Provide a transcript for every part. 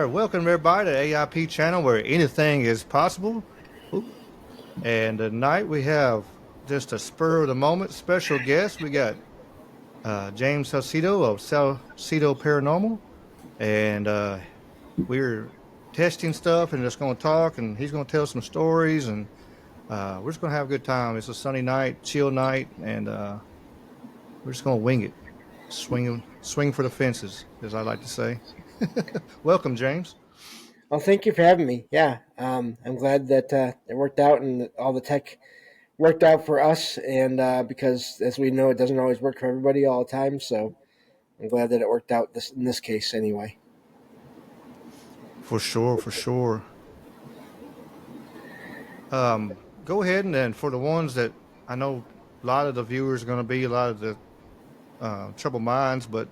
right, welcome everybody to A.I.P channel where anything is possible. Oop. And tonight we have just a spur of the moment special guest. We got James Salsido of Salsido Paranormal, and we're testing stuff and just going to talk, and he's going to tell some stories, and we're just going to have a good time. It's a sunny night, chill night, and we're just going to wing it, swing for the fences, as I like to say. Welcome, James. Well, thank you for having me. Yeah, I'm glad that it worked out and that all the tech worked out for us. And because, as we know, it doesn't always work for everybody all the time. So I'm glad that it worked out in this case anyway. For sure, for sure. Go ahead and then for the ones that I know a lot of the viewers are going to be a lot of the Trouble Minds, but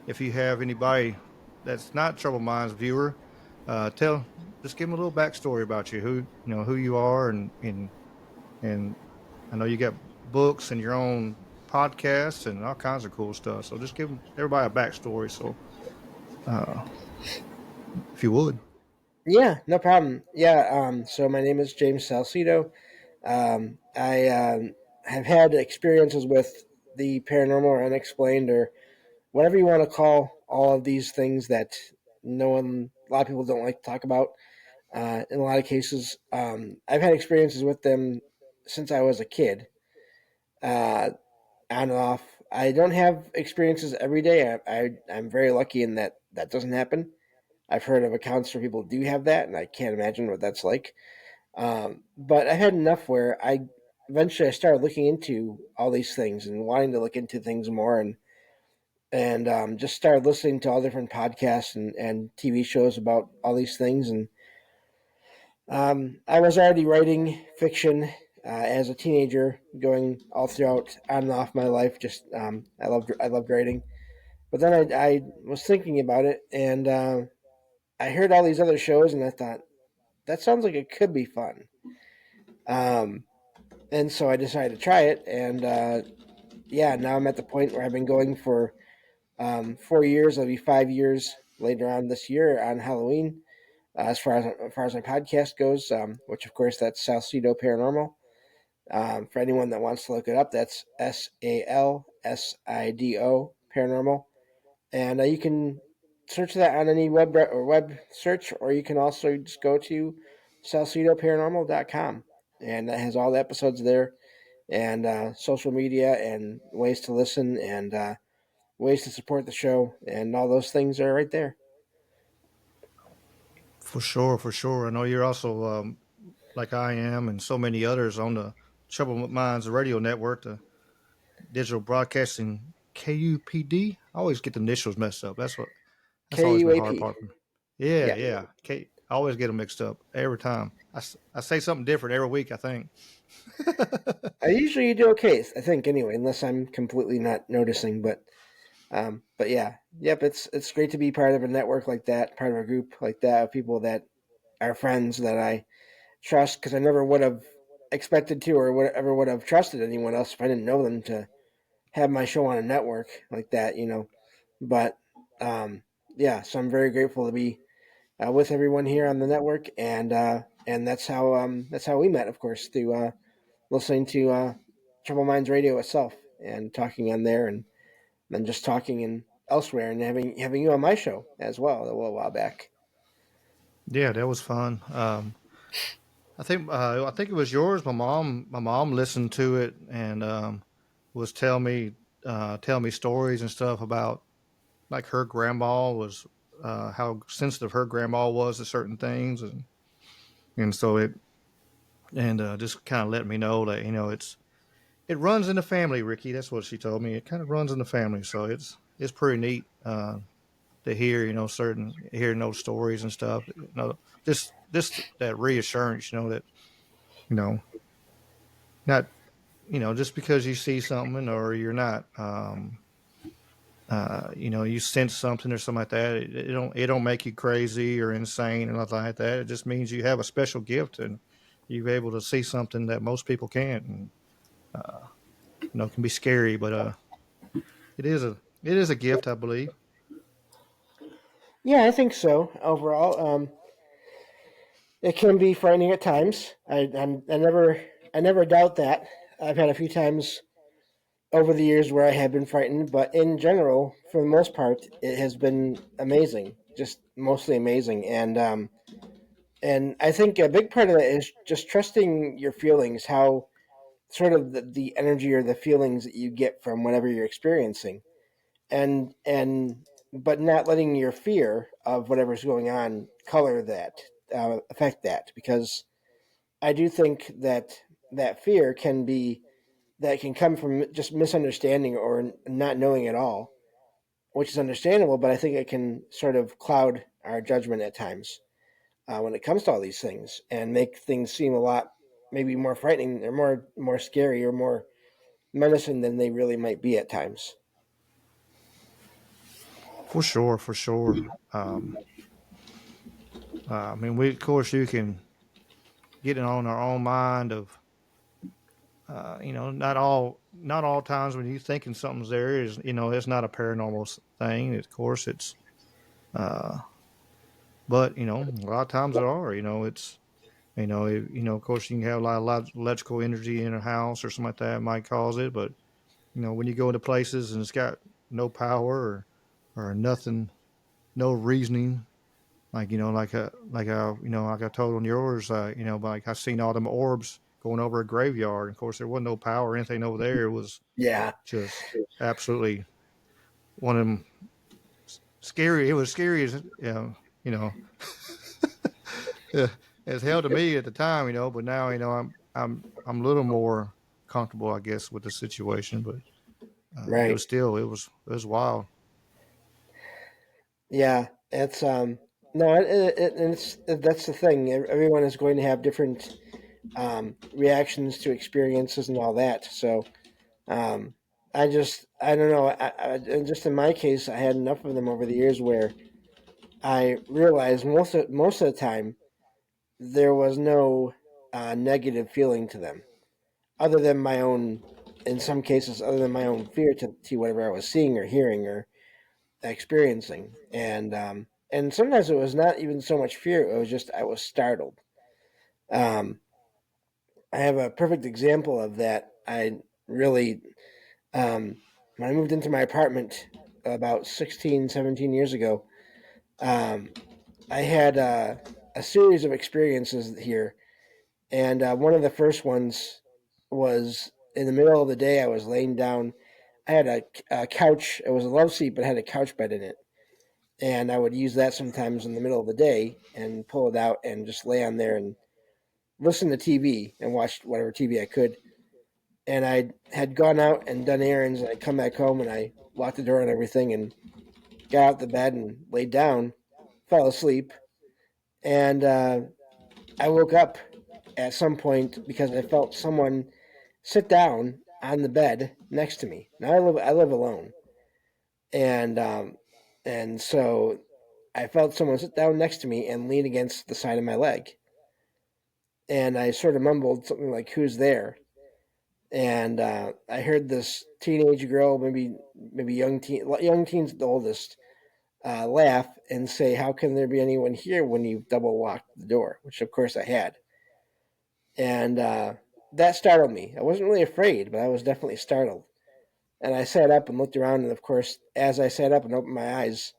if you have anybody that's not Trouble Minds viewer, tell just give them a little backstory about you, who you are, and I know you got books and your own podcasts and all kinds of cool stuff. So just give everybody a backstory. So uh, if you would. Yeah, no problem. Yeah, so my name is James Salsido. I have had experiences with the paranormal or unexplained or whatever you want to call all of these things that a lot of people don't like to talk about. In a lot of cases, I've had experiences with them since I was a kid, uh, on and off. I don't have experiences every day. I'm very lucky in that that doesn't happen. I've heard of accounts where people do have that, and I can't imagine what that's like. But I had enough where I eventually I started looking into all these things and wanting to look into things more, and just started listening to all different podcasts and TV shows about all these things. And I was already writing fiction as a teenager, going all throughout on and off my life. Just I loved writing, but then I was thinking about it, and I heard all these other shows, and I thought that sounds like it could be fun. Um, and so I decided to try it, and yeah, now I'm at the point where I've been going for 4 years. It'll be 5 years later on this year on Halloween. As far as my podcast goes, which of course that's Salsido Paranormal. For anyone that wants to look it up, that's Salsido Paranormal, and you can search that on any web search, or you can also just go to salsidoparanormal.com, and that has all the episodes there, and social media, and ways to listen, and ways to support the show, and all those things are right there. For sure, for sure. I know you're also like I am, and so many others on the Trouble Minds Radio Network, the digital broadcasting KUPD. I always get the initials messed up. That's always been the hard KUAP. part for me. Yeah, Yeah. yeah. I always get them mixed up every time. I say something different every week, I think. I usually do okay, I think, anyway, unless I'm completely not noticing. But yeah, yep. It's great to be part of a network like that, part of a group like that of people that are friends that I trust, because I never would have expected to, or would have trusted anyone else if I didn't know them to have my show on a network like that. But um, yeah, so I'm very grateful to be with everyone here on the network, and that's how we met, of course, through listening to Trouble Minds Radio itself and talking on there, and then just talking and elsewhere, and having you on my show as well a little while back. Yeah, that was fun. I think it was yours. My mom listened to it and was tell me stories and stuff about like her grandma was how sensitive her grandma was to certain things, and so it and just kind of let me know that it runs in the family, Ricky. That's what she told me. It kind of runs in the family, so it's pretty neat to hear hearing those stories and stuff. Just that reassurance, that you know not just because you see something or you're not. You sense something or something like that. It don't make you crazy or insane or nothing like that. It just means you have a special gift and you're able to see something that most people can't. And it can be scary, but it is a gift, I believe. Yeah, I think so. Overall, it can be frightening at times. I never doubt that. I've had a few times over the years where I have been frightened, but in general, for the most part, it has been amazing. Just mostly amazing, and I think a big part of that is just trusting your feelings. How sort of the energy or the feelings that you get from whatever you're experiencing, and but not letting your fear of whatever's going on color that, affect that, because I do think that that fear can be that can come from just misunderstanding or not knowing at all, which is understandable, but I think it can sort of cloud our judgment at times, when it comes to all these things, and make things seem a lot maybe more frightening or more scary or more menacing than they really might be at times. For sure, for sure. I mean, we of course you can get it on our own mind of not all times when you thinking something's there is it's not a paranormal thing. Of course, it's uh, but a lot of times there are. It's of course you can have a lot of electrical energy in a house or something like that might cause it. But when you go into places and it's got no power or nothing, no reasoning. Like like I told on yours, like I seen all them orbs going over a graveyard. Of course, there wasn't no power or anything over there. It was Yeah, just absolutely one of them scary. It was scary as you know, as hell to me at the time, But now, I'm a little more comfortable, I guess, with the situation. But it right. was still it was wild. Yeah, it's no, it's that's the thing. Everyone is going to have different reactions to experiences and all that. So um, I don't know. And just in my case, I had enough of them over the years where I realized most of the time there was no negative feeling to them, other than my own. In some cases, other than my own fear to whatever I was seeing or hearing or experiencing, and sometimes it was not even so much fear; it was just I was startled. Um, I have a perfect example of that. I really, when I moved into my apartment about 16, 17 years ago, um, I had a series of experiences here, and one of the first ones was in the middle of the day. I was laying down. I had a couch. It was a love seat, but it had a couch bed in it, and I would use that sometimes in the middle of the day and pull it out and just lay on there and listen to TV and watch whatever TV I could. And I had gone out and done errands, and I'd come back home and I locked the door and everything and got out the bed and laid down, fell asleep, and I woke up at some point because I felt someone sit down on the bed next to me. Now I live alone, and so I felt someone sit down next to me and lean against the side of my leg. And I sort of mumbled something like, "Who's there?" And I heard this teenage girl, maybe young teens at the oldest, laugh and say, "How can there be anyone here when you've double locked the door?" Which of course I had, and that startled me. I wasn't really afraid, but I was definitely startled. And I sat up and looked around, and of course, as I sat up and opened my eyes,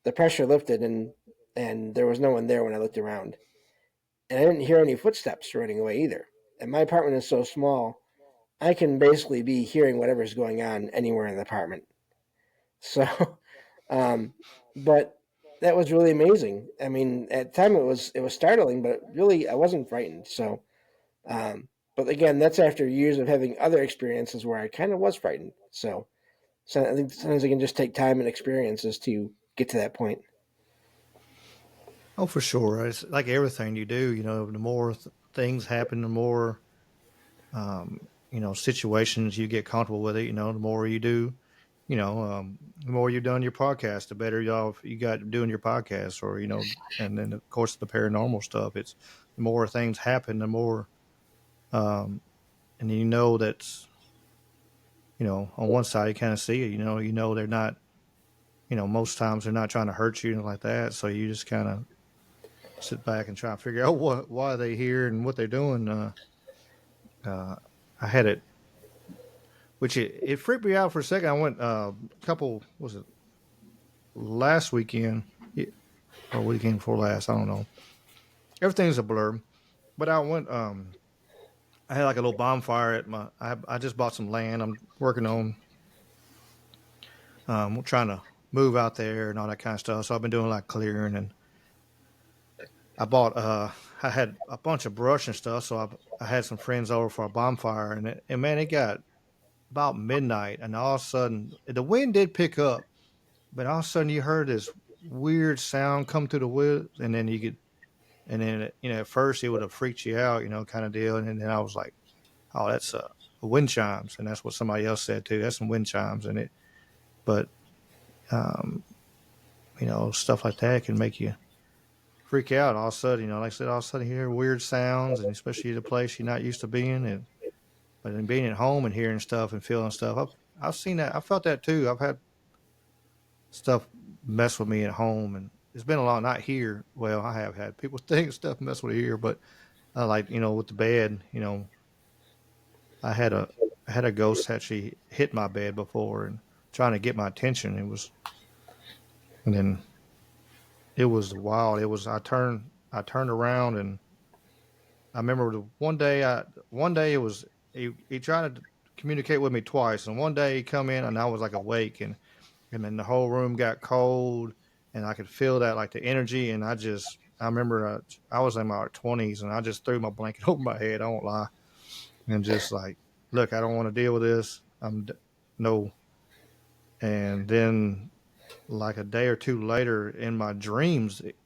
the pressure lifted, and there was no one there when I looked around. And I didn't hear any footsteps running away either. And my apartment is so small, I can basically be hearing whatever's going on anywhere in the apartment. So, um, but that was really amazing. I mean, at the time it was startling, but really I wasn't frightened. So, but again, that's after years of having other experiences where I kind of was frightened. So I think sometimes it can just take time and experiences to get to that point. Oh, for sure. It's like everything you do. The more things happen, the more situations you get comfortable with it. The more you do, the more you've done your podcast, the better you got doing your podcast, or and then of course the paranormal stuff. It's the more things happen, the more, um, and that's on one side you kind of see it. They're not. most times they're not trying to hurt you and like that. So you just kind of sit back and try to figure out why they here and what they're doing. Uh, I had it, which it freaked me out for a second. I went a couple, was it last weekend or weekend before last? I don't know. Everything's a blur. But I went. I had like a little bonfire at my. I just bought some land. I'm working on trying to move out there and all that kind of stuff. So I've been doing like clearing, and I bought. I had a bunch of brush and stuff. So I had some friends over for a bonfire, and man, it got about midnight, and all of a sudden the wind did pick up, but all of a sudden you heard this weird sound come through the woods, and then you could, and then at first it would have freaked you out, kind of deal, and then I was like, oh, that's wind chimes, and that's what somebody else said too. That's some wind chimes, and it, but um, stuff like that can make you freak out. All of a sudden, like I said, all of a sudden you hear weird sounds, and especially at a place you're not used to being, and but in being at home and hearing stuff and feeling stuff, I've seen that. I felt that too. I've had stuff mess with me at home, and it's been a lot. Not here. Well, I have had people think stuff mess with me here, but like with the bed. I had a I had a ghost actually hit my bed before and trying to get my attention. And then it was wild. It was I turned around, and I remember one day it was he tried to communicate with me twice, and one day he come in and I was like awake, and then the whole room got cold, and I could feel that like the energy, and I remember I was in my 20s, and I just threw my blanket over my head. I won't lie, and just like, look, I don't want to deal with this. No. And then like a day or two later in my dreams, it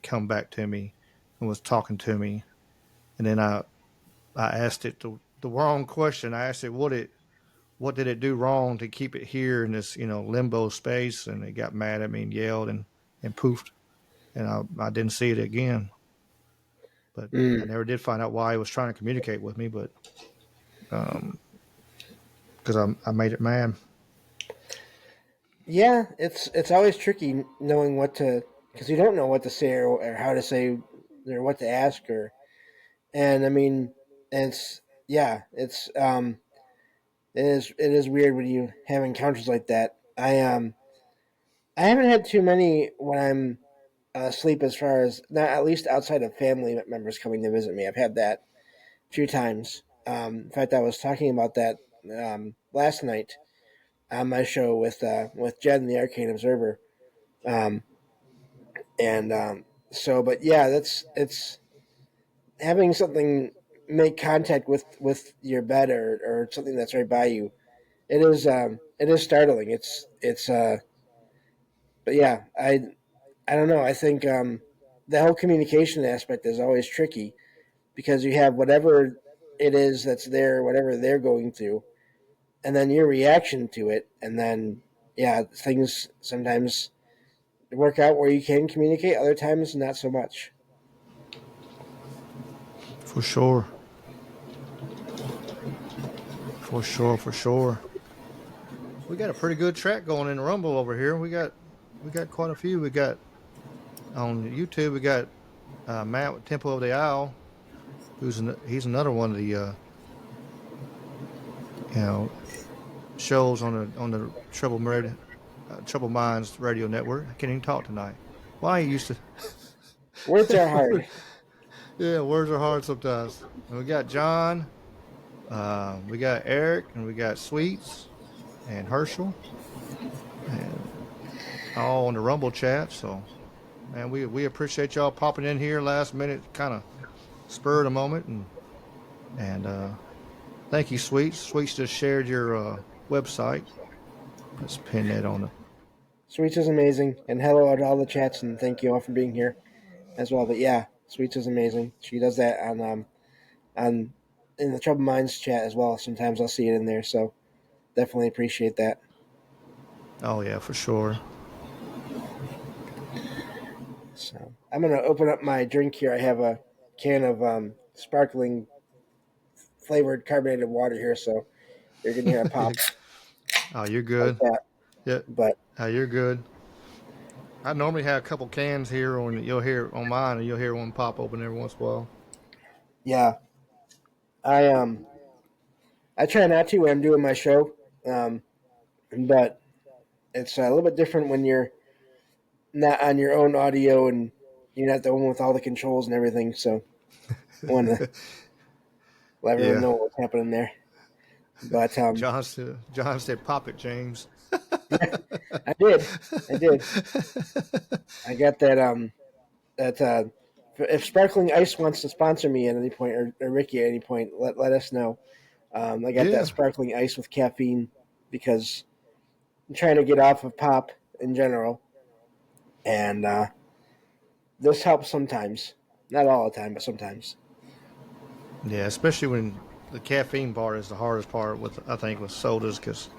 come back to me and was talking to me, and then I asked it the wrong question. I asked it what did it do wrong to keep it here in this limbo space, and it got mad at me and yelled and poofed, and I didn't see it again. But I Mm. never did find out why it was trying to communicate with me, but um, because I made it mad. Yeah, it's always tricky knowing what to, because you don't know what to say, or how to say, or what to ask, or and I mean, it's yeah, it is weird when you have encounters like that. I haven't had too many when I'm asleep, as far as, not at least outside of family members coming to visit me. I've had that a few times. In fact, I was talking about that last night on my show with Jen, the Arcane Observer. Um, and so, but yeah, that's it's having something make contact with your bed, or something that's right by you. It is startling. But yeah, I don't know. I think the whole communication aspect is always tricky, because you have whatever it is that's there, whatever they're going through, and then your reaction to it, and then yeah, things sometimes work out where you can communicate, other times not so much. For sure, for sure, for sure. We got a pretty good track going in the Rumble over here. We got quite a few. We got on YouTube. We got Matt with Temple of the Owl, he's another one of the you know shows on the Trouble Minds Radio Network. I can't even talk tonight. Why you used Words are to? hard. Yeah, words are hard sometimes. And we got John, we got Eric, and we got Sweets and Herschel, and all on the Rumble chat. So, man, we appreciate y'all popping in here last minute, kind of spurred a moment, and thank you, Sweets. Sweets just shared your website. Let's pin that on the. Sweets is amazing, and hello to all the chats, and thank you all for being here as well. But yeah, Sweets is amazing. She does that on in the Trouble Minds chat as well. Sometimes I'll see it in there, so definitely appreciate that. Oh yeah, for sure. So I'm gonna open up my drink here. I have a can of sparkling flavored carbonated water here, so you're gonna hear a pop Oh, you're like good. that. Yeah. But You're good. I normally have a couple cans here, or you'll hear on mine, and you'll hear one pop open every once in a while. Yeah, I I try not to when I'm doing my show, um, but it's a little bit different when you're not on your own audio and you're not the one with all the controls and everything. So I want to let everyone Yeah, know what's happening there. But John said, "Pop it, James." I did, I did. I got that. That if Sparkling Ice wants to sponsor me at any point, or Ricky at any point, let us know. I got that Yeah, Sparkling Ice with caffeine because I'm trying to get off of pop in general, and this helps sometimes. Not all the time, but sometimes. yeah. Especially when the caffeine part is the hardest part with I think with sodas because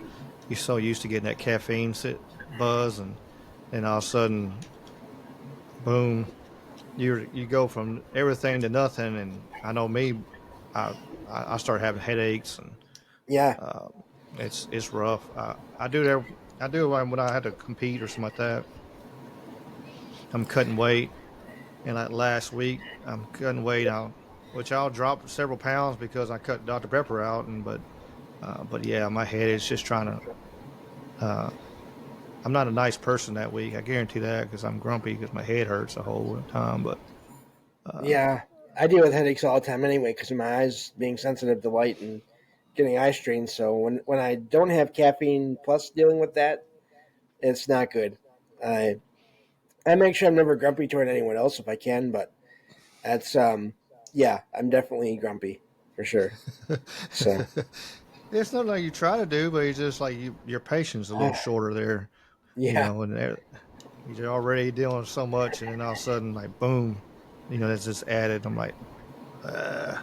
you're so used to getting that caffeine buzz, and all of a sudden, boom, you go from everything to nothing. And I know me, I I start having headaches, and Yeah. uh, it's rough. I do that. I do it when I had to compete or something like that. I'm cutting weight, and like last week, I'm cutting weight out, which I'll drop several pounds because I cut Dr Pepper out, and but yeah, my head is just trying to. Uh, I'm not a nice person that week. I guarantee that because I'm grumpy because my head hurts the whole time. But uh, Yeah, I deal with headaches all the time anyway because of my eyes being sensitive to light and getting eye strain. So when I don't have caffeine plus dealing with that, it's not good. I I make sure I'm never grumpy toward anyone else if I can, but that's yeah, I'm definitely grumpy for sure. So it's not like you try to do, but it's just like your patience is a little shorter there, yeah, and you're already dealing with so much, and then all of a sudden, like boom, that's just added. I'm like, uh,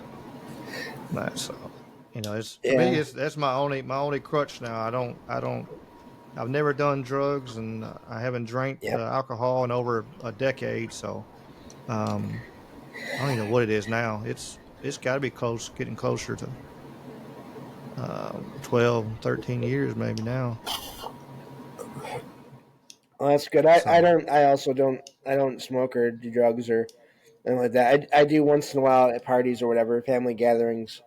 nah, so it's for me. yeah, It's that's my only crutch now. I've never done drugs, and I haven't drank yep. alcohol in over a decade. So um, I don't even know what it is now. It's got to be close, getting closer to 12, 13 years maybe now. Well, that's good. I So don't. I also don't. I don't smoke or do drugs or anything like that. I do once in a while at parties or whatever, family gatherings.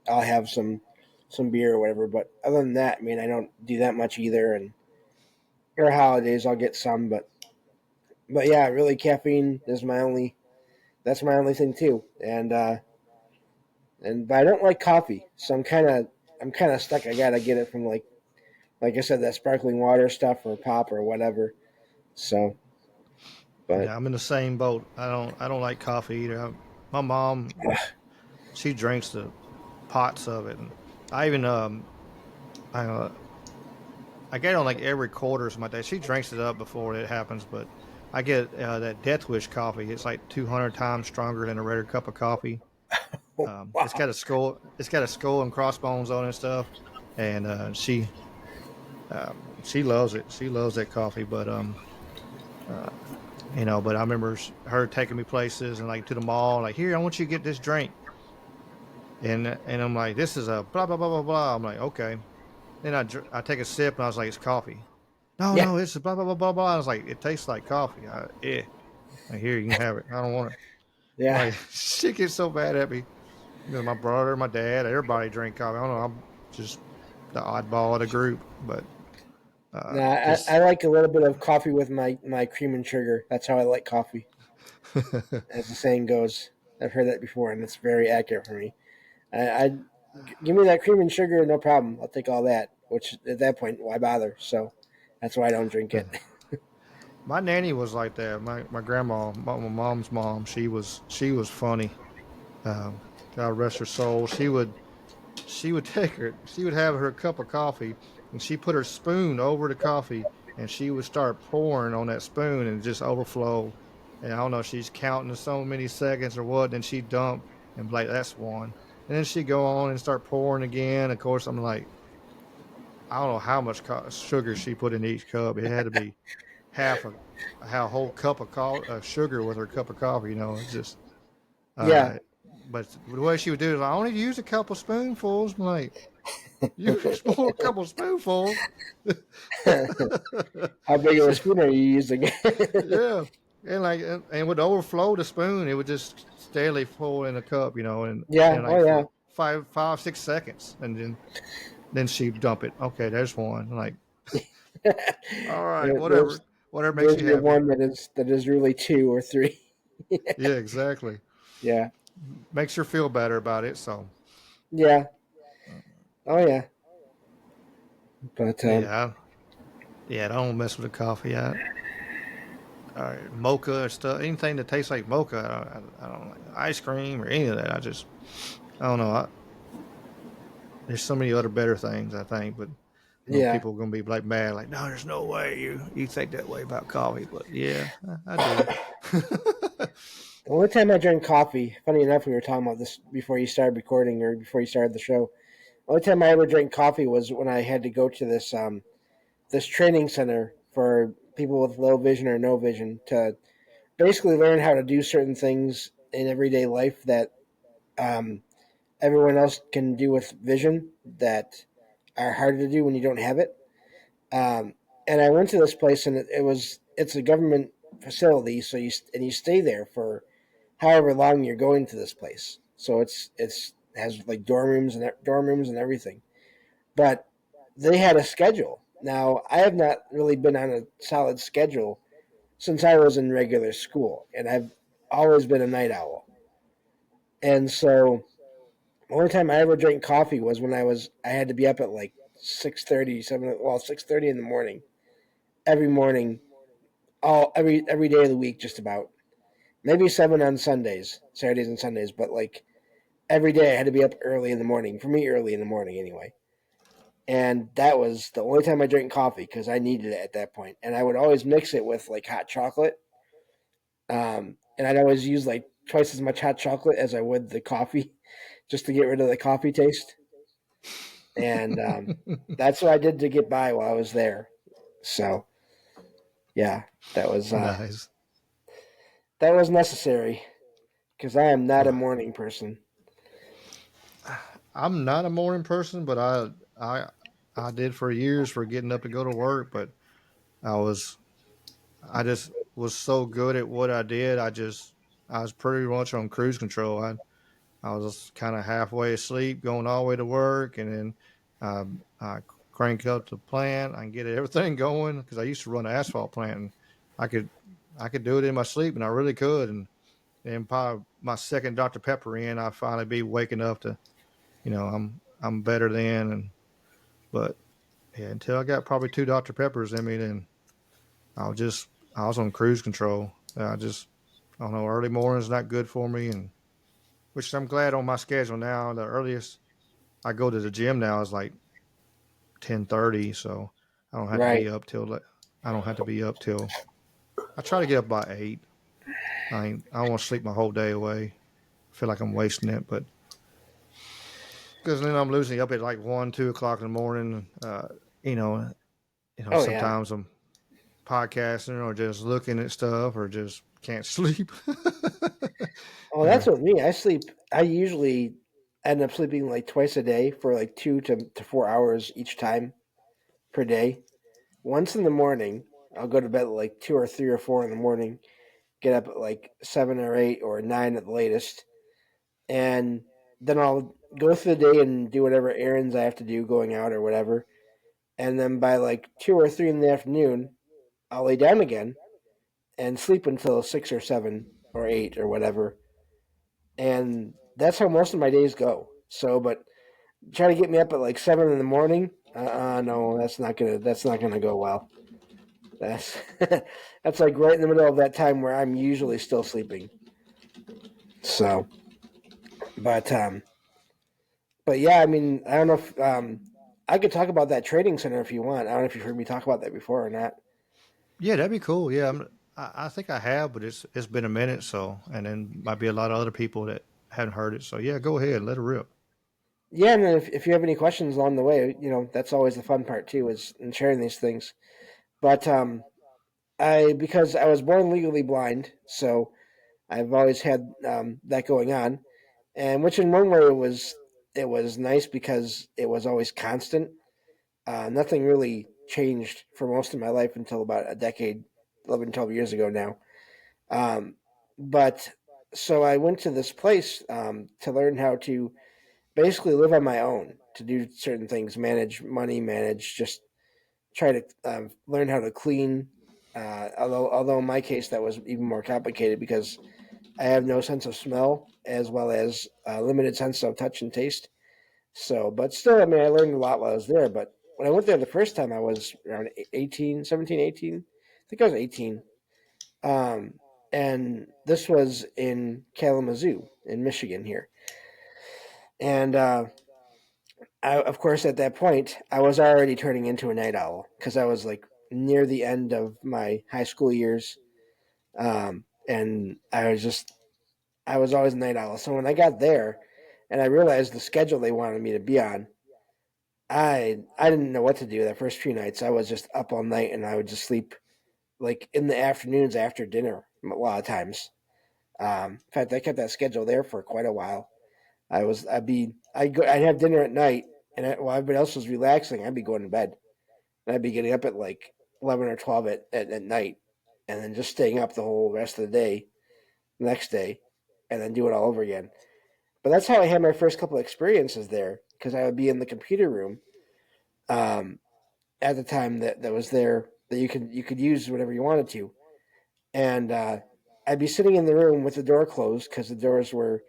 I'll have some beer or whatever. But other than that, I mean, I don't do that much either. And or holidays, I'll get some. But yeah, really, caffeine is my only. That's my only thing too. And but I don't like coffee, so I'm kind of stuck. I gotta get it from like I said, that sparkling water stuff or pop or whatever. So, but yeah, I'm in the same boat. I don't like coffee either. My mom, she drinks the pots of it, and I even I I get on like every quarter or something like that. She drinks it up before it happens, but I get that Death Wish coffee. It's like 200 times stronger than a regular cup of coffee. It's wow, got a skull. It's got a skull and crossbones on it and stuff. And she loves it. She loves that coffee. But uh, but I remember her taking me places and like to the mall. Like, here, I want you to get this drink. And I'm like, this is a blah blah blah blah blah. I'm like, okay. Then I take a sip and I was like, it's coffee. No, yeah, no, it's blah blah blah blah blah. I was like, it tastes like coffee. Like, here, you can have it. I don't want it. yeah. Like, she gets so bad at me. My brother, my dad, everybody drink coffee. I don't know. I'm just the oddball of the group, but Nah, I just like a little bit of coffee with my cream and sugar. That's how I like coffee, as the saying goes. I've heard that before, and it's very accurate for me. I give me that cream and sugar, no problem. I'll take all that. Which at that point, why bother? So that's why I don't drink it. my nanny was like that. My grandma, my mom's mom, she was funny. God rest her soul. She would she would have her cup of coffee, and she put her spoon over the coffee, and she would start pouring on that spoon and just overflow. And I don't know if she's counting so many seconds or what. Then she dump and be like, that's one. And then she'd go on and start pouring again. Of course, I'm like, I don't know how much sugar she put in each cup. It had to be half a whole cup of sugar with her cup of coffee. It's just Yeah, uh, but the way she would do it, I only use a couple spoonfuls. I'm like, You pour a couple spoonfuls. How big of a spoon are you using? Yeah, and like and would overflow the spoon. It would just steadily flow in a cup, Yeah. and like Oh yeah. for 5, 6 seconds, and then she dump it. Okay, there's one. Like, all right, There's whatever makes there's you your happy. one that is really two or three. Yeah, exactly. Yeah. Makes you feel better about it. So, Yeah. Oh yeah. But yeah, yeah, I don't mess with the coffee. Mocha or stuff, anything that tastes like mocha. I don't like ice cream or any of that. I don't know. There's so many other better things, I think, but yeah. people are gonna be like mad, like, no, there's no way you think that way about coffee. But yeah, I do. The only time I drink coffee, funny enough, we were talking about this before you started recording or before you started the show. The only time I ever drank coffee was when I had to go to this training center for people with low vision or no vision to basically learn how to do certain things in everyday life that um, everyone else can do with vision that are hard to do when you don't have it. And I went to this place, and it's a government facility, so you stay there for however long you're going to this place. So it's has like dorm rooms and everything. But they had a schedule. Now I have not really been on a solid schedule since I was in regular school, and I've always been a night owl. And so the only time I ever drank coffee was when I had to be up at like 6:30, 6:30 in the morning every morning, all every day of the week, just about. Maybe 7 on Sundays, Saturdays and Sundays, but like every day I had to be up early in the morning. For me, early in the morning anyway. And that was the only time I drank coffee because I needed it at that point. And I would always mix it with like hot chocolate. And I'd always use like twice as much hot chocolate as I would the coffee, just to get rid of the coffee taste. And that's what I did to get by while I was there. So yeah, that was uh, Nice. that was necessary because I am not a Well, morning person. I'm not a morning person, but I I did for years for getting up to go to work, but I was I just was so good at what I did. I was pretty much on cruise control. I was kind of halfway asleep going all the way to work, and then I crank up the plant. I can get everything going because I used to run an asphalt plant, and I could I could do it in my sleep, and I really could. And then probably my second Dr Pepper in, I finally be waking up to I'm better than, and but yeah, until I got probably two Dr Peppers in me, then I was on cruise control. I don't know, early mornings not good for me, and which I'm glad on my schedule now. The earliest I go to the gym now is like 10:30, so I don't have to Right. be up till I don't have to be up till I try to get up by 8. I don't want to sleep my whole day away. I feel like I'm wasting it, but because then I'm losing up at like 1, 2 o'clock in the morning. You know, Oh yeah. sometimes I'm podcasting or just looking at stuff or just can't sleep. Oh, that's or what me. I sleep. I usually end up sleeping like twice a day for like 2 to 4 hours each time per day. Once in the morning, I'll go to bed at like 2 or 3 or 4 in the morning. Get up at like 7 or 8 or 9 at the latest, and then I'll go through the day and do whatever errands I have to do, going out or whatever. And then by like 2 or 3 in the afternoon, I'll lay down again and sleep until 6 or 7 or 8 or whatever. And that's how most of my days go. So, but try to get me up at like 7 in the morning. No, that's not gonna go well. That's that's like right in the middle of that time where I'm usually still sleeping. So, but but yeah, I mean, I don't know if I could talk about that trading center if you want. I don't know if you've heard me talk about that before or not. yeah, that'd be cool. Yeah, I think I have, but it's been a minute, so and then might be a lot of other people that hadn't heard it. So yeah, go ahead, let it rip. Yeah, and then if you have any questions along the way, that's always the fun part too, is in sharing these things. But I because I was born legally blind, so I've always had that going on, and which in one way was it was nice because it was always constant. Nothing really changed for most of my life until about a decade, 11, 12 years ago now. Um, but so I went to this place to learn how to basically live on my own, to do certain things, manage money, manage just try to learn how to clean. Although in my case that was even more complicated because I have no sense of smell as well as limited sense of touch and taste. So, but still, I mean, I learned a lot while I was there. But when I went there the first time, I was around 18, 17, 18. I think I was 18. Um, and this was in Kalamazoo in Michigan here. And of course, at that point, I was already turning into a night owl because I was like near the end of my high school years. And I was always a night owl. So when I got there and I realized the schedule they wanted me to be on, I didn't know what to do that first few nights. I was just up all night and I would just sleep like in the afternoons after dinner a lot of times. In fact, I kept that schedule there for quite a while. I'd have dinner at night, and while everybody else was relaxing, I'd be going to bed, and I'd be getting up at like 11 or 12 at night, and then just staying up the whole rest of the day, the next day, and then do it all over again. But that's how I had my first couple of experiences there, because I would be in the computer room um, at the time that was there that you could use whatever you wanted to, and I'd be sitting in the room with the door closed because the doors were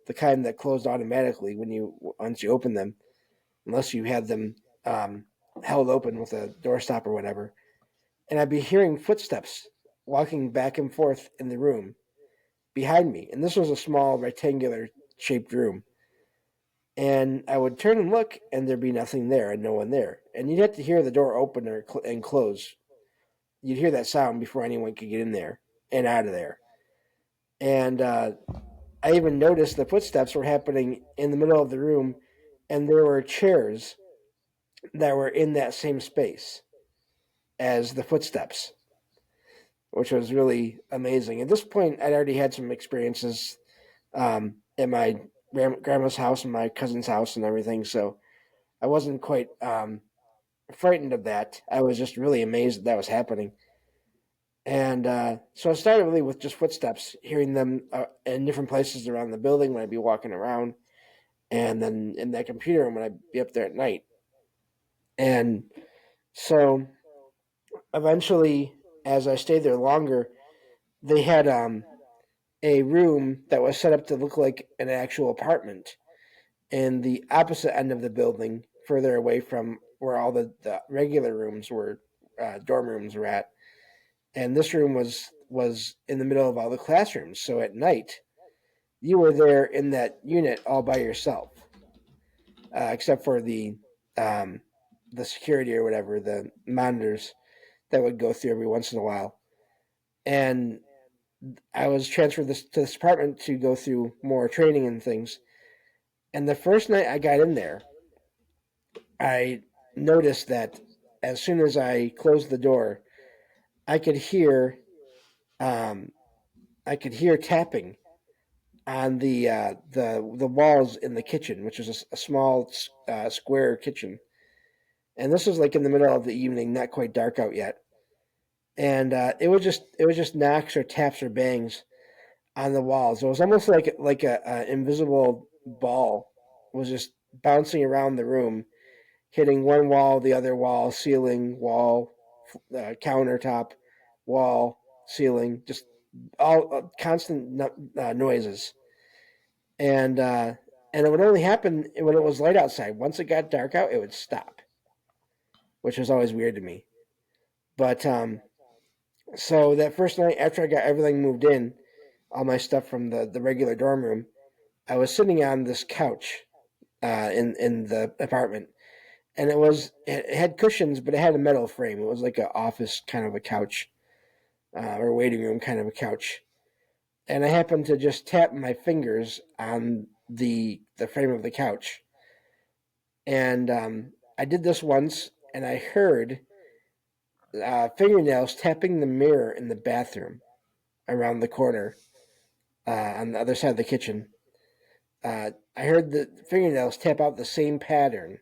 the kind that closed automatically when you once you open them, unless you had them um, held open with a doorstop or whatever. And I'd be hearing footsteps walking back and forth in the room behind me, and this was a small rectangular shaped room. And I would turn and look, and there'd be nothing there, and no one there. And you'd have to hear the door open and close. You'd hear that sound before anyone could get in there and out of there. And I even noticed the footsteps were happening in the middle of the room, and there were chairs that were in that same space as the footsteps, which was really amazing. At this point, I'd already had some experiences at my grandma's house and my cousin's house and everything, so I wasn't quite frightened of that. I was just really amazed that that was happening. And so I started really with just footsteps, hearing them in different places around the building when I'd be walking around, and then in that computer room when I'd be up there at night. And so eventually, as I stayed there longer, they had a room that was set up to look like an actual apartment in the opposite end of the building, further away from where all the regular rooms were, dorm rooms were at. And this room was in the middle of all the classrooms. So at night, you were there in that unit all by yourself, except for the security or whatever, the monitors that would go through every once in a while. And I was transferred to this apartment to go through more training and things. And the first night I got in there, I noticed that as soon as I closed the door, I could hear um, I could hear tapping on the walls in the kitchen, which was a small square kitchen. And this was like in the middle of the evening, not quite dark out yet. And it was just knocks or taps or bangs on the walls. It was almost like a invisible ball was just bouncing around the room, hitting one wall, the other wall, ceiling, wall, countertop, wall, ceiling, just all constant noises. And and it would only happen when it was light outside. Once it got dark out, it would stop, which was always weird to me. But so that first night after I got everything moved in, all my stuff from the regular dorm room, I was sitting on this couch in the apartment, and it had cushions, but it had a metal frame. It was like an office kind of a couch or waiting room kind of a couch. And I happened to just tap my fingers on the frame of the couch, and I did this once, and I heard fingernails tapping the mirror in the bathroom around the corner on the other side of the kitchen. I heard the fingernails tap out the same pattern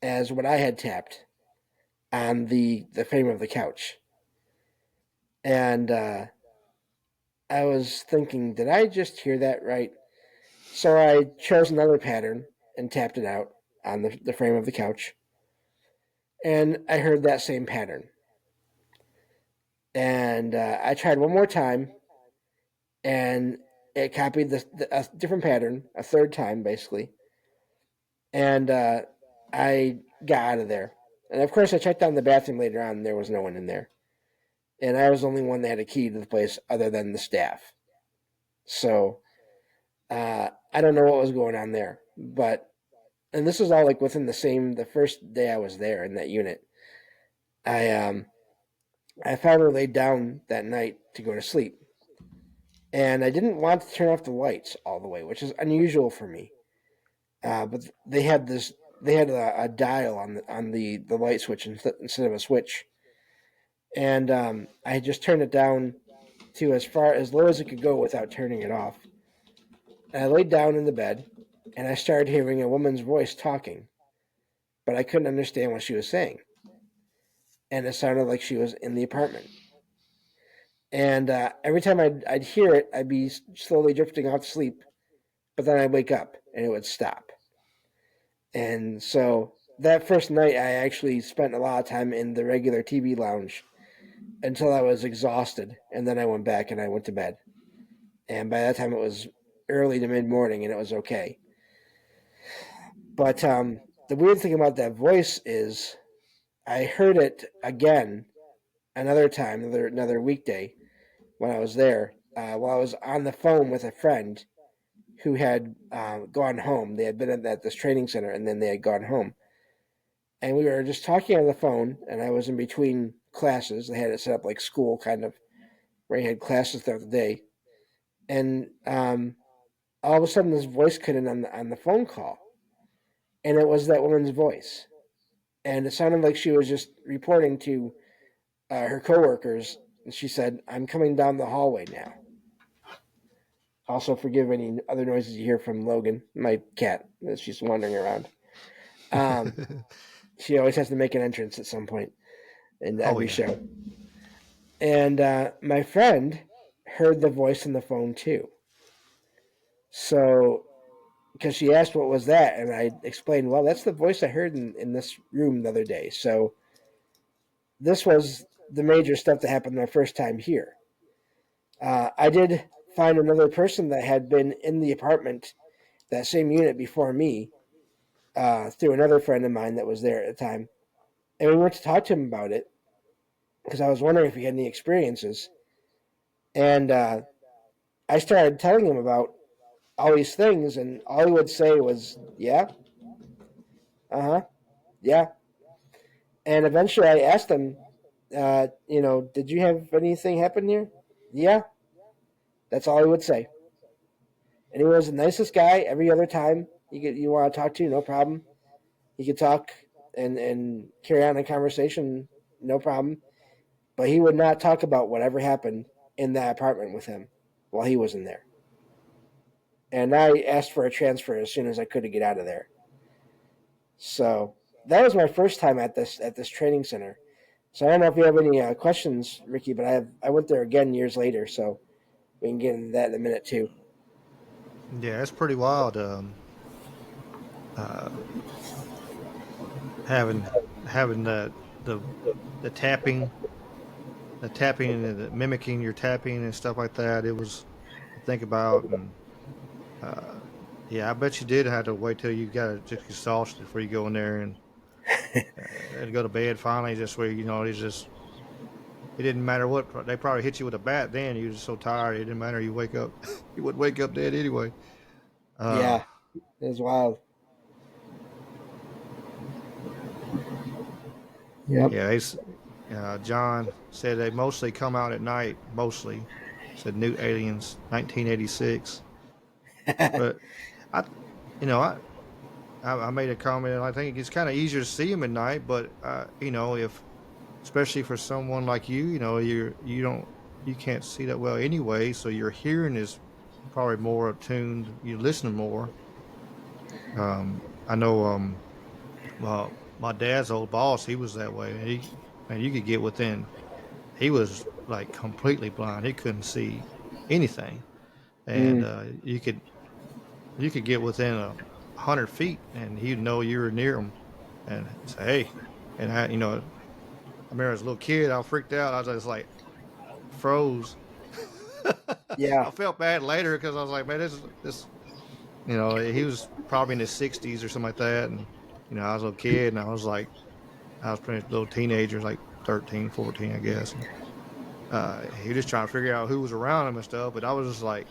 as what I had tapped on the frame of the couch. And I was thinking, did I just hear that right? So I chose another pattern and tapped it out on the frame of the couch. And I heard that same pattern. And I tried one more time, and it copied a different pattern a third time, basically. And I got out of there. And of course, I checked down the bathroom later on, and there was no one in there. And I was the only one that had a key to the place other than the staff. So I don't know what was going on there. But, and this was all like within the first day I was there in that unit. I, um, I finally laid down that night to go to sleep. And I didn't want to turn off the lights all the way, which is unusual for me. But they had a dial on the light switch instead of a switch, and I had just turned it down to as low as it could go without turning it off. And I laid down in the bed, and I started hearing a woman's voice talking, but I couldn't understand what she was saying, and it sounded like she was in the apartment. And every time I'd hear it, I'd be slowly drifting off to sleep, but then I'd wake up and it would stop. And so that first night, I actually spent a lot of time in the regular TV lounge until I was exhausted, and then I went back and I went to bed. And by that time, it was early to mid morning, and it was okay. But the weird thing about that voice is, I heard it again another time, another weekday when I was there, while I was on the phone with a friend who had gone home. They had been at this training center, and then they had gone home. And we were just talking on the phone, and I was in between classes. They had it set up like school, kind of, where you had classes throughout the day. And all of a sudden, this voice cut in on the phone call, and it was that woman's voice, and it sounded like she was just reporting to her coworkers. And she said, "I'm coming down the hallway now." Also, forgive any other noises you hear from Logan, my cat, as she's wandering around. Um, she always has to make an entrance at some point in Oh every yeah. show. And my friend heard the voice on the phone too. So, because she asked what was that, and I explained, well, that's the voice I heard in this room the other day. So, this was the major stuff that happened my first time here. I did find another person that had been in the apartment, that same unit before me, through another friend of mine that was there at the time. And we went to talk to him about it because I was wondering if he had any experiences. And I started telling him about all these things, and all he would say was, "Yeah, uh huh, yeah." And eventually, I asked him, "Did you have anything happen here?" Yeah, that's all he would say. And he was the nicest guy. Every other time you want to talk to, no problem. He could talk and carry on a conversation, no problem. But he would not talk about whatever happened in that apartment with him while he was in there. And I asked for a transfer as soon as I could to get out of there. So that was my first time at this training center. So I don't know if you have any questions, Ricky, but I went there again years later, so we can get into that in a minute too. Yeah, it's pretty wild. Uh, having having the the tapping, the tapping and the mimicking your tapping and stuff like that. It was to think about, and uh, yeah, I bet you did have to wait till you got just exhausted before you go in there and go to bed finally. Just where it's just it didn't matter what they probably hit you with a bat. Then you were just so tired it didn't matter. You wake up, you would wake up dead anyway. Uh, Yeah, it was wild. Yep. yeah, John said they mostly come out at night. Mostly, said New Aliens, 1986. But I, you know, I made a comment. And I think it's kind of easier to see them at night. But if especially for someone like you can't see that well anyway. So your hearing is probably more attuned. You listen more. I know. Well, my dad's old boss, he was that way. Man, you could get within. He was like completely blind. He couldn't see anything, and Mm, you could get within 100 feet, and he'd know you were near him, and say, "Hey." And I remember as a little kid, I freaked out. I was just like froze. yeah, I felt bad later because I was like, "Man, this." He was probably in his 60s or something like that, and I was a little kid, and I was pretty little teenager, like 13, 14, I guess. And he was just trying to figure out who was around him and stuff. But I was just like,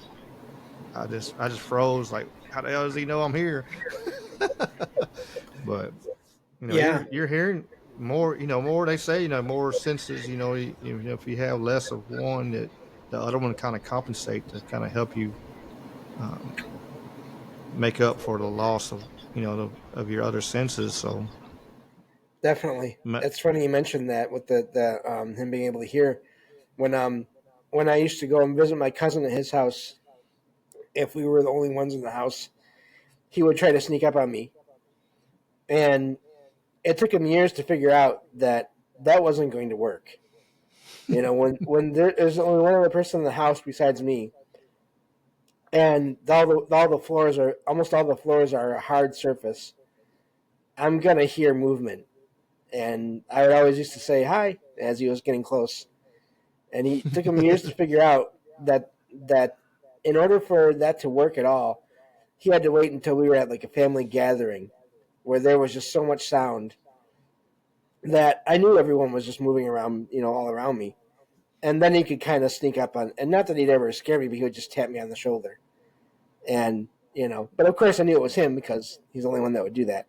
I just froze. Like, how the hell does he know I'm here? But yeah, you're hearing more. More they say. More senses. If you have less of one, that the other one kind of compensate to kind of help you um, make up for the loss of of your other senses. So, definitely. It's funny you mentioned that with the him being able to hear when when I used to go and visit my cousin at his house. If we were the only ones in the house, he would try to sneak up on me, and it took him years to figure out that that wasn't going to work. You know, when there's only one other person in the house besides me, and all the floors are almost all the floors are a hard surface, I'm gonna hear movement. And I would always used to say hi as he was getting close. And he took him years to figure out that in order for that to work at all, he had to wait until we were at like a family gathering where there was just so much sound that I knew everyone was just moving around, all around me. And then he could kind of sneak up on, and not that he'd ever scare me, but he would just tap me on the shoulder. And, but of course I knew it was him because he's the only one that would do that.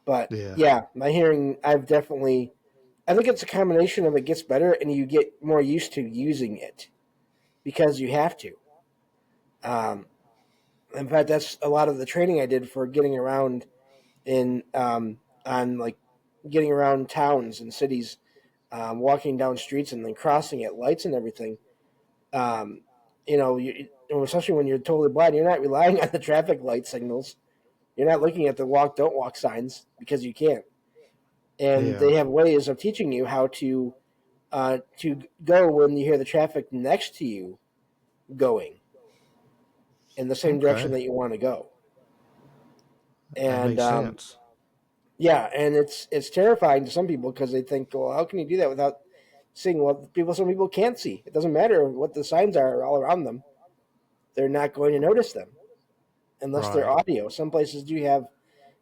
But yeah. yeah, my hearing, I think it's a combination of it gets better and you get more used to using it because you have to. Um, in fact, that's a lot of the training I did for getting around on like getting around towns and cities, walking down streets and then crossing at lights and everything. Um, especially when you're totally blind, you're not relying on the traffic light signals. You're not looking at the walk, don't walk signs because you can't. And Yeah. they have ways of teaching you how to go when you hear the traffic next to you going in the same direction Okay. that you want to go. That And makes sense. yeah, and it's terrifying to some people because they think, well, how can you do that without seeing what people? Some people can't see. It doesn't matter what the signs are all around them; they're not going to notice them unless they're Right. audio. Some places do have,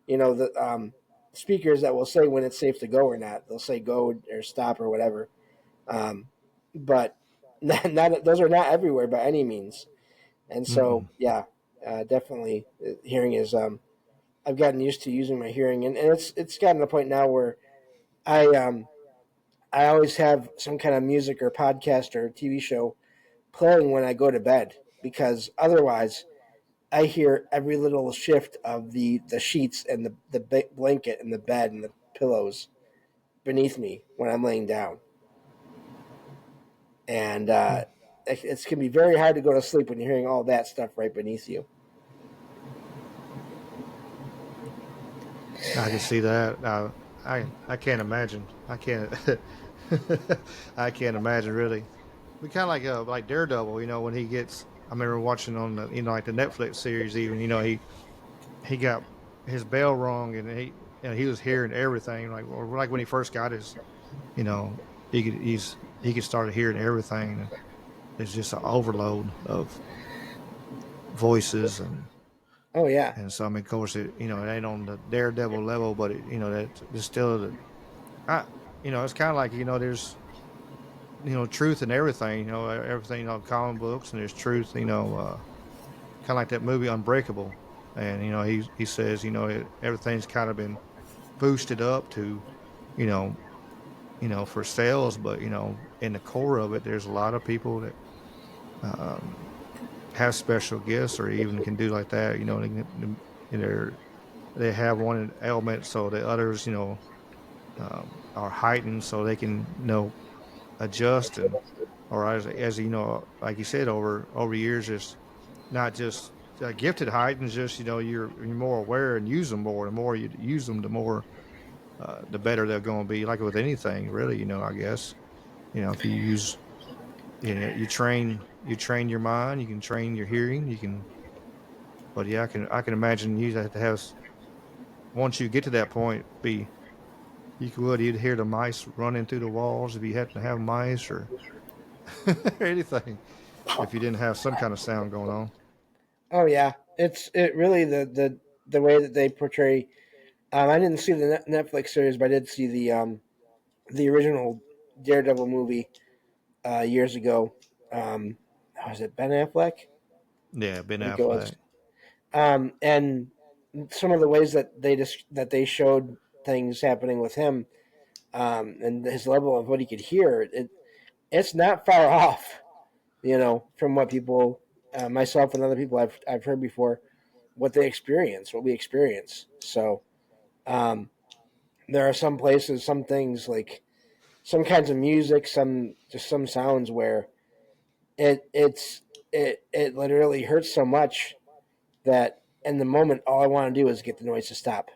the speakers that will say when it's safe to go or not. They'll say go or stop or whatever. Um, but not those are not everywhere by any means. And so, Mm-mm. yeah, definitely, hearing is. I've gotten used to using my hearing, and it's gotten to a point now where I um, I always have some kind of music or podcast or TV show playing when I go to bed because otherwise I hear every little shift of the sheets and the blanket and the bed and the pillows beneath me when I'm laying down, and it can be very hard to go to sleep when you're hearing all that stuff right beneath you. I can see that. I can't imagine. I can't. I can't imagine really. We kind of like Daredevil. When he gets. I remember watching on the like the Netflix series. Even he got his bell rung and he was hearing everything. Like when he first got his. You know he could start hearing everything. And it's just an overload of voices Oh yeah, and so I mean, of course, it ain't on the Daredevil level, but that it's still I, it's kind of like there's truth in everything. Everything comic books, and there's truth. Kind of like that movie Unbreakable, and he says everything's kind of been boosted up to you know for sales, but in the core of it, there's a lot of people that um, have special gifts or even can do like that. They have one element, so the others are heightened, so they can adjust. And or as like you said, over years, it's not just gifted heightens, just you're more aware and use them more. The more you use them, the more the better they're going to be. Like with anything, really, I guess if you use you train your mind, you can train your hearing, you can. But yeah, I can imagine you have to have once you get to that point, be you'd hear the mice running through the walls if you happen to have mice or anything if you didn't have some kind of sound going on. Oh yeah, it really the way that they portray. I didn't see the Netflix series, but I did see the original Daredevil movie years ago. Was it Ben Affleck? Yeah, Ben I think it was. Affleck. And some of the ways that that they showed things happening with him, and his level of what he could hear, it's not far off, from what people, myself and other people I've heard before, what they experience, what we experience. So um, there are some places, some things like some kinds of music, some sounds where it literally hurts so much that in the moment all I want to do is get the noise to stop.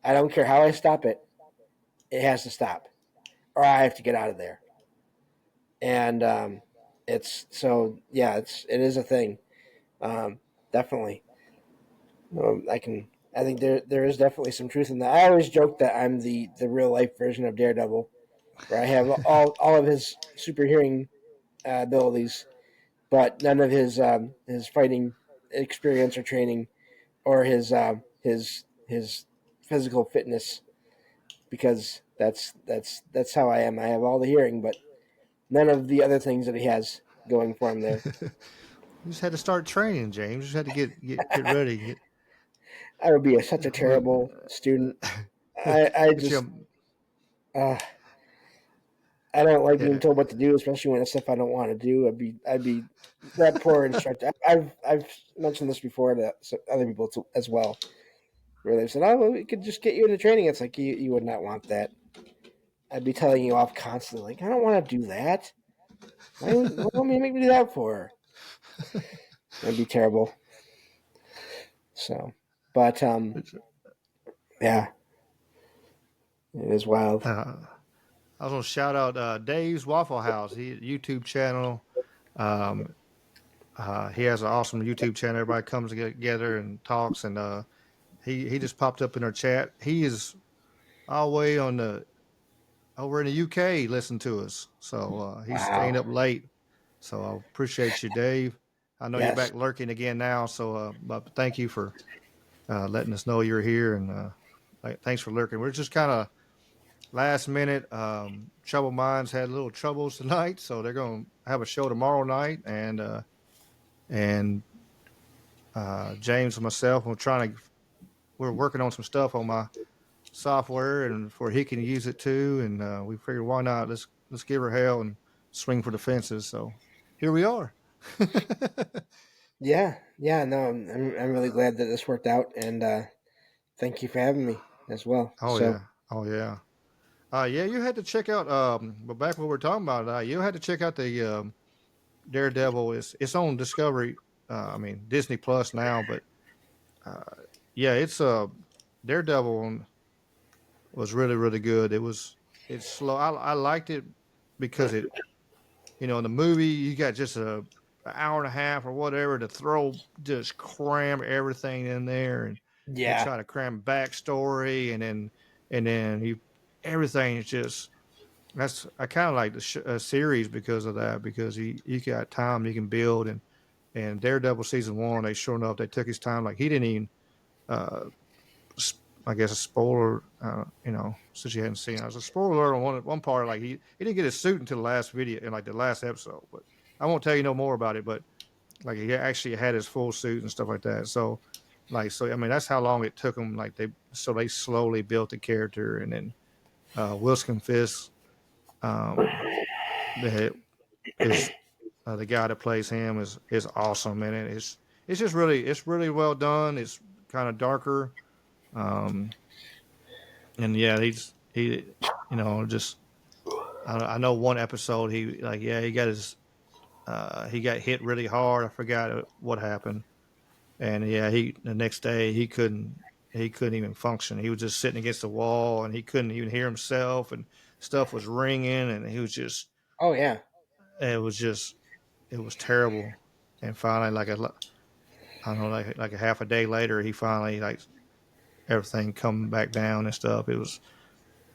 I don't care how I stop it; it has to stop, or I have to get out of there. And it's so yeah, it is a thing. Um, Definitely, I can. I think there is definitely some truth in that. I always joke that I'm the real life version of Daredevil, where I have all of his super hearing abilities, but none of his fighting experience or training, or his physical fitness, because that's how I am. I have all the hearing, but none of the other things that he has going for him there. You just had to start training, James. You just had to get ready. I would be such a Well, terrible student. I get just you. uh, I don't like being Yeah, told what to do, especially when it's stuff I don't want to do. I'd be that poor instructor. I've mentioned this before to other people as well, where they've said, "Oh, well, we could just get you into training." It's like you would not want that. I'd be telling you off constantly. Like, I don't want to do that. What do you make me do that for? It'd be terrible. So, but yeah, it is wild. uh, I was gonna shout out Dave's Waffle House. He YouTube channel. Um, he has an awesome YouTube channel. Everybody comes together and talks. And he just popped up in our chat. He is all the way on the over in the UK. Listen to us. So he's staying Wow. up late. So I appreciate you, Dave. I know you're Yes. back lurking again now. So but thank you for letting us know you're here and thanks for lurking. We're just kind of last minute. Trouble Minds had a little troubles tonight, so they're going to have a show tomorrow night. And James and myself, we're working on some stuff on my software, and for he can use it too. And we figured why not? Let's give her hell and swing for the fences. So here we are. Yeah. Yeah. No, I'm really glad that this worked out, and thank you for having me as well. Oh So, yeah, oh yeah. Yeah, you had to check out. But back when we were talking about, you had to check out the Daredevil. It's on Discovery. I mean Disney Plus now, but uh, yeah, it's Daredevil was really good. It's slow. I liked it because in the movie you got just an hour and a half or whatever to just cram everything in there, and they yeah. try to cram backstory, and then you everything is just that's I kind of like the series because of that, because you got time you can build. And Daredevil season one, they sure enough they took his time. Like he didn't even uh, I guess a spoiler, since you hadn't seen it. I was a spoiler alert on one part. Like he didn't get his suit until the last video in like the last episode. But I won't tell you no more about it. But like he actually had his full suit and stuff like that. So I mean that's how long it took him. Like they slowly built the character. And then Wilson Fisk, um, the is the guy that plays him is awesome. And it's really well done. It's kind of darker. Um, and yeah, just I know one episode he like yeah he got hit really hard. I forgot what happened, And yeah, he the next day he couldn't even function. He was just sitting against the wall, and he couldn't even hear himself, and stuff was ringing, and he was just Oh yeah. it was just it was terrible. And finally, I don't know, like a half a day later, he finally like everything come back down and stuff. It was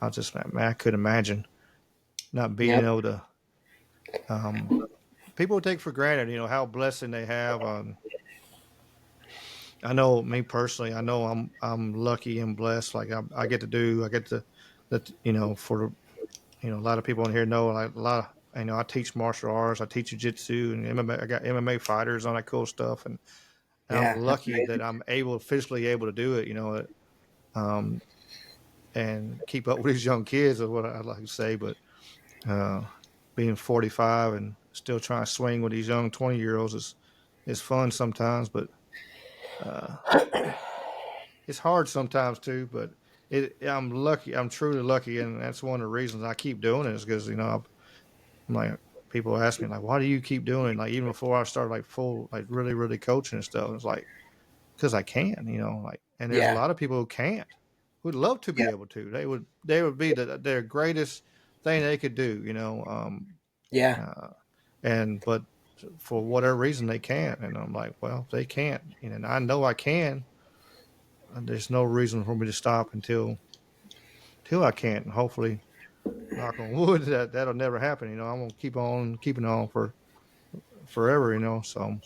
I just man, I couldn't imagine not being Yep. able to. Um, People take for granted, how blessing they have. I know me personally. I know I'm lucky and blessed. Like I get to do. I get to that. For a lot of people in here know like a lot of. I teach martial arts. I teach jiu-jitsu and MMA. I got MMA fighters on that cool stuff, and I'm Yeah. That's lucky that amazing. I'm physically able to do it. Um, and keep up with these young kids is what I'd like to say. But uh, being 45 and still trying to swing with these young 20-year-olds is fun sometimes, but uh, it's hard sometimes too. But I'm lucky. I'm truly lucky, and that's one of the reasons I keep doing it is because I'm like people ask me like, why do you keep doing it? Like even before I started like full like really really coaching and stuff, it's like because I can, like, and there's a Yeah. lot of people who can't, who'd love to be Yep. able to. They would be their greatest thing they could do, Yeah. uh, and but for whatever reason they can't, and I'm like, well, if they can't, and I know I can. There's no reason for me to stop until I can't, and hopefully, knock on wood, that'll never happen. I'm gonna keep on keeping on for forever. So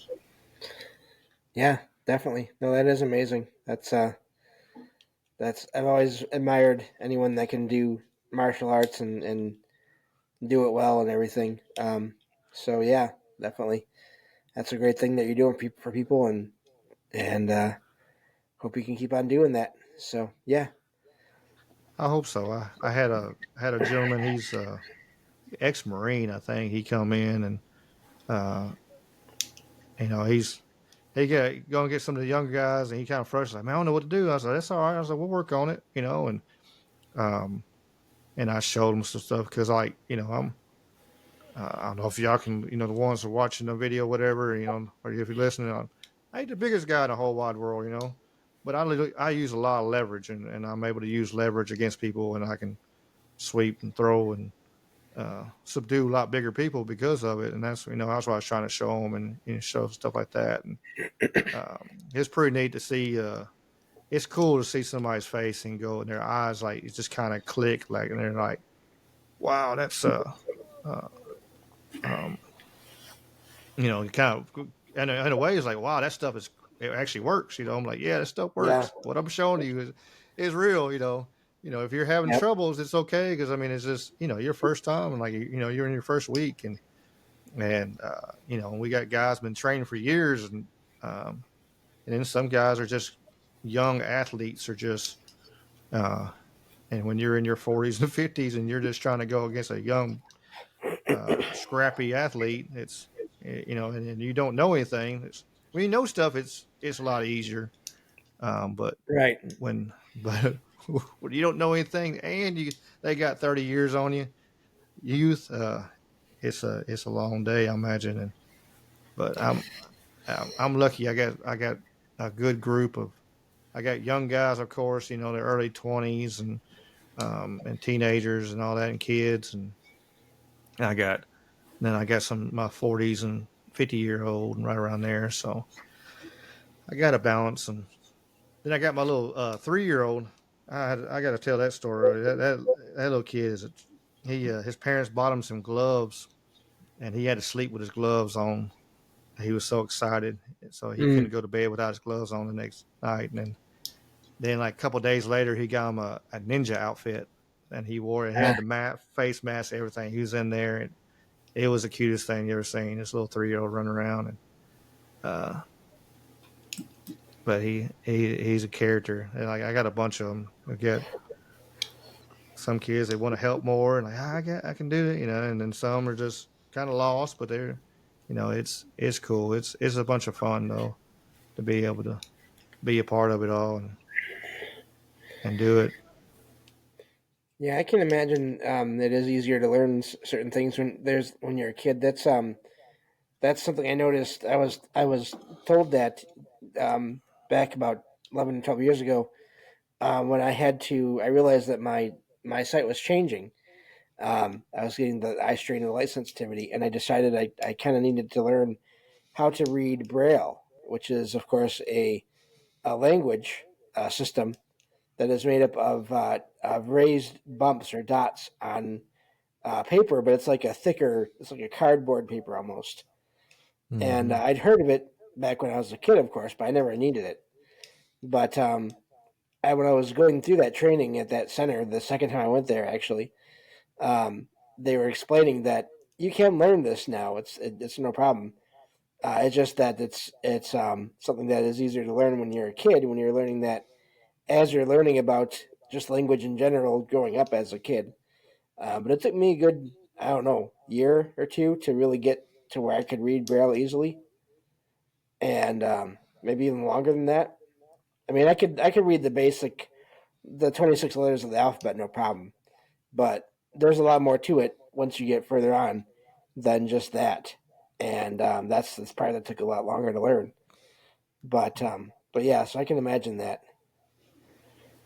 Yeah. Definitely. No, that is amazing. That's I've always admired anyone that can do martial arts and do it well and everything. So yeah, definitely. That's a great thing that you're doing for people, and hope you can keep on doing that. So yeah. I hope so. I had a gentleman. He's ex-marine, I think. He come in and uh, he gonna get some of the younger guys, and he kind of frustrated. Like, man, I don't know what to do. I was like, that's all right. I was like, we'll work on it. Um, and I showed him some stuff because, like, I'm. I don't know if y'all can, the ones who are watching the video, whatever, or if you're listening, I ain't the biggest guy in the whole wide world, but I use a lot of leverage, and I'm able to use leverage against people, and I can sweep and throw and subdue a lot bigger people because of it, and that's what I was trying to show them and show stuff like that, and it's pretty neat to see. It's cool to see somebody's face and go, and their eyes like it just kind of click, like, and they're like, "Wow, that's uh, um, kind of." And in a way, it's like, "Wow, that stuff it actually works." I'm like, "Yeah, that stuff Yeah. works. What I'm showing you is real." If you're having Yep. troubles, it's okay because I mean, it's just your first time, and like you're in your first week, and we got guys been training for years, um, and then some guys are just young athletes, are just uh, and when you're in your 40s and 50s and you're just trying to go against a young scrappy athlete, it's and you don't know anything. When you know stuff, it's a lot easier. But Right. but when you don't know anything and they got 30 years on you, youth, it's a long day, I imagine. But I'm lucky. I got a good group of. I got young guys, of course. Their early 20s and teenagers and all that, and kids, and I got then I got some my 40s and 50-year-old and right around there. So I got a balance, and then I got my little 3-year-old. I got to tell that story. That little kid his parents bought him some gloves, and he had to sleep with his gloves on. He was so excited, so he couldn't Mm. go to bed without his gloves on the next night. And then like a couple of days later, he got him a ninja outfit, and he wore it. He Ah, had the face mask, everything. He was in there, and it was the cutest thing you ever seen. This little 3-year-old running around, and uh, but he's a character. And like I got a bunch of them. I get some kids they want to help more, and like I can do it, and then some are just kind of lost, but it's cool. It's a bunch of fun though to be able to be a part of it all and do it. yeah, I can imagine it is easier to learn certain things when you're a kid. That's something I noticed. I was told that back about 11, 12 years ago, when I realized that my sight was changing. I was getting the eye strain and the light sensitivity, and I decided I kind of needed to learn how to read Braille, which is, of course, a language system that is made up of raised bumps or dots on paper, but it's like a cardboard paper almost. And Hmm. I'd heard of it back when I was a kid, of course, but I never needed it. But when I was going through that training at that center, the second time I went there, actually, um, they were explaining that you can learn this now. It's no problem. It's just that it's something that is easier to learn when you're a kid. When you're learning that as you're learning about just language in general, growing up as a kid. But it took me a good, I don't know, year or two to really get to where I could read Braille easily, and maybe even longer than that. I mean, I could read the 26 letters of the alphabet, no problem. But there's a lot more to it once you get further on than just that, and that's the part that took a lot longer to learn. But yeah, so I can imagine that.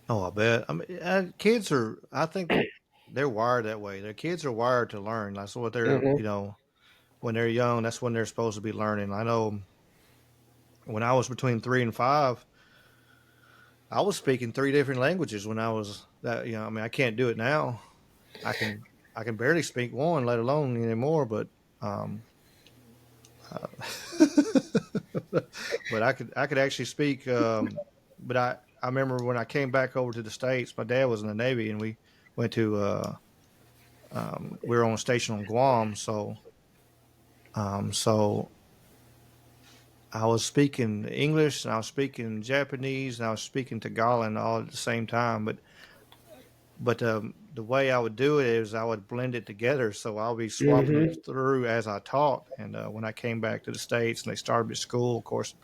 Oh, I bet. I mean, kids are. I think they're wired that way. Their kids are wired to learn. That's what they're. Hmm. You know, when they're young, that's when they're supposed to be learning. I know when I was between 3 and 5, I was speaking three different languages when I was that. You know, I mean, I can't do it now. I can. I can barely speak one, let alone anymore. But um, uh, but I could actually speak. But I remember when I came back over to the states, my dad was in the Navy, and we went to we were on a station on Guam, so I was speaking English and I was speaking Japanese and I was speaking Tagalog all at the same time. But the way I would do it is I would blend it together, so I'll be swapping Hmm. it through as I taught. And when I came back to the states and they started at school, of course,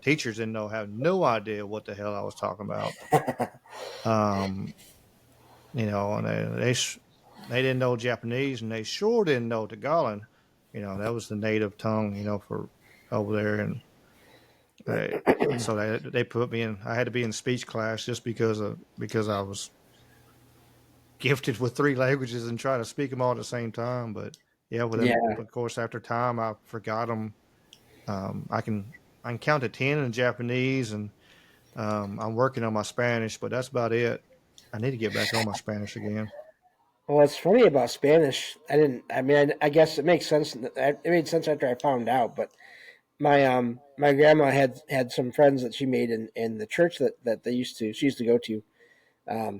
teachers didn't know, have no idea what the hell I was talking about. Um, you know, and they didn't know Japanese, and they sure didn't know Tagalog. You know, that was the native tongue, you know, for over there, and uh, so they put me in. I had to be in speech class just because I was gifted with three languages and trying to speak them all at the same time. But yeah, with them, Yeah. of course, after time, I forgot them. I can count to 10 in Japanese, and I'm working on my Spanish, but that's about it. I need to get back on my Spanish again. Well, what's funny about Spanish, I didn't. I mean, I guess it makes sense. It made sense after I found out. But my grandma had some friends that she made in the church that she used to go to.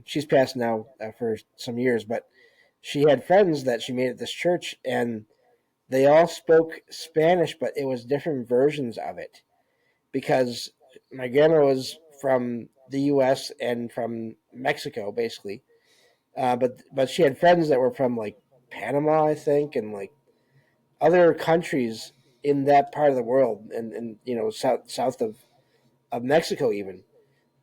She's passed now for some years, but she had friends that she made at this church, and they all spoke Spanish, but it was different versions of it because my grandma was from the U.S. and from Mexico, basically. But she had friends that were from like Panama, I think, and like other countries in that part of the world, and south of Mexico even.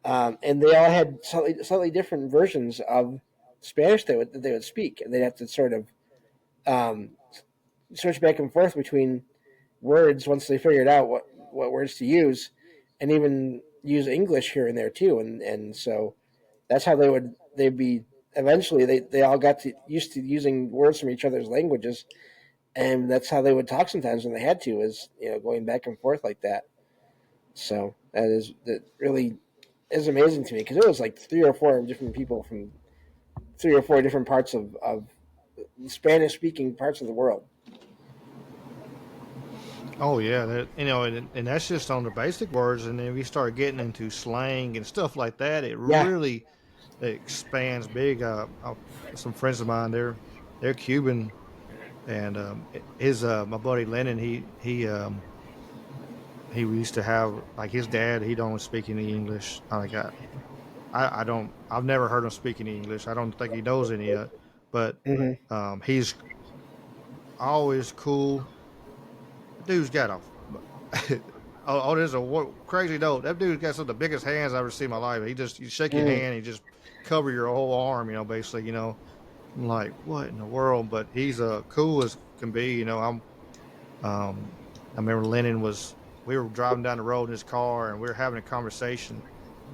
And they all had slightly different versions of Spanish that they would speak, and they'd have to sort of um, switch back and forth between words once they figured out what words to use, and even use English here and there too. And so that's how they'd be eventually they all got used to using words from each other's languages, and that's how they would talk sometimes when they had to, is going back and forth like that. So that really is amazing to me because it was like three or four different people from three or four different parts of Spanish speaking parts of the world. Oh yeah, and that's just on the basic words, and then we start getting into slang and stuff like that. It Yeah. really expands big. Some friends of mine, they're Cuban, and his my buddy Lennon, he used to have like his dad. He don't speak any English. I don't. I've never heard him speak any English. I don't think he knows any yet. But Hmm. he's always cool. The dude's got a. There's a crazy note. That dude's got some of the biggest hands I've ever seen in my life. You shake your Mm. hand, he just cover your whole arm. You know, basically. You know, I'm like, what in the world? But he's cool as can be. You know, um, I remember Lennon was. we were driving down the road in his car and we were having a conversation,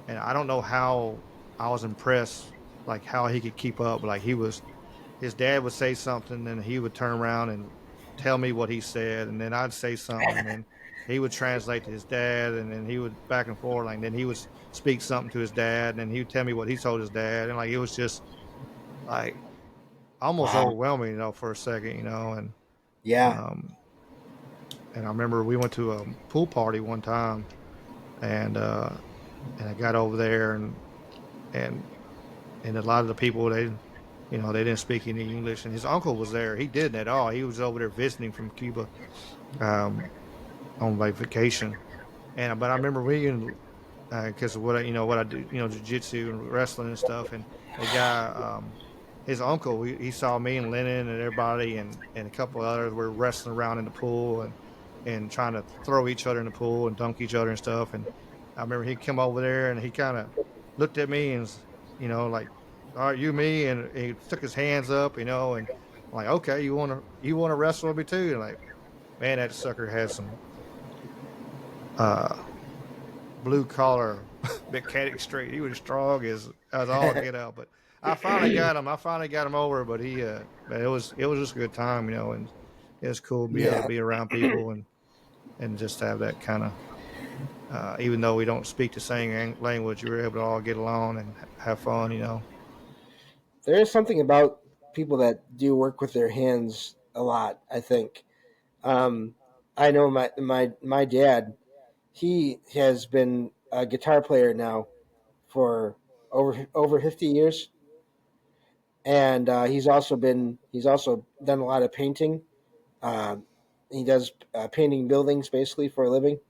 and I don't know how I was impressed, like how he could keep up. Like he was, his dad would say something, and he would turn around and tell me what he said, and then I'd say something, and then he would translate to his dad, and then he would back and forth, like then he would speak something to his dad, and then he would tell me what he told his dad, and like it was just like almost Wow. overwhelming, for a second, Yeah. um, and I remember we went to a pool party one time, and and I got over there, and and a lot of the people they didn't speak any English, and his uncle was there. He didn't at all. He was over there visiting from Cuba, um, on like vacation. And but I remember we, because of what I do, jujitsu and wrestling and stuff. And the guy, his uncle, he saw me and Lennon and everybody, and a couple of others were wrestling around in the pool and trying to throw each other in the pool and dunk each other and stuff. And I remember he come over there and he kind of looked at me and like, all right, you me, and he took his hands up, and I'm like, okay, you want to wrestle with me too? And like, man, that sucker had some uh blue collar mechanic straight. He was strong as all get out. But I finally got him. I finally got him over. But but it was just a good time, and it was cool to be able to Yeah. be around people and just have that kind of. Even though we don't speak the same language, we were able to all get along and have fun. There is something about people that do work with their hands a lot, I think. Um, I know my dad, he has been a guitar player now for over 50 years, and he's also done a lot of painting. Um, he does painting buildings basically for a living.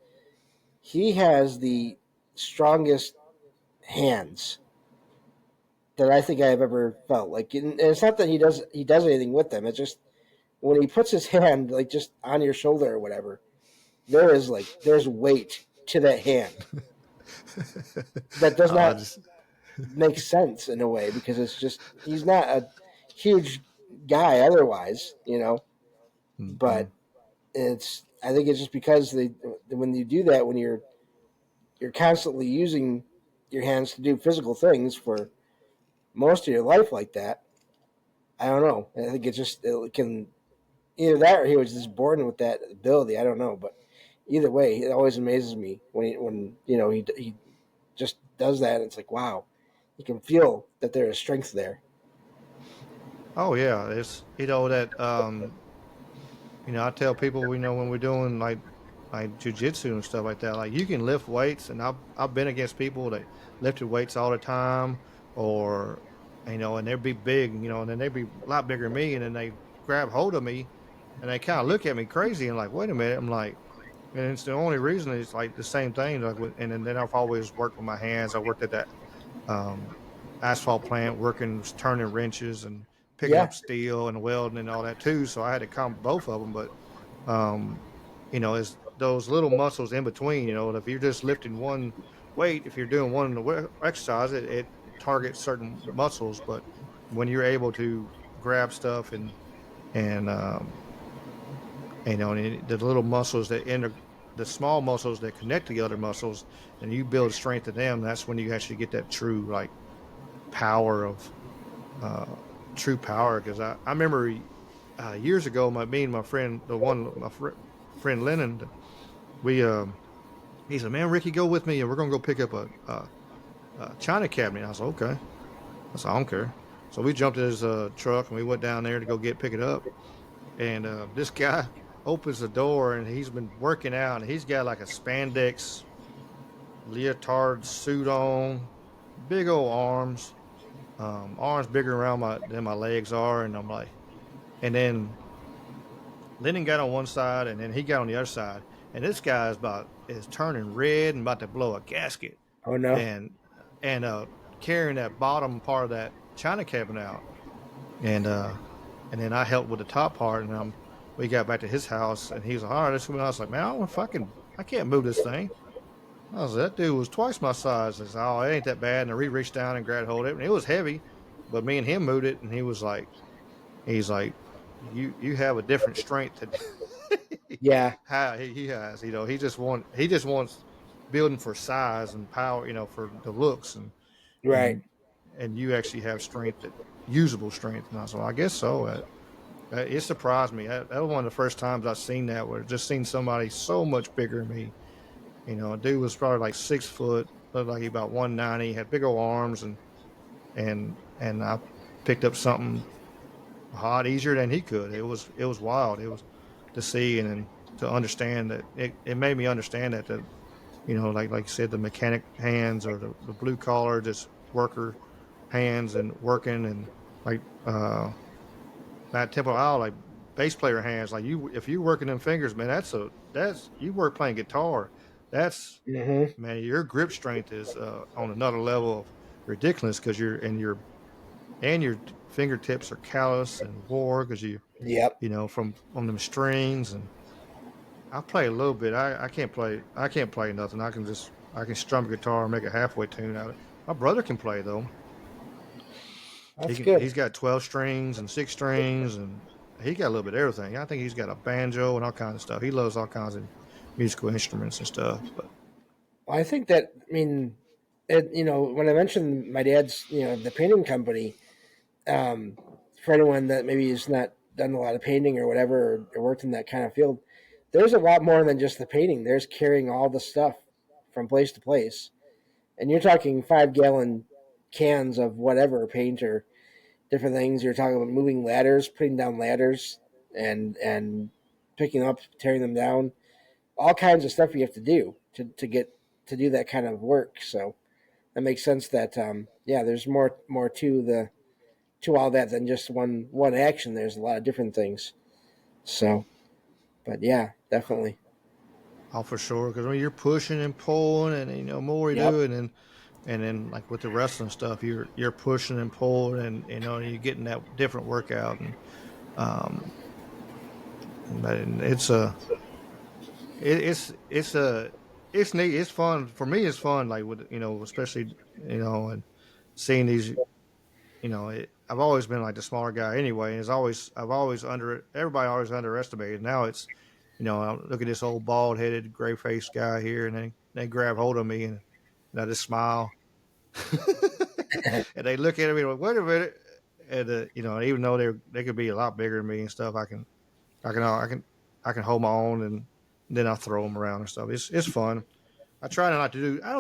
He has the strongest hands that I think I've ever felt. Like, and it's not that he does anything with them. It's just when he puts his hand like just on your shoulder or whatever, there's weight to that hand that does I not just. make sense in a way because it's just he's not a huge guy otherwise, Mhm. but it's I think it's just because when you do that when you're constantly using your hands to do physical things for most of your life like that. I don't know. I think it can either that or he was just born with that ability. I don't know, but either way, it always amazes me when he just does that. And it's like wow, you can feel that there is strength there. Oh yeah, it's that I tell people, when we're doing like jujitsu and stuff like that, like you can lift weights, and I've been against people that lifted weights all the time, or and they'd be big, and then they'd be a lot bigger than me, and then they grab hold of me, and they kind of look at me crazy, and like, wait a minute, I'm like, and it's the only reason is like the same thing, like and then I've always worked with my hands. I worked at that um, asphalt plant, working turning wrenches and picking Yeah. up steel and welding and all that too. So I had to comp both of them. But um, it's those little muscles in between. If you're just lifting one weight, if you're doing one exercise, it targets certain muscles. But when you're able to grab stuff and and the little muscles the small muscles that connect to the other muscles, and you build strength in them, that's when you actually get that true like power of uh, true power. Because I remember years ago, me and my friend, friend Lennon, we he said, "Man, Ricky, go with me, and we're gonna go pick up a china cabinet." I was like, "Okay." I said, "I don't care." So we jumped in his truck and we went down there to go pick it up. And this guy opens the door and he's been working out and he's got like a spandex leotard suit on, big old arms, arms bigger around than my legs are. And I'm like, and then Lennon got on one side and then he got on the other side, and this guy is turning red and about to blow a gasket, Oh no. and and carrying that bottom part of that china cabinet out, and and then I helped with the top part, and we got back to his house, and he was like, "All right, let's go." I was like, "Man, I don't know if I can't move this thing." I was like, "That dude was twice my size." I said, "Oh, it ain't that bad." And he reached down and grabbed hold of it, and it was heavy, but me and him moved it, and he's like, "You have a different strength." Yeah. How he has, he just wants building for size and power, for the looks Right. and and you actually have strength that usable strength. And I was like, I guess so. It surprised me. That was one of the first times I've seen that where just seen somebody so much bigger than me. A dude was probably like 6 foot, looked like he about 190, had big old arms, and I picked up something a lot easier than he could. It was wild. It was to see and to understand that it made me understand that like you said, the mechanic hands or the blue collar just worker hands and working and like Matt Temple Isle, like bass player hands, like you if you working them fingers, man, that's you work playing guitar. That's Hmm. man, your grip strength is on another level of ridiculous because your fingertips are callous and wore because Yep. from on them strings. And I play a little bit. I can't play nothing. I can strum a guitar and make a halfway tune out of it. My brother can play though. That's good. He's got 12 strings and 6 strings, and he got a little bit of everything. I think he's got a banjo and all kinds of stuff. He loves all kinds of musical instruments and stuff. But Well, I think that, I mean, when I mentioned my dad's, the painting company, um, for anyone that maybe has not done a lot of painting or whatever, or worked in that kind of field, there's a lot more than just the painting. There's carrying all the stuff from place to place. And you're talking 5 gallon cans of whatever paint or different things. You're talking about moving ladders, putting down ladders, and picking up, tearing them down. All kinds of stuff you have to do to get to do that kind of work. So that makes sense. That yeah, there's more to all that than just one action. There's a lot of different things. So, but yeah, definitely. oh, for sure, because when you're pushing and pulling, and more you Yep. do, and then like with the wrestling stuff, you're pushing and pulling, and you're getting that different workout, um, and it's a it's neat. It's fun for me. It's fun, like with especially and seeing these I've always been like the smaller guy anyway, and I've always everybody always underestimated. Now it's, I look at this old bald headed, gray faced guy here, and they grab hold of me, and I just smile, and they look at me and like, wait a minute, and even though they could be a lot bigger than me and stuff, I can I can I can hold my own, and then I throw them around and stuff. It's fun. I don't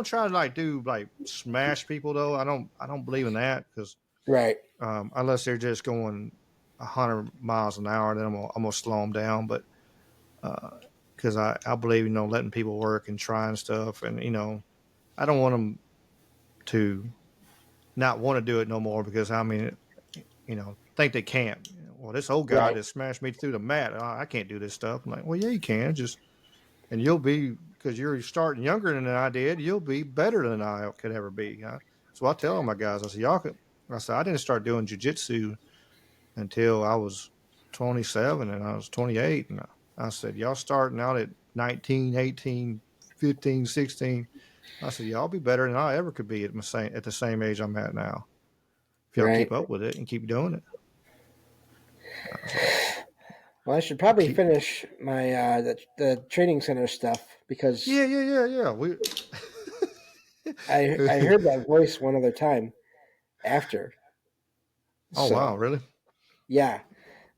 try to like do like smash people though. I don't believe in that because Right. unless they're just going 100 miles an hour, then I'm gonna slow them down. But because I believe letting people work and trying stuff, and I don't want them to not want to do it no more because I mean think they can't. Well, this old guy Right. just smashed me through the mat. I can't do this stuff. I'm like, well, yeah, you can. Just and you'll be because you're starting younger than I did. You'll be better than I could ever be. So I tell my guys, I said, y'all could. I said I didn't start doing jujitsu until I was 27 and I was 28. And I said, y'all starting out at 19, 18, 15, 16. I said, y'all be better than I ever could be at the same age I'm at now. If y'all keep Right. up with it and keep doing it. I was like, Well, I should probably keep, finish my the training center stuff because yeah, yeah, yeah, yeah. I heard that voice one other time after. Oh, wow, So really? yeah.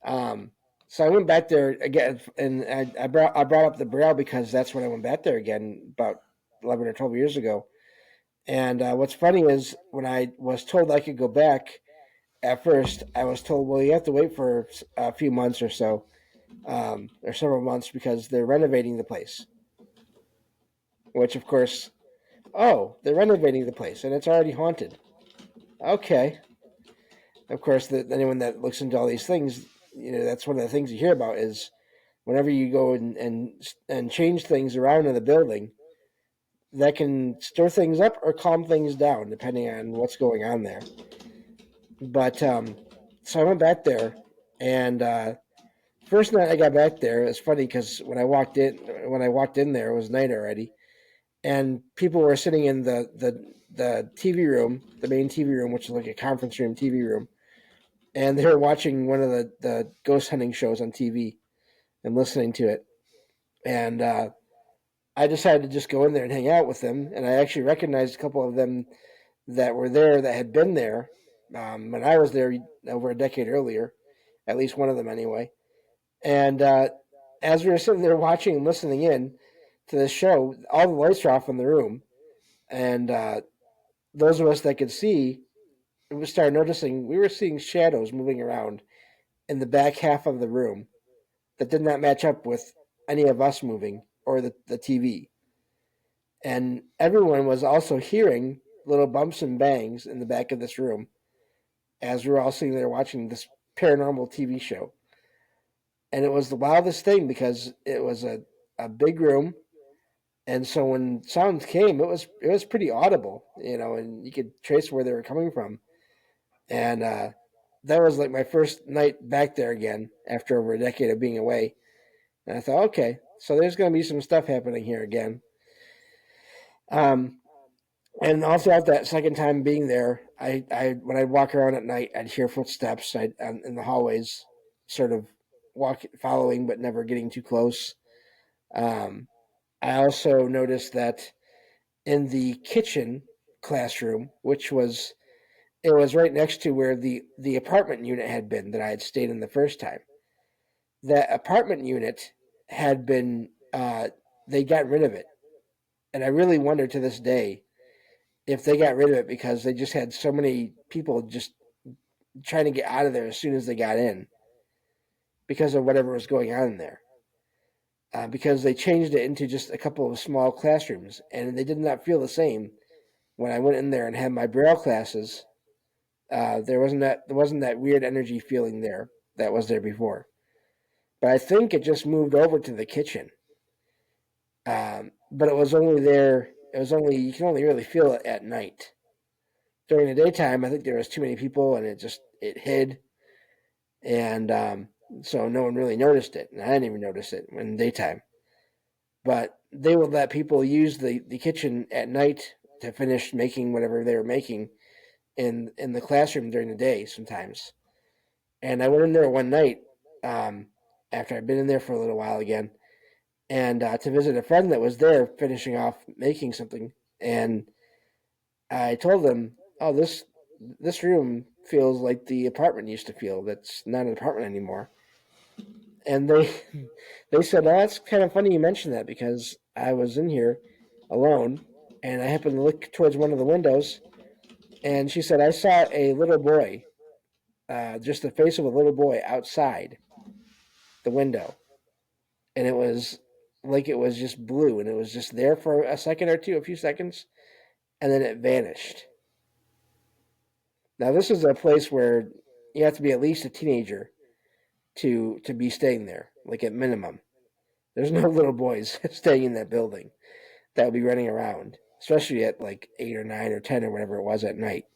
Um, so I went back there again, and I brought up the Braille because that's when I went back there again about 11 or 12 years ago. And what's funny is when I was told I could go back, at first I was told, well, you have to wait for a few months or so, or several months because they're renovating the place. Which, of course, oh, they're renovating the place and it's already haunted. Okay. Of course, anyone that looks into all these things, that's one of the things you hear about is whenever you go and change things around in the building, that can stir things up or calm things down depending on what's going on there. But so I went back there, and first night I got back there, it's funny because when I walked in there, it was night already, and people were sitting in the TV room, the main TV room, which is like a conference room, TV room, and they were watching one of the ghost hunting shows on TV and listening to it. and I decided to just go in there and hang out with them. And I actually recognized a couple of them that were there that had been there when I was there over a decade earlier, at least one of them anyway. And as we were sitting there watching and listening in to this show, all the lights were off in the room, and those of us that could see, we started noticing we were seeing shadows moving around in the back half of the room that did not match up with any of us moving or the TV. And everyone was also hearing little bumps and bangs in the back of this room as we were all sitting there watching this paranormal TV show. And it was the wildest thing because it was a big room, and so when sounds came, it was pretty audible, and you could trace where they were coming from. And that was like my first night back there again after over a decade of being away. And I thought, okay, so there's going to be some stuff happening here again. Um, and all throughout that second time being there, I when I'd walk around at night, I'd hear footsteps in the hallways, sort of following, but never getting too close. Um, I also noticed that in the kitchen classroom, which was it was right next to where the apartment unit had been that I had stayed in the first time. That apartment unit had been they got rid of it, and I really wonder to this day if they got rid of it because they just had so many people just trying to get out of there as soon as they got in because of whatever was going on in there. Because they changed it into just a couple of small classrooms, and they did not feel the same when I went in there and had my braille classes. There wasn't that weird energy feeling there that was there before. But I think it just moved over to the kitchen. But it was only there. It was only you can only really feel it at night. During the daytime, I think there was too many people, and it hid, and so no one really noticed it, and I didn't even notice it in the daytime. But they would let people use the kitchen at night to finish making whatever they were making in the classroom during the day sometimes. And I went in there one night um, after I'd been in there for a little while again, and to visit a friend that was there finishing off making something. And I told them, "Oh, this room feels like the apartment used to feel. That's not an apartment anymore." And they said, "Oh, that's kind of funny you mentioned that because I was in here alone, and I happened to look towards one of the windows, and she said I saw a little boy, just the face of a little boy outside the window, and it was like it was just blue, and it was just there for a second or two, a few seconds, and then it vanished." Now, this is a place where you have to be at least a teenager to be staying there, like at minimum. There's no little boys staying in that building that would be running around, especially at like 8 or 9 or 10 or whatever it was at night.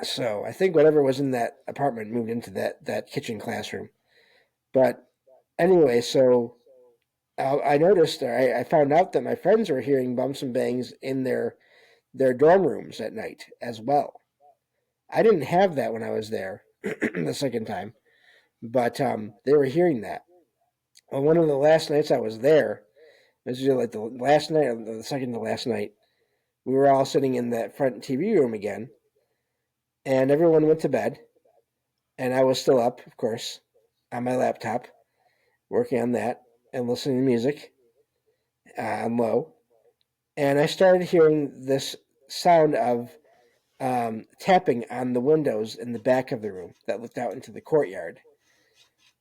So I think whatever was in that apartment moved into that kitchen classroom. But anyway, so I noticed, or I found out that my friends were hearing bumps and bangs in their dorm rooms at night as well. I didn't have that when I was there the second time, but they were hearing that. On one of the last nights I was there, this was like the last night, or the second to last night, we were all sitting in that front TV room again, and everyone went to bed, and I was still up, of course, on my laptop, working on that and listening to music on low, and I started hearing this sound of tapping on the windows in the back of the room that looked out into the courtyard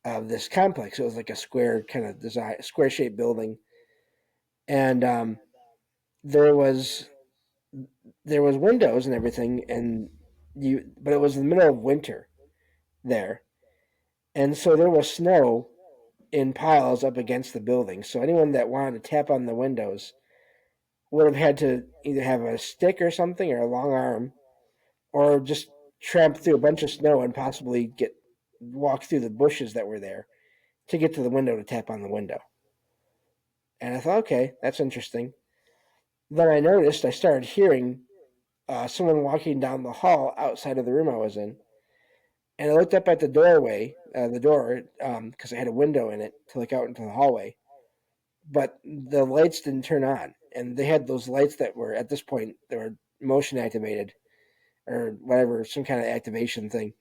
of this complex. It was like a square kind of design, square shaped building, and there was there was windows and everything, and but it was in the middle of winter there, and so there was snow in piles up against the building. So anyone that wanted to tap on the windows would have had to either have a stick or something or a long arm, or just tramp through a bunch of snow and possibly get walk through the bushes that were there to get to the window to tap on the window. And I thought, okay, that's interesting. Then I started hearing someone walking down the hall outside of the room I was in. And I looked up at the doorway, the door, because it had a window in it to look out into the hallway. but the lights didn't turn on, and they had those lights that were at this point they were motion activated or whatever, some kind of activation thing,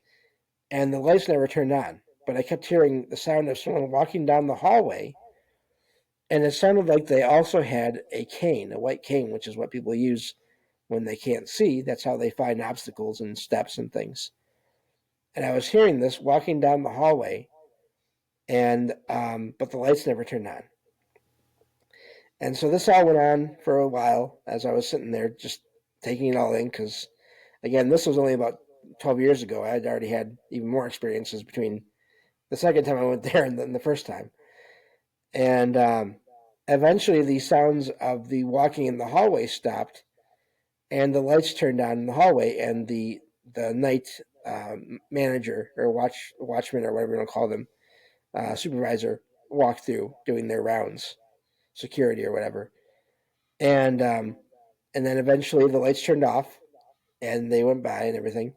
and the lights never turned on. But I kept hearing the sound of someone walking down the hallway, and it sounded like they also had a cane, a white cane, which is what people use when they can't see. That's how they find obstacles and steps and things. And I was hearing this walking down the hallway, and but the lights never turned on. And so this all went on for a while as I was sitting there just taking it all in because, again, this was only about 12 years ago. I had already had even more experiences between the second time I went there and then the first time. And eventually the sounds of the walking in the hallway stopped and the lights turned on in the hallway and the night manager or watchman or whatever you want to call them, supervisor walked through doing their rounds, security or whatever. And and then eventually the lights turned off and they went by and everything.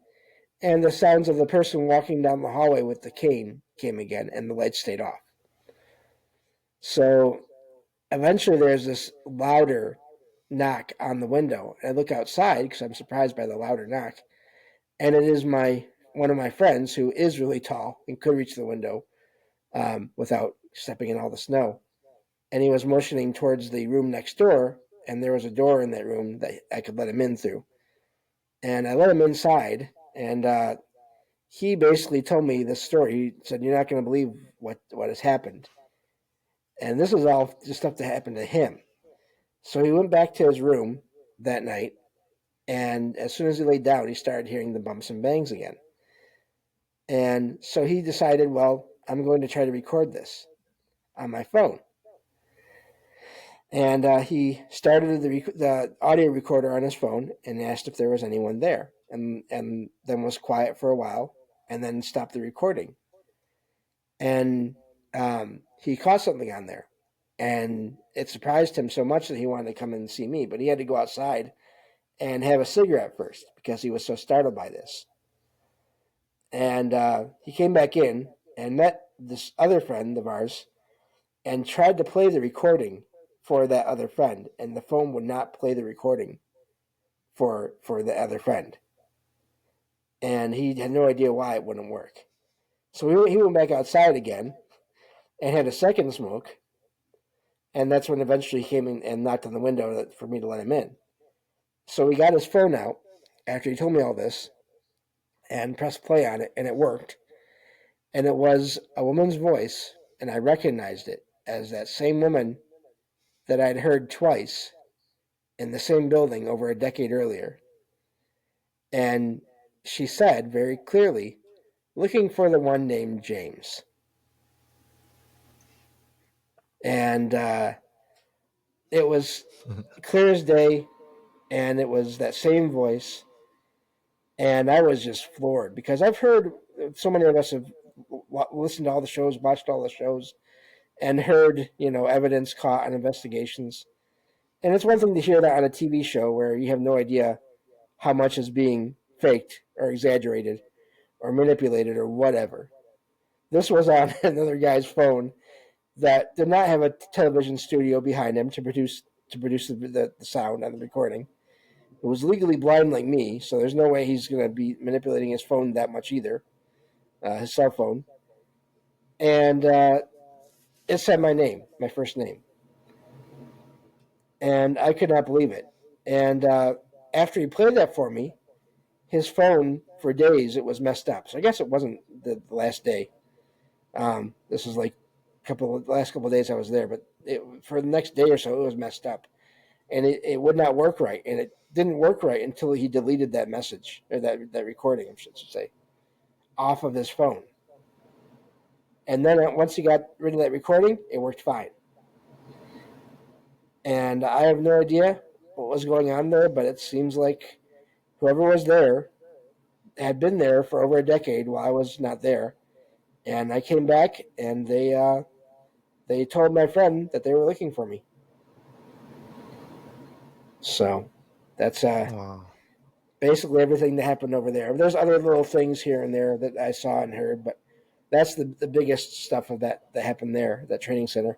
And the sounds of the person walking down the hallway with the cane came again and the lights stayed off. So eventually there's this louder knock on the window. I look outside because I'm surprised by the louder knock. And it is my one of my friends who is really tall and could reach the window without stepping in all the snow. And he was motioning towards the room next door, and there was a door in that room that I could let him in through. And I let him inside, and he basically told me this story. He said, "You're not going to believe what has happened." And this is all just stuff that happened to him. So he went back to his room that night, and as soon as he laid down, he started hearing the bumps and bangs again. And so he decided, well, I'm going to try to record this on my phone. And he started the audio recorder on his phone and asked if there was anyone there, and then was quiet for a while, and then stopped the recording. And he caught something on there, and it surprised him so much that he wanted to come and see me, but he had to go outside and have a cigarette first because he was so startled by this. And he came back in and met this other friend of ours and tried to play the recording for that other friend, and the phone would not play the recording for the other friend, and he had no idea why it wouldn't work. So he went back outside again and had a second smoke, and that's when eventually he came in and knocked on the window for me to let him in. So he got his phone out after he told me all this and pressed play on it, and it worked. And it was a woman's voice, and I recognized it as that same woman that I'd heard twice in the same building over a decade earlier. And she said very clearly, looking for the one named James. And it was clear as day, and it was that same voice. And I was just floored because I've heard so many of us have listened to all the shows, watched all the shows, and heard, evidence caught on investigations. And it's one thing to hear that on a TV show where you have no idea how much is being faked or exaggerated or manipulated or whatever. This was on another guy's phone that did not have a television studio behind him to produce the sound on the recording. It was legally blind like me, so there's no way he's going to be manipulating his phone that much either, his cell phone. And it said my name, my first name, and I could not believe it. And after he played that for me, his phone for days it was messed up. So I guess it wasn't the last day. This was like the last couple of days I was there, but for the next day or so it was messed up, and it would not work right, and it didn't work right until he deleted that message or that recording, I should say, off of his phone. And then once he got rid of that recording, it worked fine. And I have no idea what was going on there, but it seems like whoever was there had been there for over a decade while I was not there. And I came back, and they told my friend that they were looking for me. So that's Wow. basically everything that happened over there. There's other little things here and there that I saw and heard, but that's the biggest stuff of that happened there, that training center.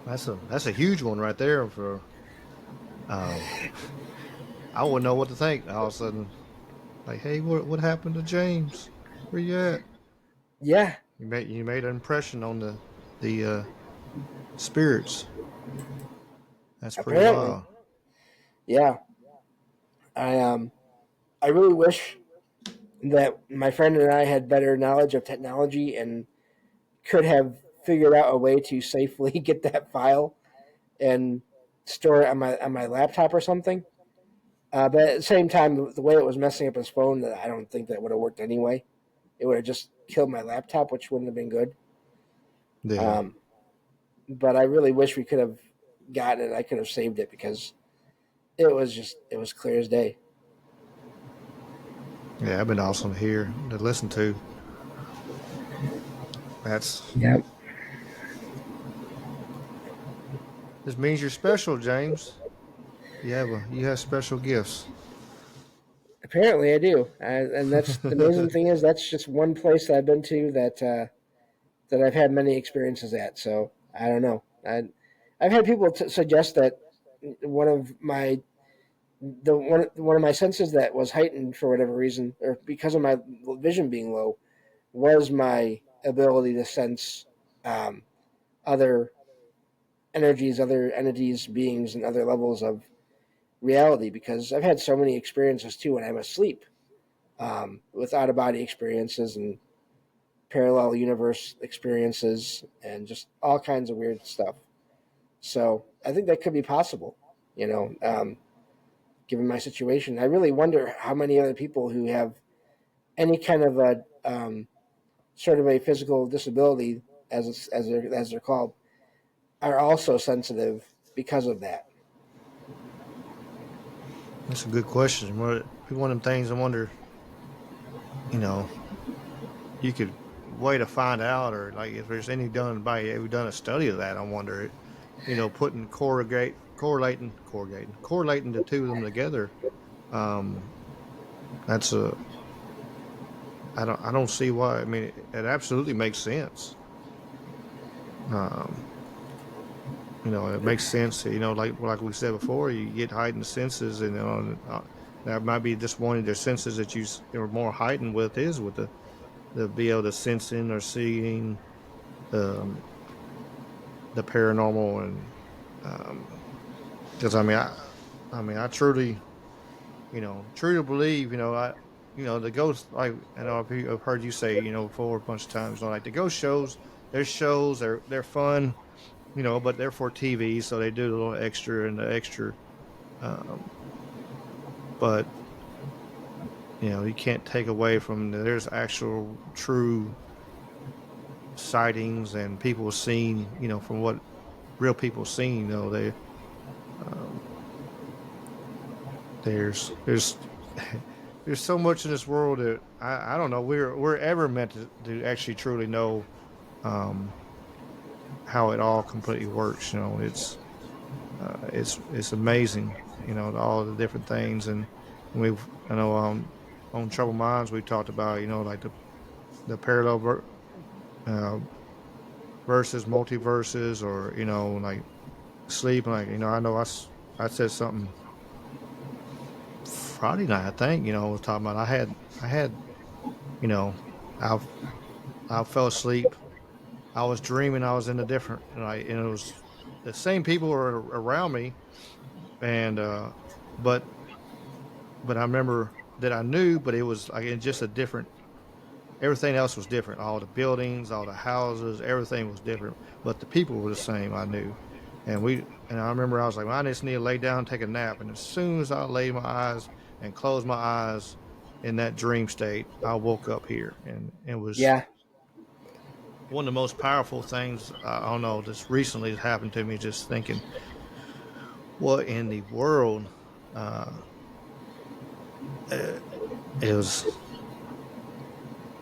That's a huge one right there. For um, I wouldn't know what to think. All of a sudden, like, hey, what happened to James? Where you at? Yeah, You made an impression on the spirits. That's pretty apparently. wild. Yeah, I um I really wish that my friend and I had better knowledge of technology and could have figured out a way to safely get that file and store it on my laptop or something. But at the same time, the way it was messing up his phone, I don't think that would have worked anyway. It would have just killed my laptop, which wouldn't have been good. Yeah, Um, but I really wish we could have gotten it. I could have saved it because it was clear as day. yeah, I've been awesome to hear to listen to. That's Yeah, this means you're special, James. You have special gifts. apparently I do, and that's the amazing thing is that's just one place that I've been to that I've had many experiences at. So I don't know. I've had people suggest that one of my one of my senses that was heightened for whatever reason, or because of my vision being low, was my ability to sense um, other energies, other entities, beings, and other levels of reality. Because I've had so many experiences too when I'm asleep, with out of body experiences and parallel universe experiences, and just all kinds of weird stuff. So I think that could be possible. You know, given my situation, I really wonder how many other people who have any kind of a sort of a physical disability, as they're called, are also sensitive because of that. That's a good question. One of them things I wonder. You know, you could way to find out, or like if there's any done by ever done a study of that. I wonder. Putting correlating the two of them together. Um, that's a I don't see why. I mean, it absolutely makes sense. Um, it makes sense. Like we said before, you get heightened senses, and that might be just one of their senses that are more heightened with is with the be able to sensing or seeing um, the paranormal, and because I truly truly believe the ghost, like I've heard you say before a bunch of times, like the ghost shows, their shows, they're fun, but they're for TV, so they do a little extra and the extra. Um, but you can't take away from there's actual true sightings and people seen, from what real people seen. Um, there's there's so much in this world that I don't know we're ever meant to actually truly know um, how it all completely works. It's amazing. All the different things, and we've on Troubled Minds we talked about like the parallel uh, versus multiverses, or like sleep. Like I know I said something Friday night. I think I was talking about I had you know I I fell asleep. I was dreaming I was in a different, and it was the same people were around me, and but but I remember that I knew, but it was like in just a different. Everything else was different. All the buildings, all the houses, everything was different, but the people were the same. I knew, and I remember I was like, well, I just need to lay down and take a nap. And as soon as I laid my eyes and closed my eyes in that dream state, I woke up here, and it was Yeah, one of the most powerful things I don't know. Just recently has happened to me. Just thinking, what in the world? Uh, it was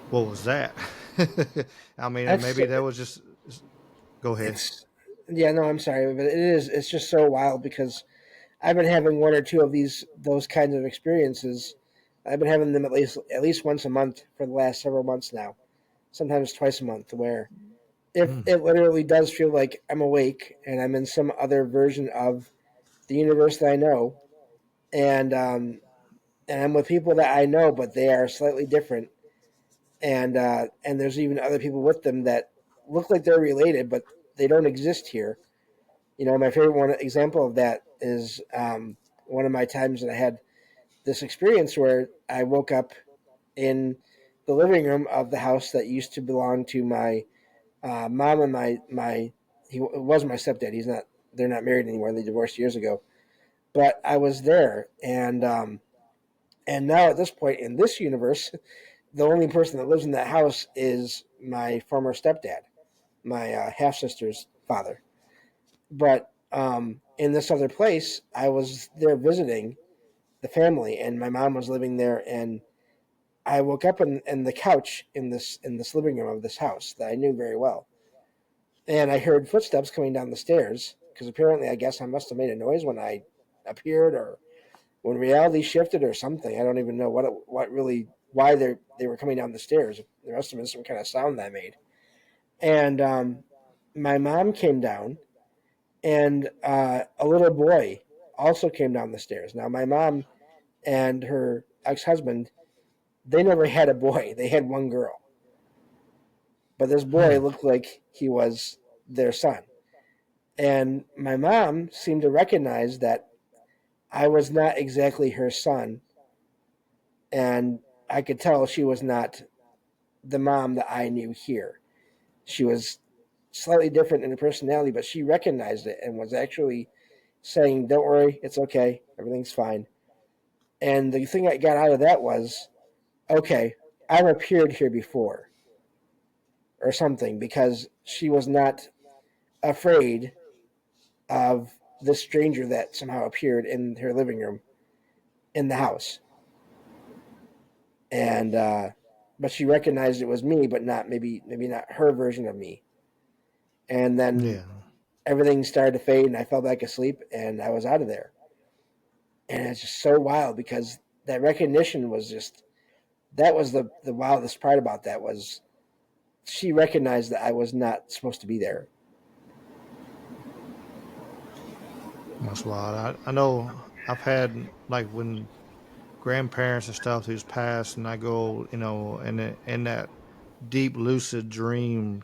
what was that? I mean, that's maybe that was just. Go ahead. it's yeah. No, I'm sorry, but it is. It's just so wild because I've been having one or two of those kinds of experiences. I've been having them at least once a month for the last several months now. Sometimes twice a month, where If Mm. it literally does feel like I'm awake and I'm in some other version of the universe that I know, and I'm with people that I know, but they are slightly different, and there's even other people with them that look like they're related, but they don't exist here. You know, my favorite one example of that is one of my times that I had this experience where I woke up in the living room of the house that used to belong to my mom and my he was my stepdad. He's not. They're not married anymore. They divorced years ago. But I was there, and now at this point in this universe, the only person that lives in that house is my former stepdad, my half sister's father. But in this other place, I was there visiting the family, and my mom was living there, and I woke up in the couch in this living room of this house that I knew very well, and I heard footsteps coming down the stairs because apparently I guess I must have made a noise when I appeared or when reality shifted or something. I don't even know what really why they were coming down the stairs. There must have been some kind of sound that I made, and my mom came down, and a little boy also came down the stairs. Now my mom and her ex husband, they never had a boy; they had one girl, but this boy Hmm. looked like he was their son. And my mom seemed to recognize that I was not exactly her son, and I could tell she was not the mom that I knew here. She was slightly different in her personality, but she recognized it and was actually saying, "Don't worry, it's okay, everything's fine." And the thing I got out of that was, okay, I've appeared here before or something because she was not afraid of this stranger that somehow appeared in her living room in the house. And but she recognized it was me, but not maybe not her version of me. And then Yeah. everything started to fade, and I fell back asleep, and I was out of there. And it's just so wild because that recognition was just that was the wildest part about that was she recognized that I was not supposed to be there. That's wild. I know I've had like when grandparents and stuff who's passed, and I go, in that deep lucid dream.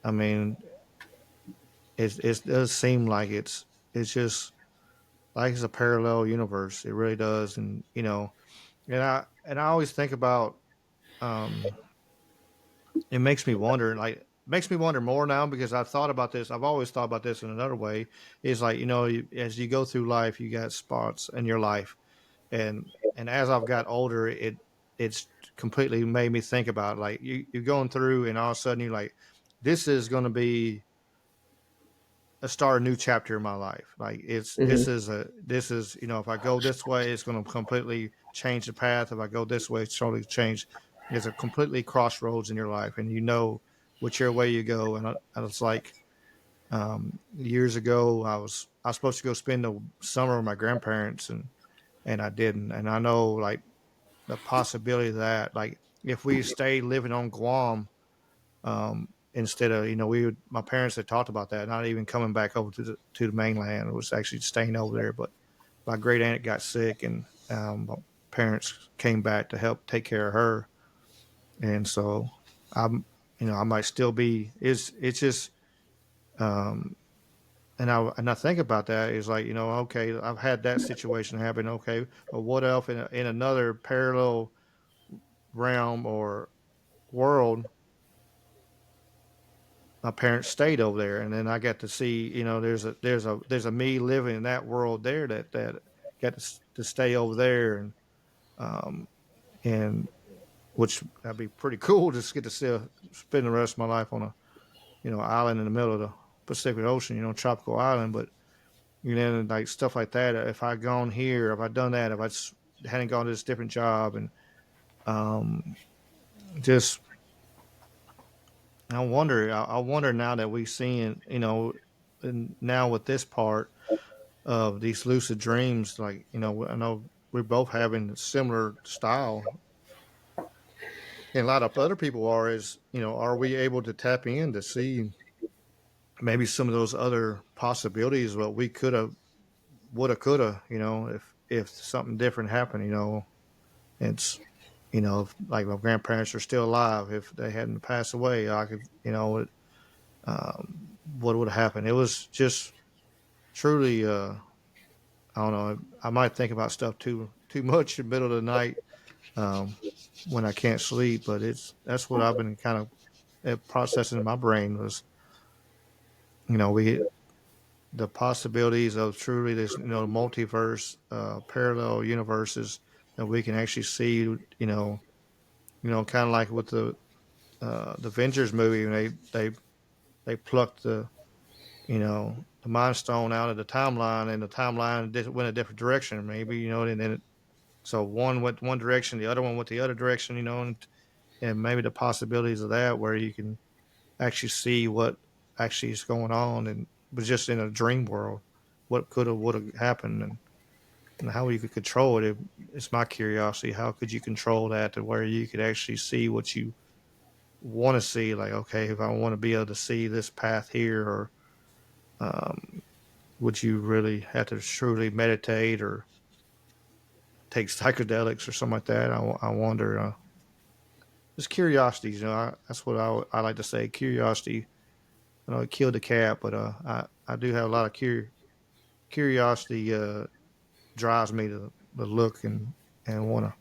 I mean, it does seem like it's just like it's a parallel universe. It really does, and and I always think about um, it makes me wonder more now because I've thought about this. I've always thought about this in another way. Is like as you go through life, you got spots in your life, and as I've got older, it's completely made me think about like you're going through, and all of a sudden you're like, this is going to be start a new chapter in my life. Like Mm-hmm. this is if I go this way, it's going to completely change the path. If I go this way, it's totally change. There's a completely crossroads in your life, and whichever way you go. And it's like years ago, I was supposed to go spend the summer with my grandparents, and I didn't. And I know like the possibility of that, like if we stay living on Guam, instead of my parents had talked about that, not even coming back over to the mainland. It was actually staying over there. But my great aunt got sick, and my parents came back to help take care of her. And so I'm, I might still be. It's just, um, and I think about that is like okay, I've had that situation happen. Okay, but what if in another parallel realm or world my parents stayed over there, and then I got to see, there's a me living in that world there that got to stay over there, um, and which that'd be pretty cool. Just get to spend the rest of my life on a island in the middle of the Pacific Ocean, tropical island. But like stuff like that. If I gone here, if I done that, if hadn't gone to this different job, and um, just I wonder now that we seeing, and now with this part of these lucid dreams, like I know we're both having similar style. and a lot of other people are is, are we able to tap in to see maybe some of those other possibilities, what we could have, woulda, coulda, if something different happened, it's, if, like my grandparents are still alive, if they hadn't passed away, I could, what would have happened? It was just truly, I don't know. I might think about stuff too much in the middle of the night, um, when I can't sleep, but that's what I've been kind of processing in my brain was, we the possibilities of truly this, multiverse, parallel universes that we can actually see, kind of like with the Avengers movie, when they plucked the Mind Stone out of the timeline, and the timeline went a different direction, maybe, and then so one went one direction, the other one went the other direction, and maybe the possibilities of that, where you can actually see what actually is going on, and was just in a dream world, what could have would have happened, and how you could control it. It's my curiosity. How could you control that to where you could actually see what you want to see? Like, okay, if I want to be able to see this path here, or um, would you really have to truly meditate or take psychedelics or something like that? I wonder. Just curiosity, that's what I like to say. Curiosity. I know it killed the cat, but I do have a lot of curiosity. Drives me to look and want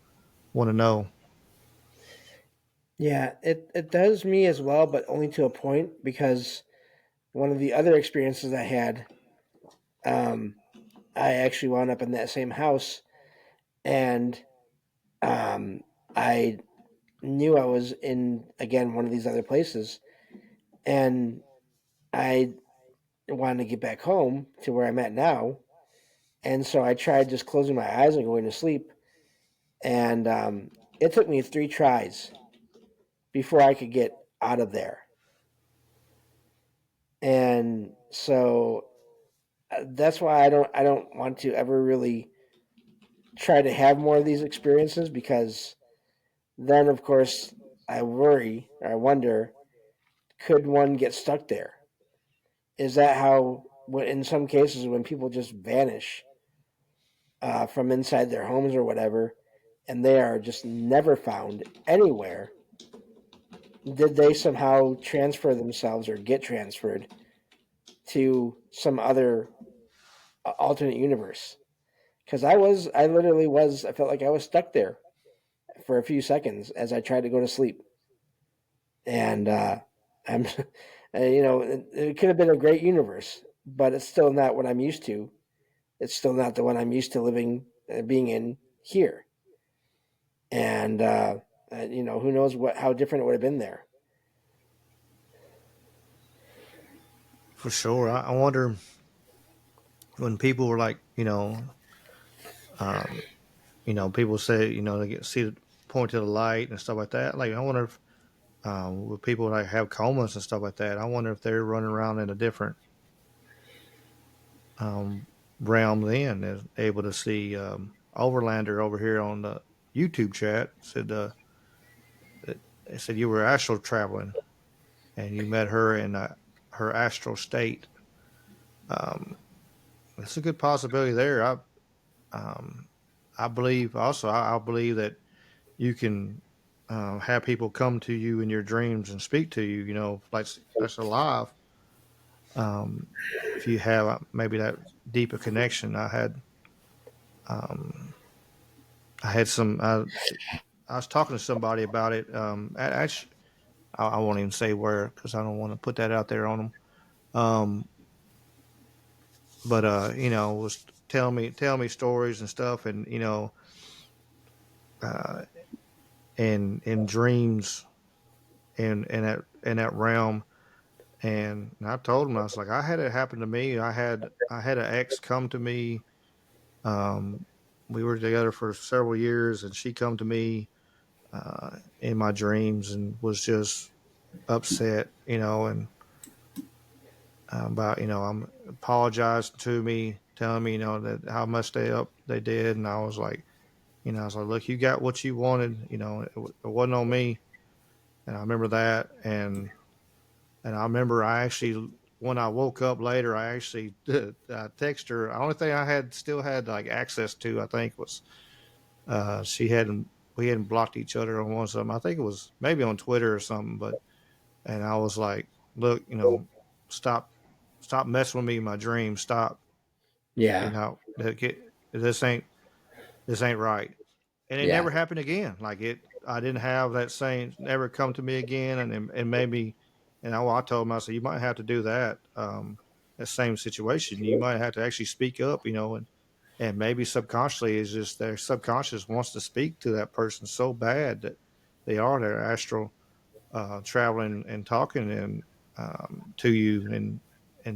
to know. Yeah, it does me as well, but only to a point because one of the other experiences I had, um, I actually wound up in that same house, and um, I knew I was in again one of these other places, and I wanted to get back home to where I'm at now, and so I tried just closing my eyes and going to sleep, and it took me 3 tries before I could get out of there, and so that's why I don't want to ever really try to have more of these experiences because then of course I worry or I wonder, could one get stuck there? Is that how in some cases when people just vanish from inside their homes or whatever and they are just never found anywhere, did they somehow transfer themselves or get transferred to some other alternate universe? Because I literally was, I felt like I was stuck there for a few seconds as I tried to go to sleep. And I'm, it could have been a great universe, but it's still not what I'm used to. It's still not the one I'm used to living, being in here. And who knows how different it would have been there. For sure. I wonder when people were like, um, people say, they get see the point to the light and stuff like that. Like, I wonder if with people like have comas and stuff like that, I wonder if they're running around in a different um, realm then, is able to see. Overlander over here on the YouTube chat said, they said you were astral traveling and you met her in her astral state. Um, it's a good possibility there. Um, I believe also. I believe that you can have people come to you in your dreams and speak to you. Like that's alive. Um, if you have maybe that deeper connection, um, I had some. I was talking to somebody about it. Actually, I won't even say where because I don't want to put that out there on them. Um, but was telling me stories and stuff, and uh, in dreams in that realm. And I told him, I was like, I had it happen to me. I had an ex come to me. Um, we were together for several years, and she come to me in my dreams and was just upset, and about I'm apologizing to me, telling me that how much they did, and I was like, look, you got what you wanted, it wasn't on me. and I remember that, and I remember I actually when I woke up later, I actually texted her. The only thing I had still had like access to, I think, was she hadn't we hadn't blocked each other on one something. I think it was maybe on Twitter or something, but and I was like, look, stop stop messing with me in my dreams. Stop, Yeah. this ain't this ain't right. And it Yeah. never happened again. Like it, I didn't have that same never come to me again, and made me. And I told him, I said, you might have to do that. That same situation, you might have to actually speak up, and maybe subconsciously is just their subconscious wants to speak to that person so bad that they are their astral traveling and talking and to you, and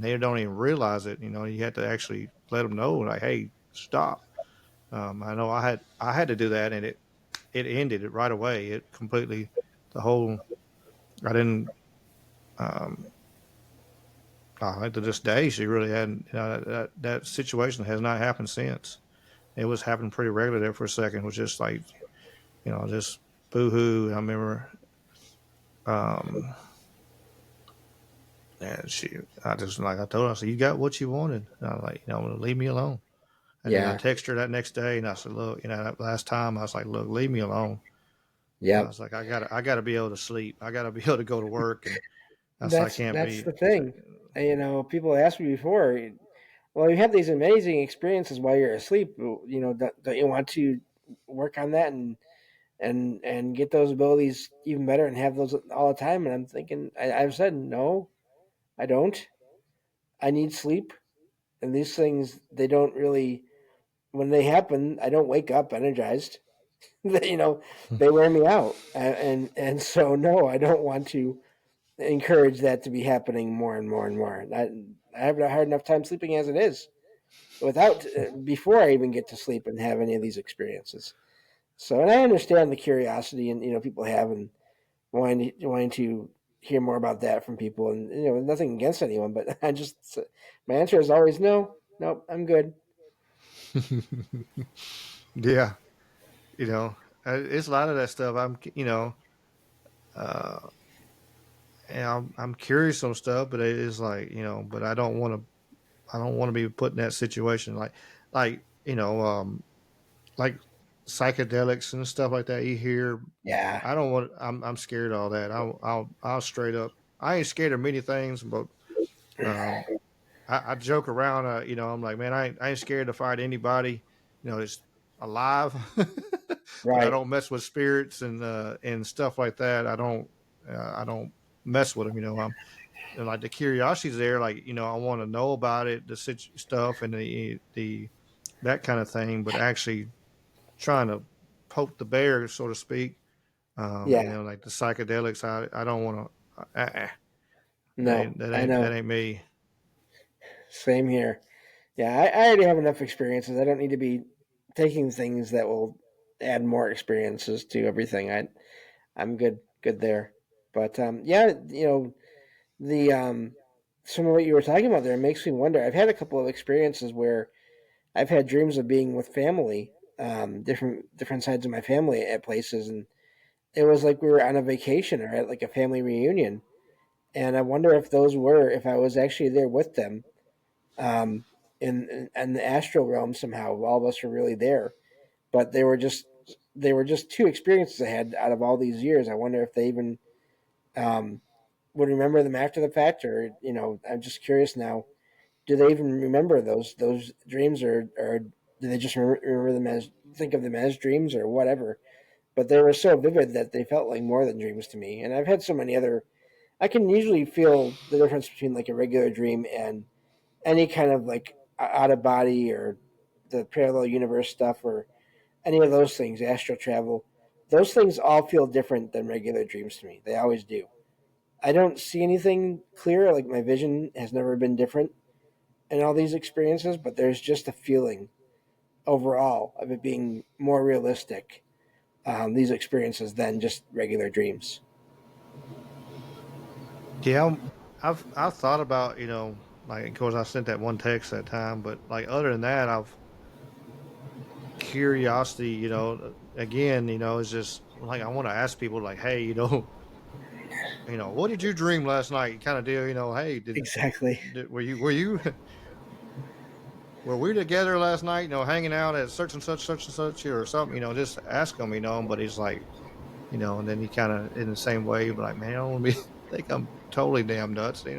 they don't even realize it. You have to actually let them know, like, hey, stop. I know I had to do that, and it ended it right away. It completely the whole I didn't um, to this day she really hadn't that situation has not happened since. It was happening pretty regular there for a second. It was just like just boohoo. I remember um, and I just like I told her I said you got what you wanted. And I was like leave me alone. And then I Yeah. texted her that next day and I said look that last time I was like look leave me alone. I Yep. was like I gotta be able to sleep. I gotta be able to go to work and that's I can't That's be. the thing. And, people asked me before, well, you have these amazing experiences while you're asleep. Don't you want to work on that and get those abilities even better and have those all the time? And I'm thinking, I've said no, I don't. I need sleep, and these things they don't really. When they happen, I don't wake up energized. They, they wear me out, and so no, I don't want to encourage that to be happening more and more and more. I have a hard enough time sleeping as it is without before I even get to sleep and have any of these experiences. So, and I understand the curiosity and people have and wanting to hear more about that from people, and nothing against anyone, but I just my answer is always no, nope, I'm good. Yeah, you know, it's a lot of that stuff. Uh, and I'm curious on stuff, but it is like but I don't want to be put in that situation, like like psychedelics and stuff like that. You hear, Yeah, I don't want. I'm scared of all that. I'll straight up. I ain't scared of many things, but um, I joke around. I'm like, man, I ain't scared to fight anybody. It's alive, but I right. don't mess with spirits and stuff like that. I don't mess with them. And like the curiosity's there. Like I want to know about it, the stuff, and the that kind of thing. But actually trying to poke the bear, so to speak. Yeah, Like the psychedelics. I don't want to. That no, ain't that I ain't that know. ain't me. Same here. Yeah, I already have enough experiences. I don't need to be taking things that will add more experiences to everything. I'm good there. But yeah, the some of what you were talking about there makes me wonder. I've had a couple of experiences where I've had dreams of being with family, different sides of my family at places, and it was like we were on a vacation or at like a family reunion. And I wonder if if I was actually there with them, um, in the astral realm somehow. All of us were really there, but they were just two experiences I had out of all these years. I wonder if they even um, would remember them after the fact, or I'm just curious now. Do they even remember those dreams, or do they just remember them as think of them as dreams or whatever? But they were so vivid that they felt like more than dreams to me. And I've had so many other. I can usually feel the difference between like a regular dream and any kind of like out of body or the parallel universe stuff or any of those things, astral travel. Those things all feel different than regular dreams to me. They always do. I don't see anything clear, like my vision has never been different in all these experiences, but there's just a feeling overall of it being more realistic, these experiences, than just regular dreams. Yeah, I've thought about like of course I sent that one text that time, but like other than that, I've curiosity. Again, it's just like I want to ask people like, hey, what did you dream last night? Kind of deal. Hey, Exactly. were you were we together last night? Hanging out at such and such or something. Just ask him. But he's like, and then he kind of in the same way, like, man, I don't want to be think I'm totally damn nuts. They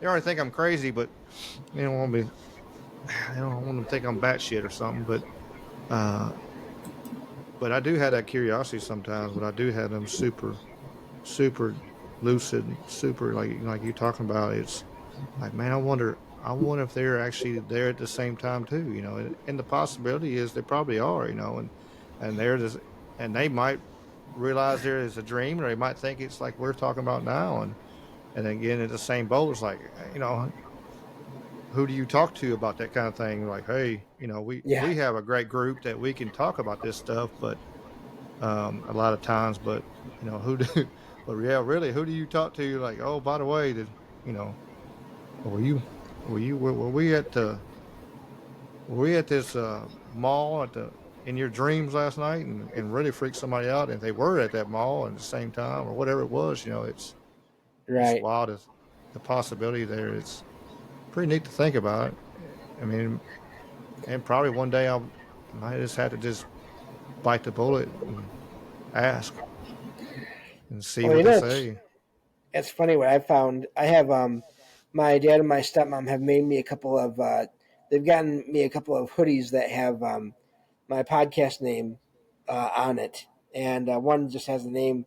already think I'm crazy, but they don't want me. They don't want them to think I'm batshit or something. Uh, but I do have that curiosity sometimes. But I do have them super lucid, super like you talking about. It's like, man, I wonder if they're actually there at the same time too. And the possibility is they probably are. And they're just and they might realize there is a dream, or they might think it's like we're talking about now. And again, in the same boat, it's like, who do you talk to about that kind of thing? Like, hey, Yeah. we have a great group that we can talk about this stuff, but a lot of times, but who do, but yeah, really, who do you talk to? Like, oh, by the way, did you know, were you, were we at the, were we at this mall in your dreams last night, and really freak somebody out? And they were at that mall at the same time, or whatever it was, it's Right. wild. The possibility there. It's pretty neat to think about. I mean, and probably one day I might just have to just bite the bullet and ask and see Well, what they say. it's funny what I found. I have my dad and my stepmom have made me a couple of. They've gotten me a couple of hoodies that have my podcast name on it, and one just has the name.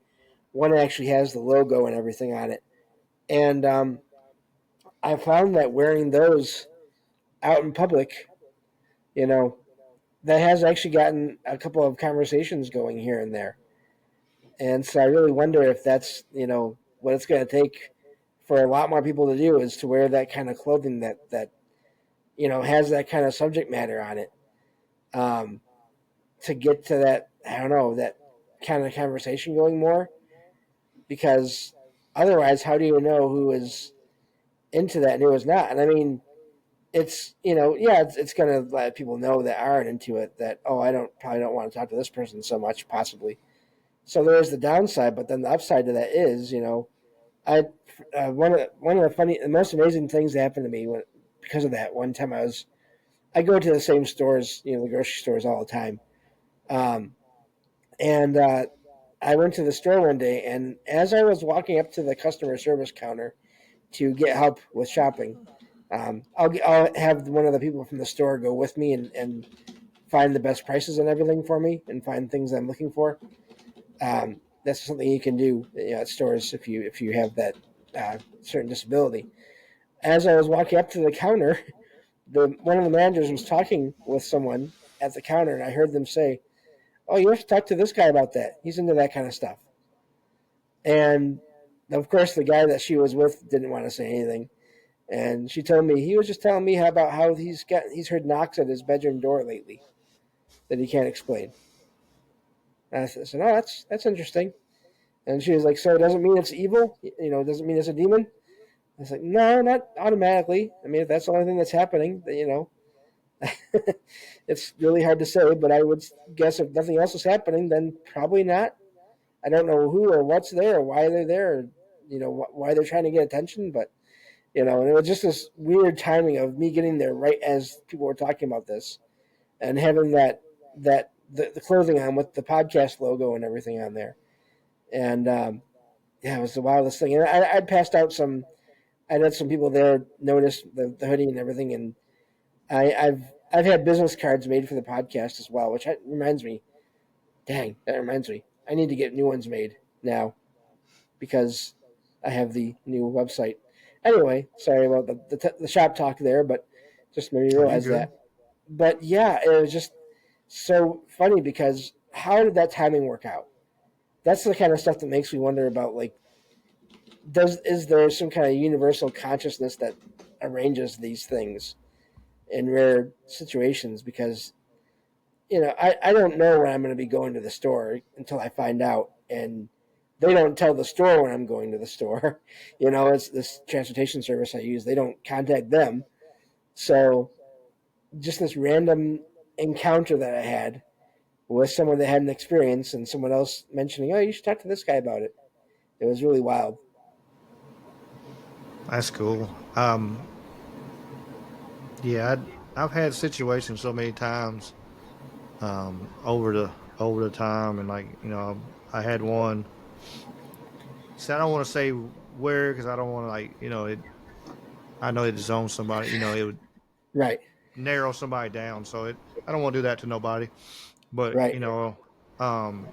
One actually has the logo and everything on it. And I found that wearing those out in public, you know, that has actually gotten a couple of conversations going here and there. And so I really wonder if that's, what it's going to take for a lot more people to do is to wear that kind of clothing that has that kind of subject matter on it, um, to get to that, I don't know, that kind of conversation going more. Because otherwise, how do you know who is into that and who is not? And I mean, it's yeah, it's going to let people know that aren't into it that, oh, I don't probably don't want to talk to this person so much, possibly. So there's the downside, but then the upside to that is, I one of the the most amazing things that happened to me because of that. One time I go to the same stores, the grocery stores all the time, um, and I went to the store one day, and as I was walking up to the customer service counter to get help with shopping, I'll have one of the people from the store go with me and find the best prices and everything for me and find things I'm looking for. That's something you can do, at stores if you have that certain disability. As I was walking up to the counter, the one of the managers was talking with someone at the counter, and I heard them say, "Oh, you have to talk to this guy about that. He's into that kind of stuff." And of course, the guy that she was with didn't want to say anything, and she told me he was just telling me about how he's heard knocks at his bedroom door lately that he can't explain. And I said, "Oh, that's interesting." And she was like, "So it doesn't mean it's evil? It doesn't mean it's a demon?" I was like, "No, not automatically. I mean, if that's the only thing that's happening, it's really hard to say. But I would guess if nothing else is happening, then probably not. I don't know who or what's there or why they're there, or, why they're trying to get attention. But and it was just this weird timing of me getting there right as people were talking about this and having the clothing on with the podcast logo and everything on there. And yeah, it was the wildest thing. And I passed out some. I had some people there notice the hoodie and everything, and I've had business cards made for the podcast as well, which reminds me. Dang, that reminds me. I need to get new ones made now because I have the new website. Anyway, sorry about the shop talk there, but just made me Are you realize good? that. But yeah, it was just so funny because how did that timing work out? That's the kind of stuff that makes me wonder about, like, is there some kind of universal consciousness that arranges these things in rare situations? Because I don't know when I'm going to be going to the store until I find out, and they don't tell the store when I'm going to the store. It's this transportation service I use. They don't contact them, so just this random encounter that I had with someone that had an experience, and someone else mentioning, "Oh, you should talk to this guy about it." It was really wild. That's cool. Yeah, I've had situations so many times over the time, and like I had one. So I don't want to say where because I don't want to like it. I know it disown somebody. It would Right, narrow somebody down. So I don't want to do that to nobody. But right, um,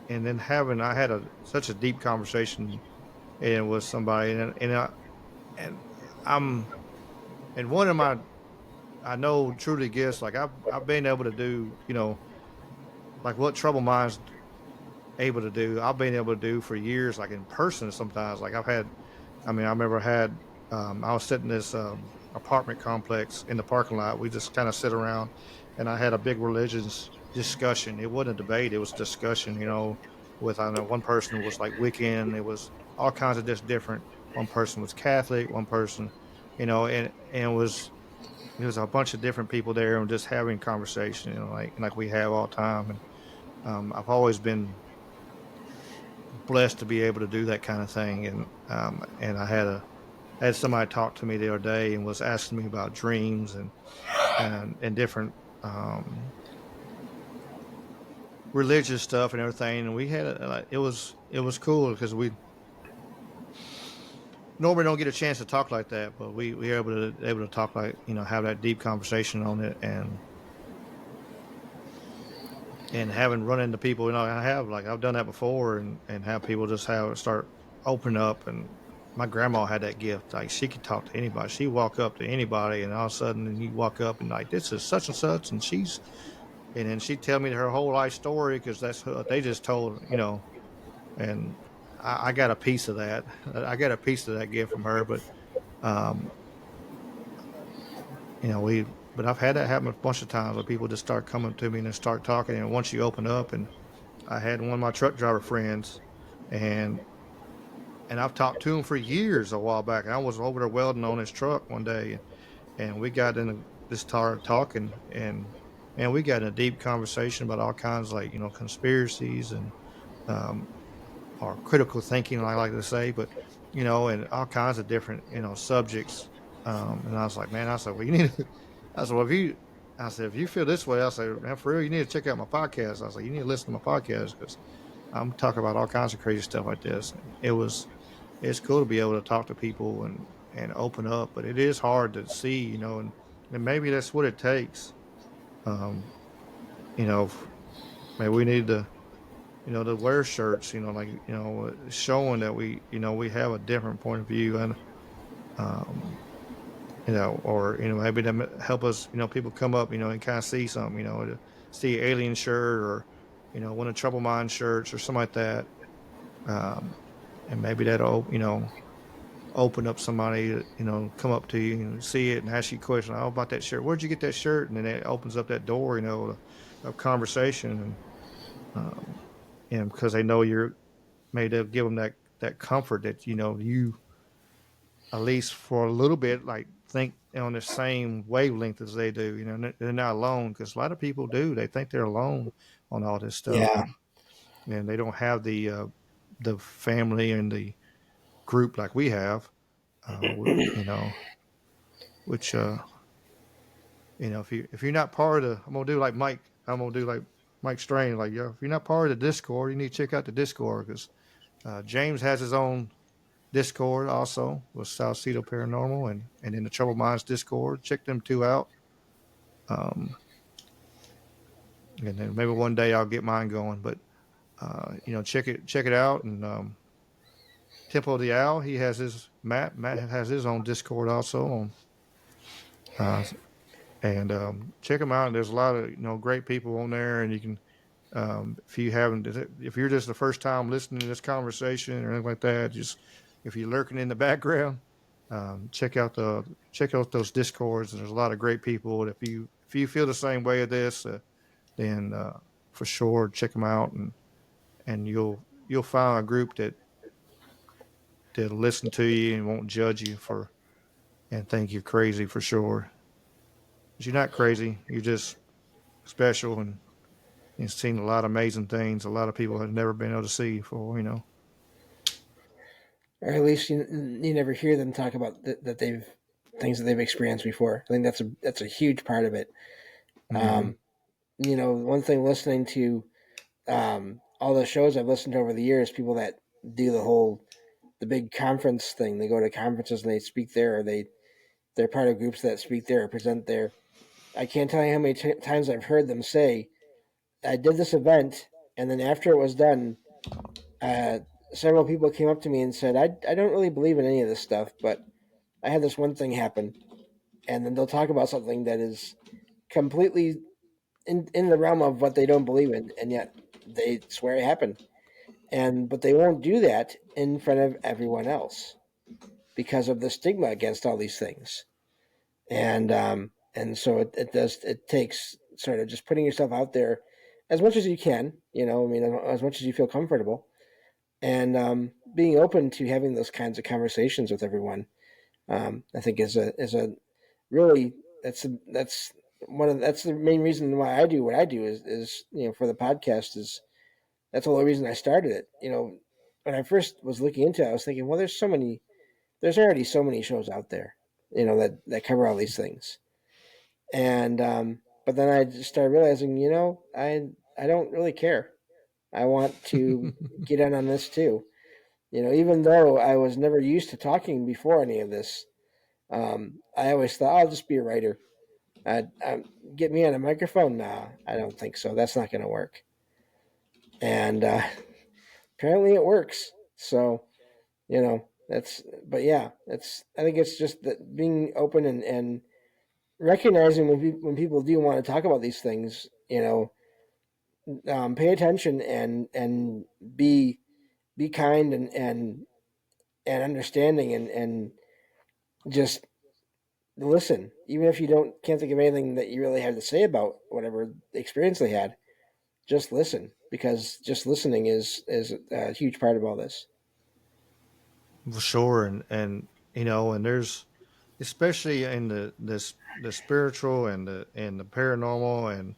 and then having I had a such a deep conversation and with somebody, and I'm and one of my I know truly gifts like I've been able to do like what trouble minds able to do. I've been able to do for years, like in person sometimes. Like I remember I was sitting in this apartment complex in the parking lot. We just kind of sit around, and I had a big religious discussion. It wasn't a debate; it was discussion. With I know one person was like Wiccan. It was all kinds of just different. One person was Catholic. One person, and it was a bunch of different people there and just having conversation. Like we have all the time. And I've always been blessed to be able to do that kind of thing. And I had somebody talk to me the other day and was asking me about dreams and different um, religious stuff and everything. And we had it was cool because we normally don't get a chance to talk like that, but we were able to talk like have that deep conversation on it and having run into people, I have like I've done that before and have people just have start opening up. And my grandma had that gift. Like she could talk to anybody. She walk up to anybody and all of a sudden and you walk up and like this is such and such and then she'd tell me her whole life story because that's what they just told. And I got a piece of that. I got a piece of that gift from her, but um, we but I've had that happen a bunch of times where people just start coming to me and start talking, and once you open up. And I had one of my truck driver friends, and I've talked to him for years a while back. And I was over there welding on his truck one day, and we got in this talking, and man, we got in a deep conversation about all kinds of like conspiracies and um, or critical thinking, I like to say, but and all kinds of different subjects. And I was like, man, I said, well, you need to. I said, well, I said, if you feel this way, I said, man, for real, you need to check out my podcast. I said, you need to listen to my podcast because I'm talking about all kinds of crazy stuff like this. And it's cool to be able to talk to people and open up, but it is hard to see, and maybe that's what it takes. Um, you know, maybe we need to wear shirts, like, showing that we have a different point of view. And, um, or, maybe to help us, people come up, and kind of see something, to see alien shirt or, one of Trouble Mind shirts or something like that. Um, and maybe that'll open up somebody come up to you and see it and ask you a question. Oh, about that shirt, where'd you get that shirt? And then it opens up that door of conversation. And because they know you're maybe they'll give them that comfort that you at least for a little bit like think on the same wavelength as they do. They're not alone because a lot of people do. They think they're alone on all this stuff. yeah, And they don't have the family and the group like we have. You know, which if you're not part of the, I'm gonna do like Mike. I'm gonna do like Mike Strain. Like, if you're not part of the Discord, you need to check out the Discord because James has his own Discord also with Salsido Paranormal and in the Trouble Minds Discord. Check them two out. Um, and then maybe one day I'll get mine going. But check it out. And Temple of the Owl, he has his Matt has his own Discord also on. Uh, and check them out. There's a lot of great people on there, and you can if you haven't, if you're just the first time listening to this conversation or anything like that, just if you're lurking in the background, check out those discords. And there's a lot of great people. And if you feel the same way of this, then for sure check them out, and you'll find a group that'll listen to you and won't judge you for and think you're crazy for sure. But you're not crazy. You're just special and you've seen a lot of amazing things. A lot of people have never been able to see before. or at least you never hear them talk about that they've things that they've experienced before. I think that's a huge part of it. Mm-hmm. Um, one thing listening to all the shows I've listened to over the years, people that do the big conference thing. They go to conferences and they speak there, or they're part of groups that speak there or present there. I can't tell you how many times I've heard them say, "I did this event, and then after it was done, uh, several people came up to me and said, I don't really believe in any of this stuff, but I had this one thing happen." And then they'll talk about something that is completely in the realm of what they don't believe in, and yet they swear it happened. But they won't do that in front of everyone else because of the stigma against all these things. And so it takes sort of just putting yourself out there as much as you can, I mean, as much as you feel comfortable, and being open to having those kinds of conversations with everyone. I think is a really that's that's the main reason why I do what I do is for the podcast. Is That's the only reason I started it. When I first was looking into it, I was thinking, well, there's already so many shows out there, that cover all these things. And but then I just started realizing, I don't really care. I want to get in on this too. Even though I was never used to talking before any of this, I always thought I'll just be a writer. I get me on a microphone? Nah, I don't think so. That's not going to work. And apparently it works. So that's. But yeah, it's. I think it's just that being open and recognizing when people do want to talk about these things. Pay attention and be be kind and understanding and just listen, even if you don't can't think of anything that you really have to say about whatever experience they had. Just listen, because just listening is a huge part of all this. For sure, and and there's especially in the spiritual and the paranormal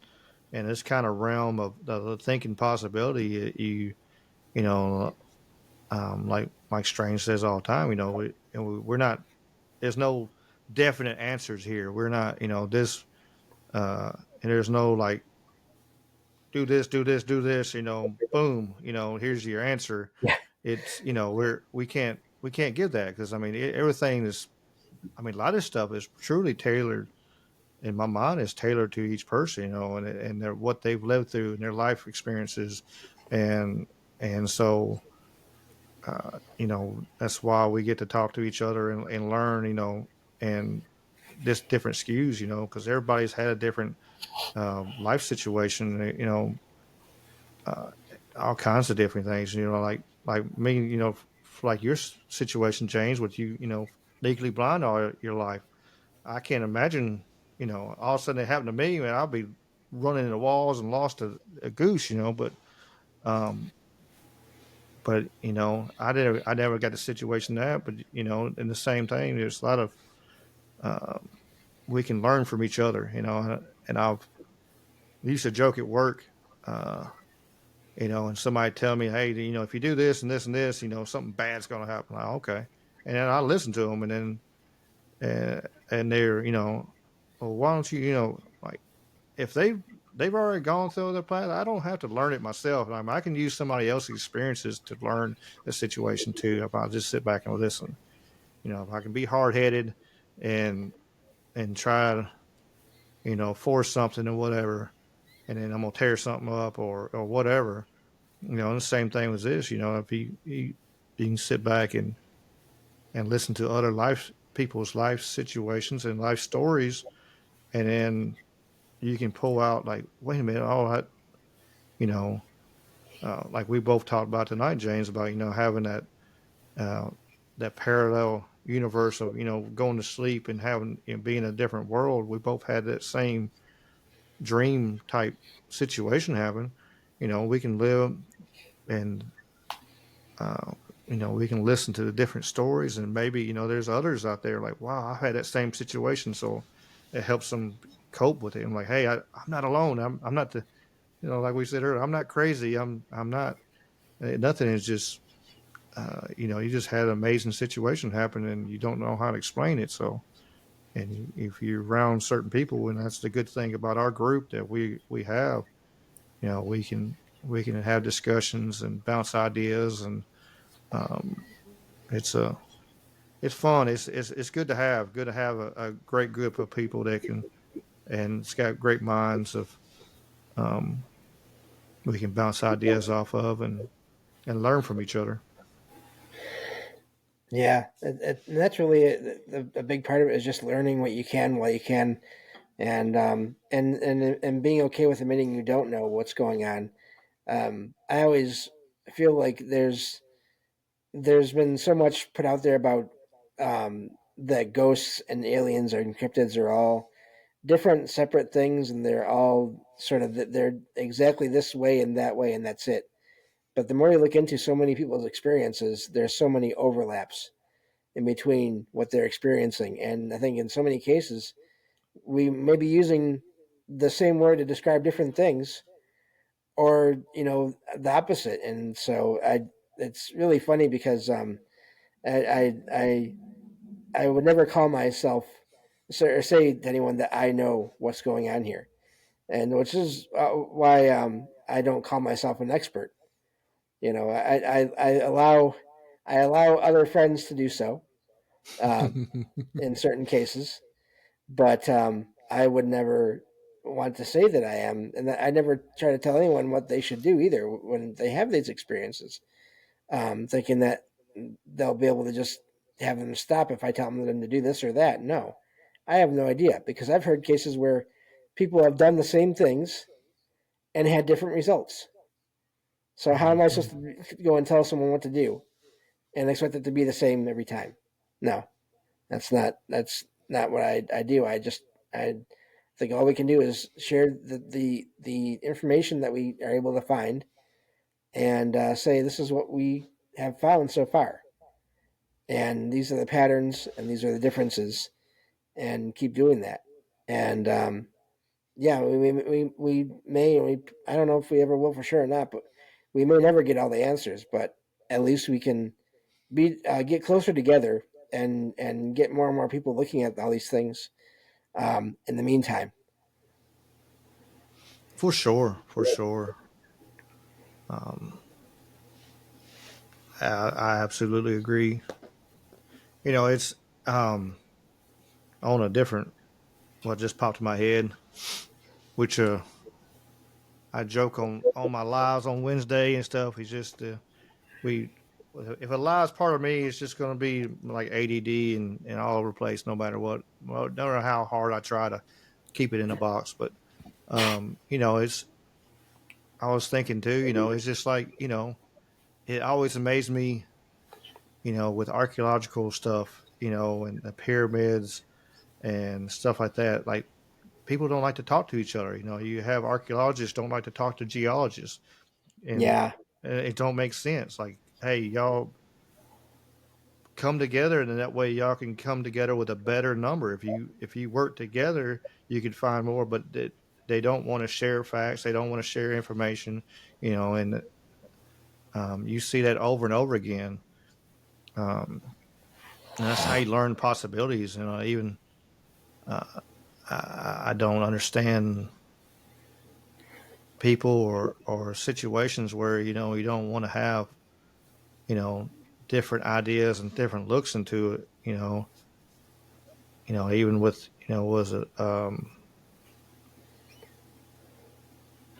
and this kind of realm of the thinking possibility. You know like Strange says all the time. We're not. There's no definite answers here. We're not. This. And there's no like do this, do this, do this. Boom. Here's your answer. Yeah, It's we can't give that because I mean everything is. I mean a lot of stuff is truly tailored in my mind is tailored to each person. And their what they've lived through and their life experiences, and so that's why we get to talk to each other and learn. And this different skews. Because everybody's had a different life situation. Uh, all kinds of different things. Like me. Like your situation, James, with you legally blind all your life. I can't imagine. All of a sudden it happened to me, and I'll be running into walls and lost a goose. Um, but I never got the situation that. But in the same thing, there's a lot of um, we can learn from each other. And I've used to joke at work. Uh, and somebody tell me, hey, if you do this and this and this, something bad's going to happen. Like, okay. And then I listen to them, and then, and they're, well, why don't you, like, if they've already gone through the path, I don't have to learn it myself. I mean, I can use somebody else's experiences to learn the situation too. If I just sit back and listen, if I can be hard headed and, try to, force something or whatever, and then I'm going to tear something up or whatever. The same thing with this. If you can sit back and listen to other people's life situations and life stories, and then you can pull out like, wait a minute, you know, like we both talked about tonight, James, about having uh, that parallel universe of going to sleep and having being in a different world. We both had that same dream type situation happen. We can live and uh, we can listen to the different stories, and maybe there's others out there like, wow, I had that same situation, so it helps them cope with it. I'm like, hey, I'm not alone. I'm not the like we said earlier, I'm not crazy. I'm not. Nothing is just you just had an amazing situation happen, and you don't know how to explain it. So, and if you're around certain people, and that's the good thing about our group that we have, we can have discussions and bounce ideas, and um, it's it's fun. It's good to have a great group of people that can, and it's got great minds of um, we can bounce ideas off of and learn from each other. Yeah, and that's really a big part of it is just learning what you can while you can, and being okay with admitting you don't know what's going on. I always feel like there's been so much put out there about that ghosts and aliens or cryptids are all different, separate things, and they're all sort of they're exactly this way and that way, and that's it. But the more you look into so many people's experiences, there's so many overlaps in between what they're experiencing, and I think in so many cases we may be using the same word to describe different things, or the opposite. And so I, it's really funny because I I I, I would never call myself or say to anyone that I know what's going on here, and which is why I don't call myself an expert. I allow other friends to do so um, in certain cases, but I would never want to say that I am, and I never try to tell anyone what they should do either when they have these experiences, thinking that they'll be able to just have them stop if I tell them to do this or that. No, I have no idea because I've heard cases where people have done the same things and had different results. So how am I supposed to go and tell someone what to do and expect it to be the same every time? No, that's not what I do. I think all we can do is share the information that we are able to find and say this is what we have found so far, and these are the patterns and these are the differences, and keep doing that. And yeah, we may we I don't know if we ever will for sure or not, but we may never get all the answers, but at least we can be get closer together and get more and more people looking at all these things in the meantime. For sure, for sure. Um, I absolutely agree. It's um, on a different. What just popped in my head, which I joke on my lives on Wednesday and stuff. It's just we. If a lie's part of me, it's just going to be like ADD and all over the place, no matter what. Well, no matter how hard I try to keep it in a box, but it's. I was thinking too. It's just like it always amazed me. With archaeological stuff, and the pyramids and stuff like that. Like people don't like to talk to each other. You have archaeologists don't like to talk to geologists, and Yeah, it don't make sense. Like, hey, y'all come together, and that way y'all can come together with a better number. If you work together, you could find more. But they don't want to share facts. They don't want to share information. And you see that over and over again. Um, and that's how you learn possibilities. Even uh, I don't understand people or situations where you don't want to have you know different ideas and different looks into it. Even with was it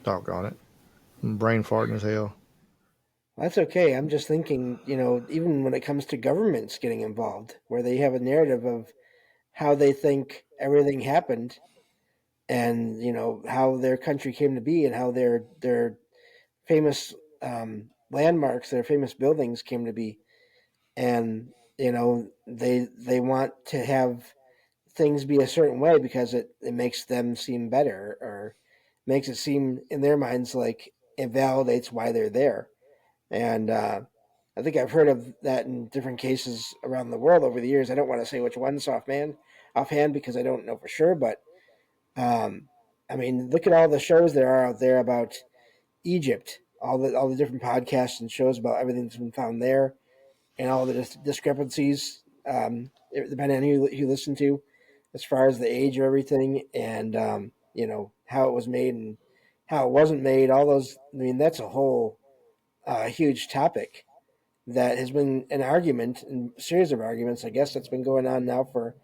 doggone it, I'm brain farting as hell. that's okay. I'm just thinking, even when it comes to governments getting involved, where they have a narrative of how they think everything happened, and how their country came to be, and how their famous landmarks, their famous buildings came to be, and they want to have things be a certain way because it makes them seem better, or makes it seem in their minds like it validates why they're there. And I think I've heard of that in different cases around the world over the years. I don't want to say which ones offhand because I don't know for sure, but um, I mean, look at all the shows there are out there about Egypt, all the different podcasts and shows about everything that's been found there, and all the discrepancies, depending on who you listen to, as far as the age of everything, and how it was made and how it wasn't made. All those. I mean, that's a whole huge topic that has been an argument and series of arguments. I guess that's been going on now for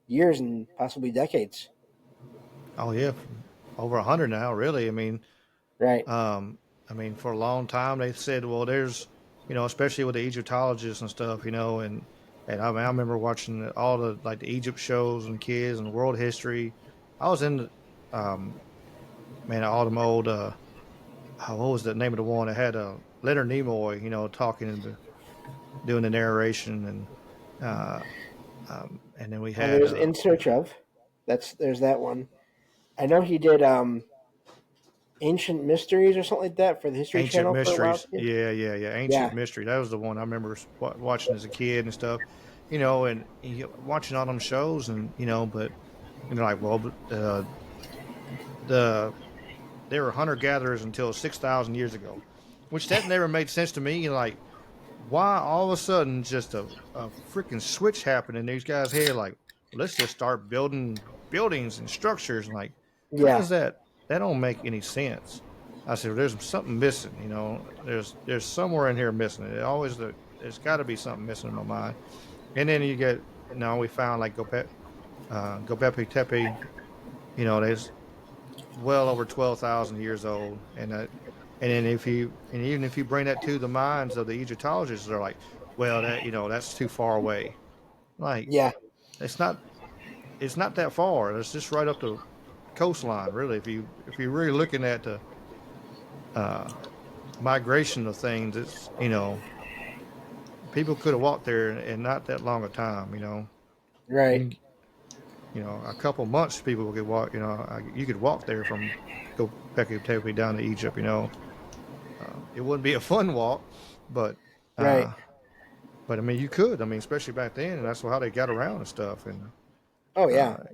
years and possibly decades. Oh yeah, over 100 now. Really, Right. um, for a long time they said, well, there's, especially with the Egyptologists and stuff, and I remember watching all the like the Egypt shows and kids and world history. I was in, um, all them old. What was the name of the one that had Leonard Nimoy, talking and doing the narration, uh, and then we Well, had there's In Search of. There's that one. I know he did Ancient Mysteries or something like that for the History Ancient Channel for a while Mysteries. too. Yeah, yeah, yeah. Ancient Yeah. Mystery. That was the one I remember watching as a kid and stuff. And watching all them shows, and but like, well, the they were hunter gatherers until 6,000 years ago, which that never made sense to me. Like, why all of a sudden just a freaking switch happened in these guys' head? Like, let's just start building buildings and structures. And like, how Yeah. does that? That don't make any sense. I said, well, there's something missing. There's somewhere in here missing. There's got to be something missing in my mind. And then you get, we found like Gobekli Tepe. There's well over 12,000 years old, and then even if you bring that to the minds of the Egyptologists, they're like, well, that's too far away. Like, Yeah. it's not it's not that far. It's just right up the coastline, really. If you're really looking at the uh, migration of things, it's people could have walked there in not that long a time. Right. You a couple months people could walk. You could walk there from go Tepe down to Egypt. It wouldn't be a fun walk, but Right. uh, but you could. Especially back then, and that's how they got around and stuff. And Oh yeah. uh,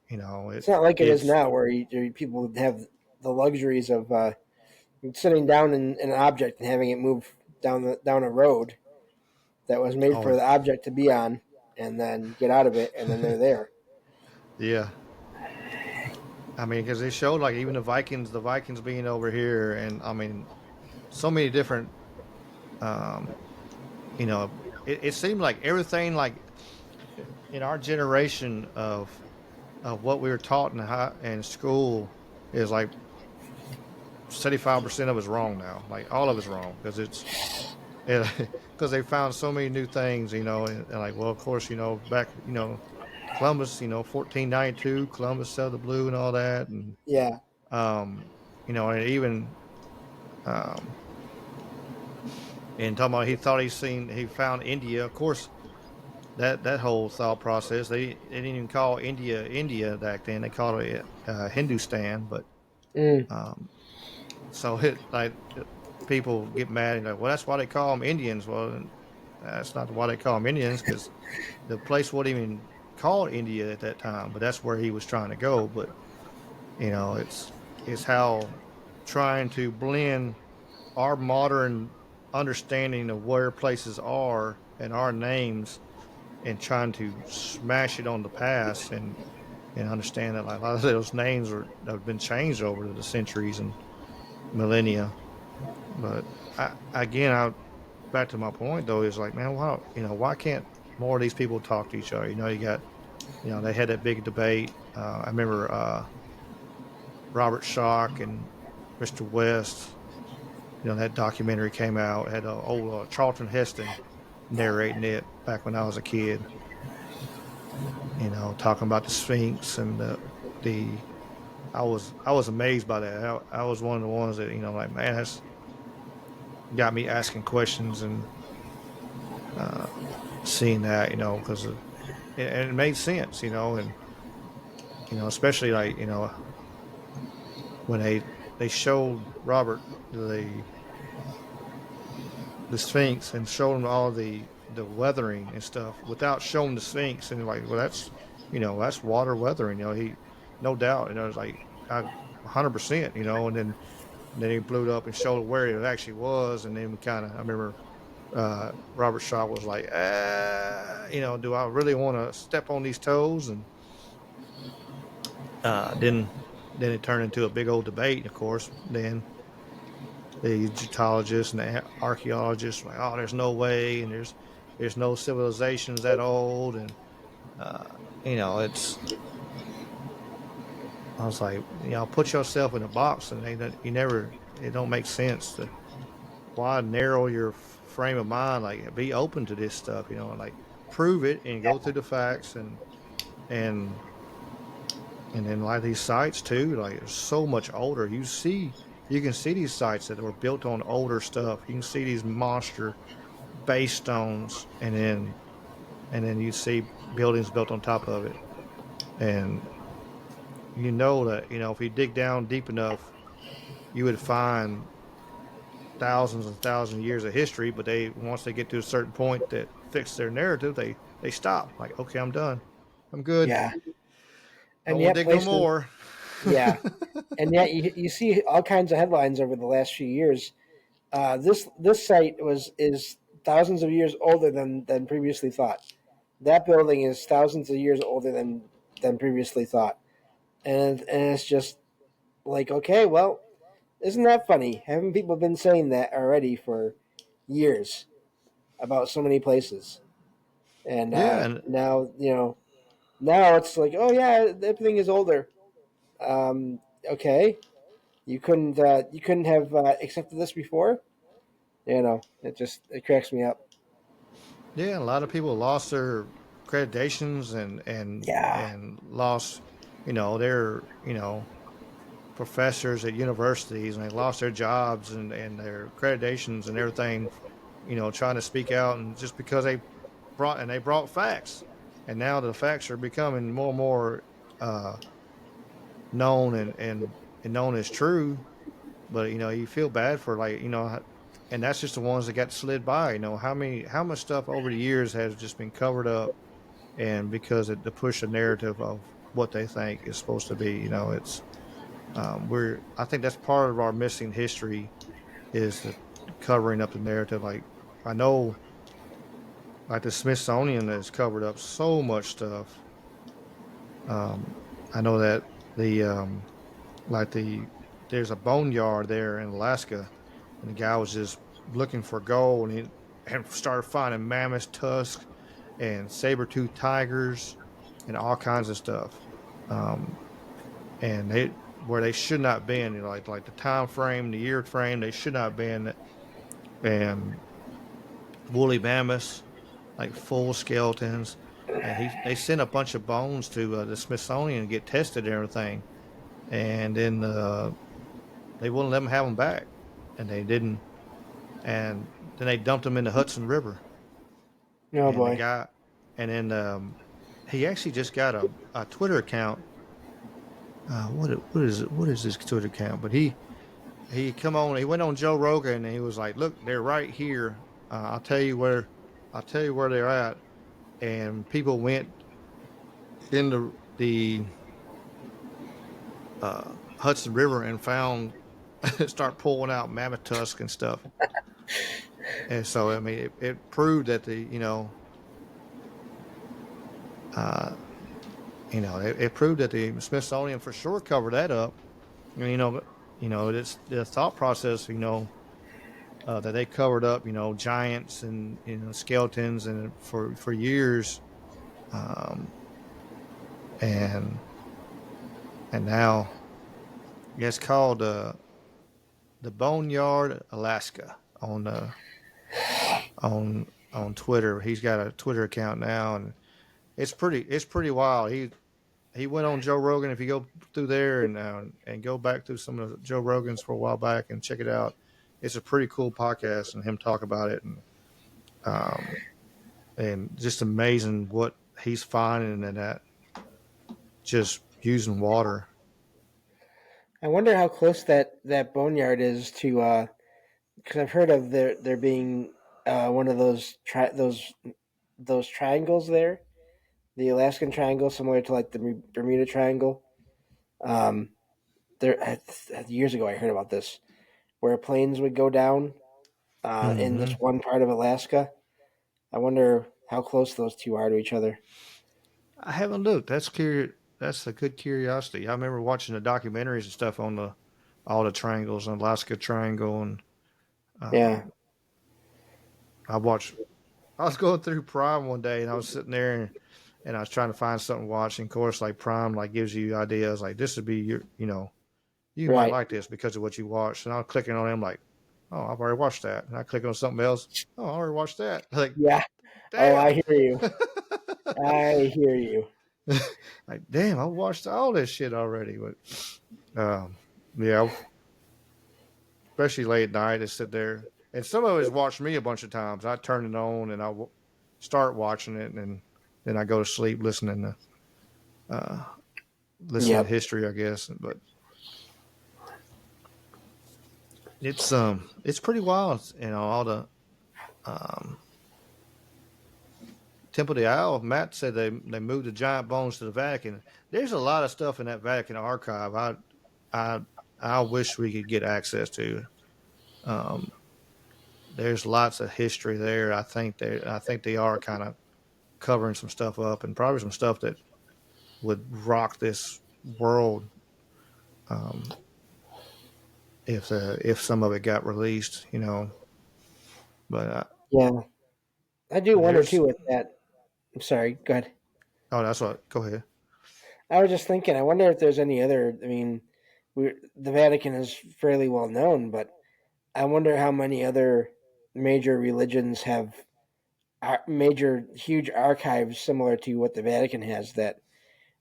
you know, It's it not like it is it's now, where people would have the luxuries of sitting down in an object and having it move down a road that was made for oh the object to be on, and then get out of it, and then they're there. yeah. Because they showed like even the Vikings being over here, and so many different. Um, it seemed like everything like in our generation of what we were taught in school is like 75% of it's wrong now. Like all of it's wrong because it's because they found so many new things, and like, well, of course, back, Columbus, 1492, Columbus sailed the blue and all that, and Yeah. um, and even um, and talking about he found India. Of course, that whole thought process, they didn't even call India India back then. They called it Hindustan, but Mm. um, so it like people get mad and like, well, that's why they call them Indians. Well, that's not why they call them Indians because the place wasn't even called India at that time, but that's where he was trying to go. But it's how trying to blend our modern understanding of where places are and our names and trying to smash it on the past and understand that like a lot of those names have been changed over the centuries and millennia. But I back to my point though is like, man, why can't more of these people talk to each other? You got, they had that big debate. I remember Robert Schock and Mr. West. That documentary came out. It had old Charlton Heston narrating it back when I was a kid. Talking about the Sphinx and the. I was amazed by that. I was one of the ones that like, man, that's got me asking questions and uh, seeing that, because and it made sense, and especially like when they showed Robert the Sphinx and showed him all the weathering and stuff without showing the Sphinx, and like, well, that's water weathering, he no doubt, it's like 100%, and then he blew it up and showed where it actually was, and then we kind of I remember Robert Shaw was like, do I really want to step on these toes? And then it turned into a big old debate. And of course, then the Egyptologists and the archaeologists were like, oh, there's no way, and there's no civilizations that old, and uh, it's. I was like, put yourself in a box, and you never. It don't make sense to why narrow your frame of mind. Like, be open to this stuff, and like prove it and go through the facts and and then like these sites too, like it's so much older. You can see these sites that were built on older stuff. You can see these monster base stones, and then you see buildings built on top of it, and you know that if you dig down deep enough, you would find thousands and thousands of years of history. But they once they get to a certain point that fits their narrative, they stop. Like, okay, I'm done, I'm good. Yeah, I and won't yet dig no places. more. Yeah, and yet you see all kinds of headlines over the last few years. This site is thousands of years older than previously thought. That building is thousands of years older than previously thought, and it's just like, okay, well, isn't that funny? Haven't people been saying that already for years about so many places? And Yeah, and now now it's like, oh yeah, everything is older. Okay, you couldn't have accepted this before. It cracks me up. yeah, a lot of people lost their accreditations Yeah, and lost, their professors at universities, and they lost their jobs and their accreditations and everything, trying to speak out, and just because they brought facts, and now the facts are becoming more and more uh, known and known as true. But you feel bad for, like, and that's just the ones that got slid by. How much stuff over the years has just been covered up, and because to push a narrative of what they think is supposed to be. It's we're I think that's part of our missing history, is the covering up the narrative. Like, I know, like the Smithsonian has covered up so much stuff. Um, I know that the like there's a boneyard there in Alaska, and the guy was just looking for gold, and started finding mammoth tusks and saber-toothed tigers and all kinds of stuff. Um, and they where they should not been, like the time frame, the year frame, they should not been, and woolly mammoths, like full skeletons. And they sent a bunch of bones to the Smithsonian to get tested and everything, and then they wouldn't let them have them back, and they didn't, and then they dumped them in the Hudson River. oh And the boy. guy, and then he actually just got a Twitter account. What is his Twitter account? But he went on Joe Rogan, and he was like, "Look, they're right here. I'll tell you where they're at." And people went in the Hudson River and found start pulling out mammoth tusk and stuff. And so, I mean, it proved that uh, it proved that the Smithsonian for sure covered that up. And, it's the thought process, that they covered up, giants and skeletons, and for years, um, and now, yeah, it's called the Boneyard, Alaska, on Twitter. He's got a Twitter account now, and it's pretty wild. He went on Joe Rogan. If you go through there and go back through some of the Joe Rogans for a while back and check it out, it's a pretty cool podcast, and him talk about it, um, and just amazing what he's finding, and that just using water. I wonder how close that boneyard is to, because I've heard of there being one of those triangles there, the Alaskan Triangle, similar to like the Bermuda Triangle. Um, years ago I heard about this, where planes would go down in this Hmm. one part of Alaska. I wonder how close those two are to each other. I haven't looked. That's curious. That's a good curiosity. I remember watching the documentaries and stuff on the all the triangles, Alaska Triangle, and Yeah, um, I watched. I was going through Prime one day, and I was sitting there, and I was trying to find something to watch. And of course, like Prime, like gives you ideas. Like this would be your, you might right. like this because of what you watched. And I was clicking on them, like, oh, I've already watched that. And I click on something else. Oh, I already watched that. Like, Yeah. Oh, I damn. hear you. I hear you. Like, damn, I watched all this shit already. But yeah, especially late at night, I sit there, and some of it has watched me a bunch of times. I turn it on and start watching it, and then I go to sleep uh, listening to Yep. history, I guess. But it's pretty wild, all the um, Temple of the Owl. Matt said they moved the giant bones to the Vatican. There's a lot of stuff in that Vatican archive. I I wish we could get access to. Um, there's lots of history there. I think they are kind of covering some stuff up, and probably some stuff that would rock this world, um, if some of it got released. But Yeah. I do wonder there's too with that. I'm sorry. Go ahead. oh, that's what. Go ahead. I was just thinking. I wonder if there's any other. I mean, the Vatican is fairly well known, but I wonder how many other major religions have major, huge archives similar to what the Vatican has that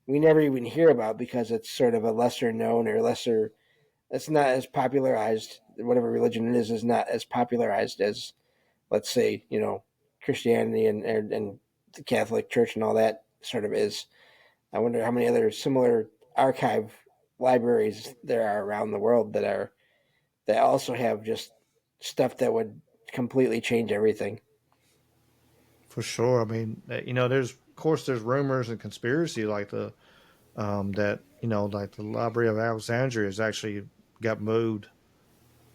we never even hear about because it's sort of a lesser known or lesser. It's not as popularized. Whatever religion it is not as popularized as, let's say, Christianity and the Catholic Church and all that sort of is. I wonder how many other similar archive libraries there are around the world that also have just stuff that would completely change everything. For sure. I mean, there's of course there's rumors and conspiracy like that like the Library of Alexandria has actually got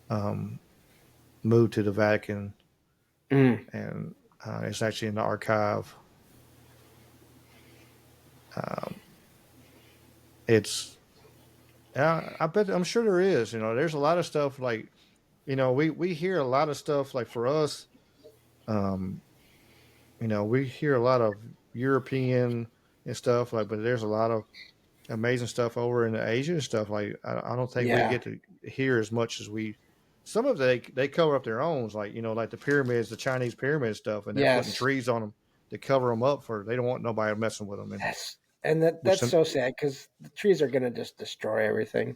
um, moved to the Vatican, Mm, and it's actually in the archive. Um, it's I bet I'm sure there is. There's a lot of stuff like we hear a lot of stuff like for us. Um, we hear a lot of European and stuff like, but there's a lot of amazing stuff over in Asia and stuff. Like I don't think we yeah. get to hear as much as we. Some of they cover up their own, like like the pyramids, the Chinese pyramid stuff, and they're putting Yes. trees on them to cover them up for they don't want nobody messing with them. And Yes. And that's which so sad because the trees are going to just destroy everything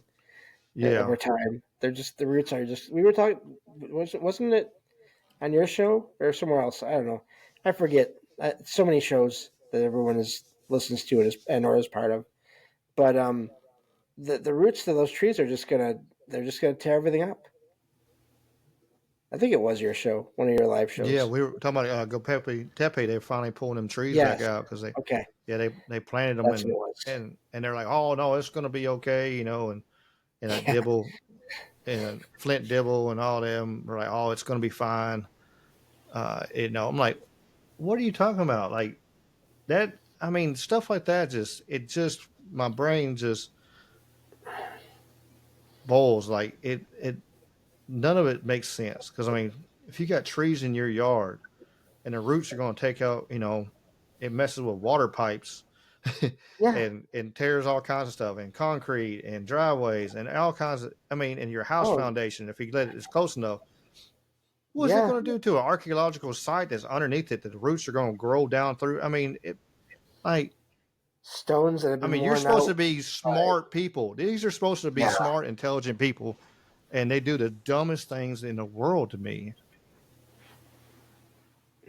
over yeah, time. They're just the roots are just. We were talking. Wasn't it on your show or somewhere else? I don't know. I forget. So many shows that everyone is listens to and or is part of. But the roots of those trees are just gonna they're just gonna tear everything up. I think it was your show, one of your live yeah, shows. we were talking about Gopepe Tepe. They're finally pulling them trees back Yes. out because Okay, they planted them that's what it and was. and they're like, oh no, it's gonna be okay, and a Yeah. Dibble and Flint Dibble and all them were like, oh, it's gonna be fine. I'm like, what are you talking about? Like that? I mean, stuff like that just my brain just boils. Like it none of it makes sense because I mean, if you got trees in your yard and the roots are going to take out, it messes with water pipes Yeah. and tears all kinds of stuff and concrete and driveways and all kinds of. I mean, in your house Oh, foundation, if you let it, it's close enough. What is it yeah. going to do to an archaeological site that's underneath it that the roots are going to grow down through? I mean, like Stones that have I been mean, you're worn supposed to out be by. smart people. These are supposed to be Yeah. smart, intelligent people, and they do the dumbest things in the world to me.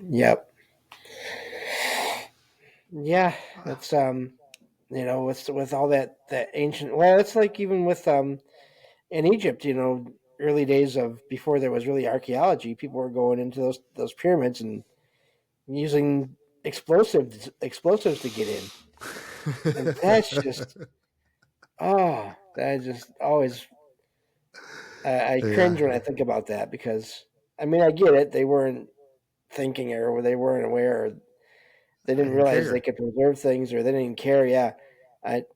Yep. Yeah. It's with all that ancient. Well, it's like even with in Egypt, early days of before there was really archaeology, people were going into those pyramids and using explosives to get in, and that's just that just always I cringe Yeah, when I think about that because. I mean, I get it. They weren't thinking or they weren't aware or they I didn't didn't realize they care. could preserve things or they didn't care. Yeah,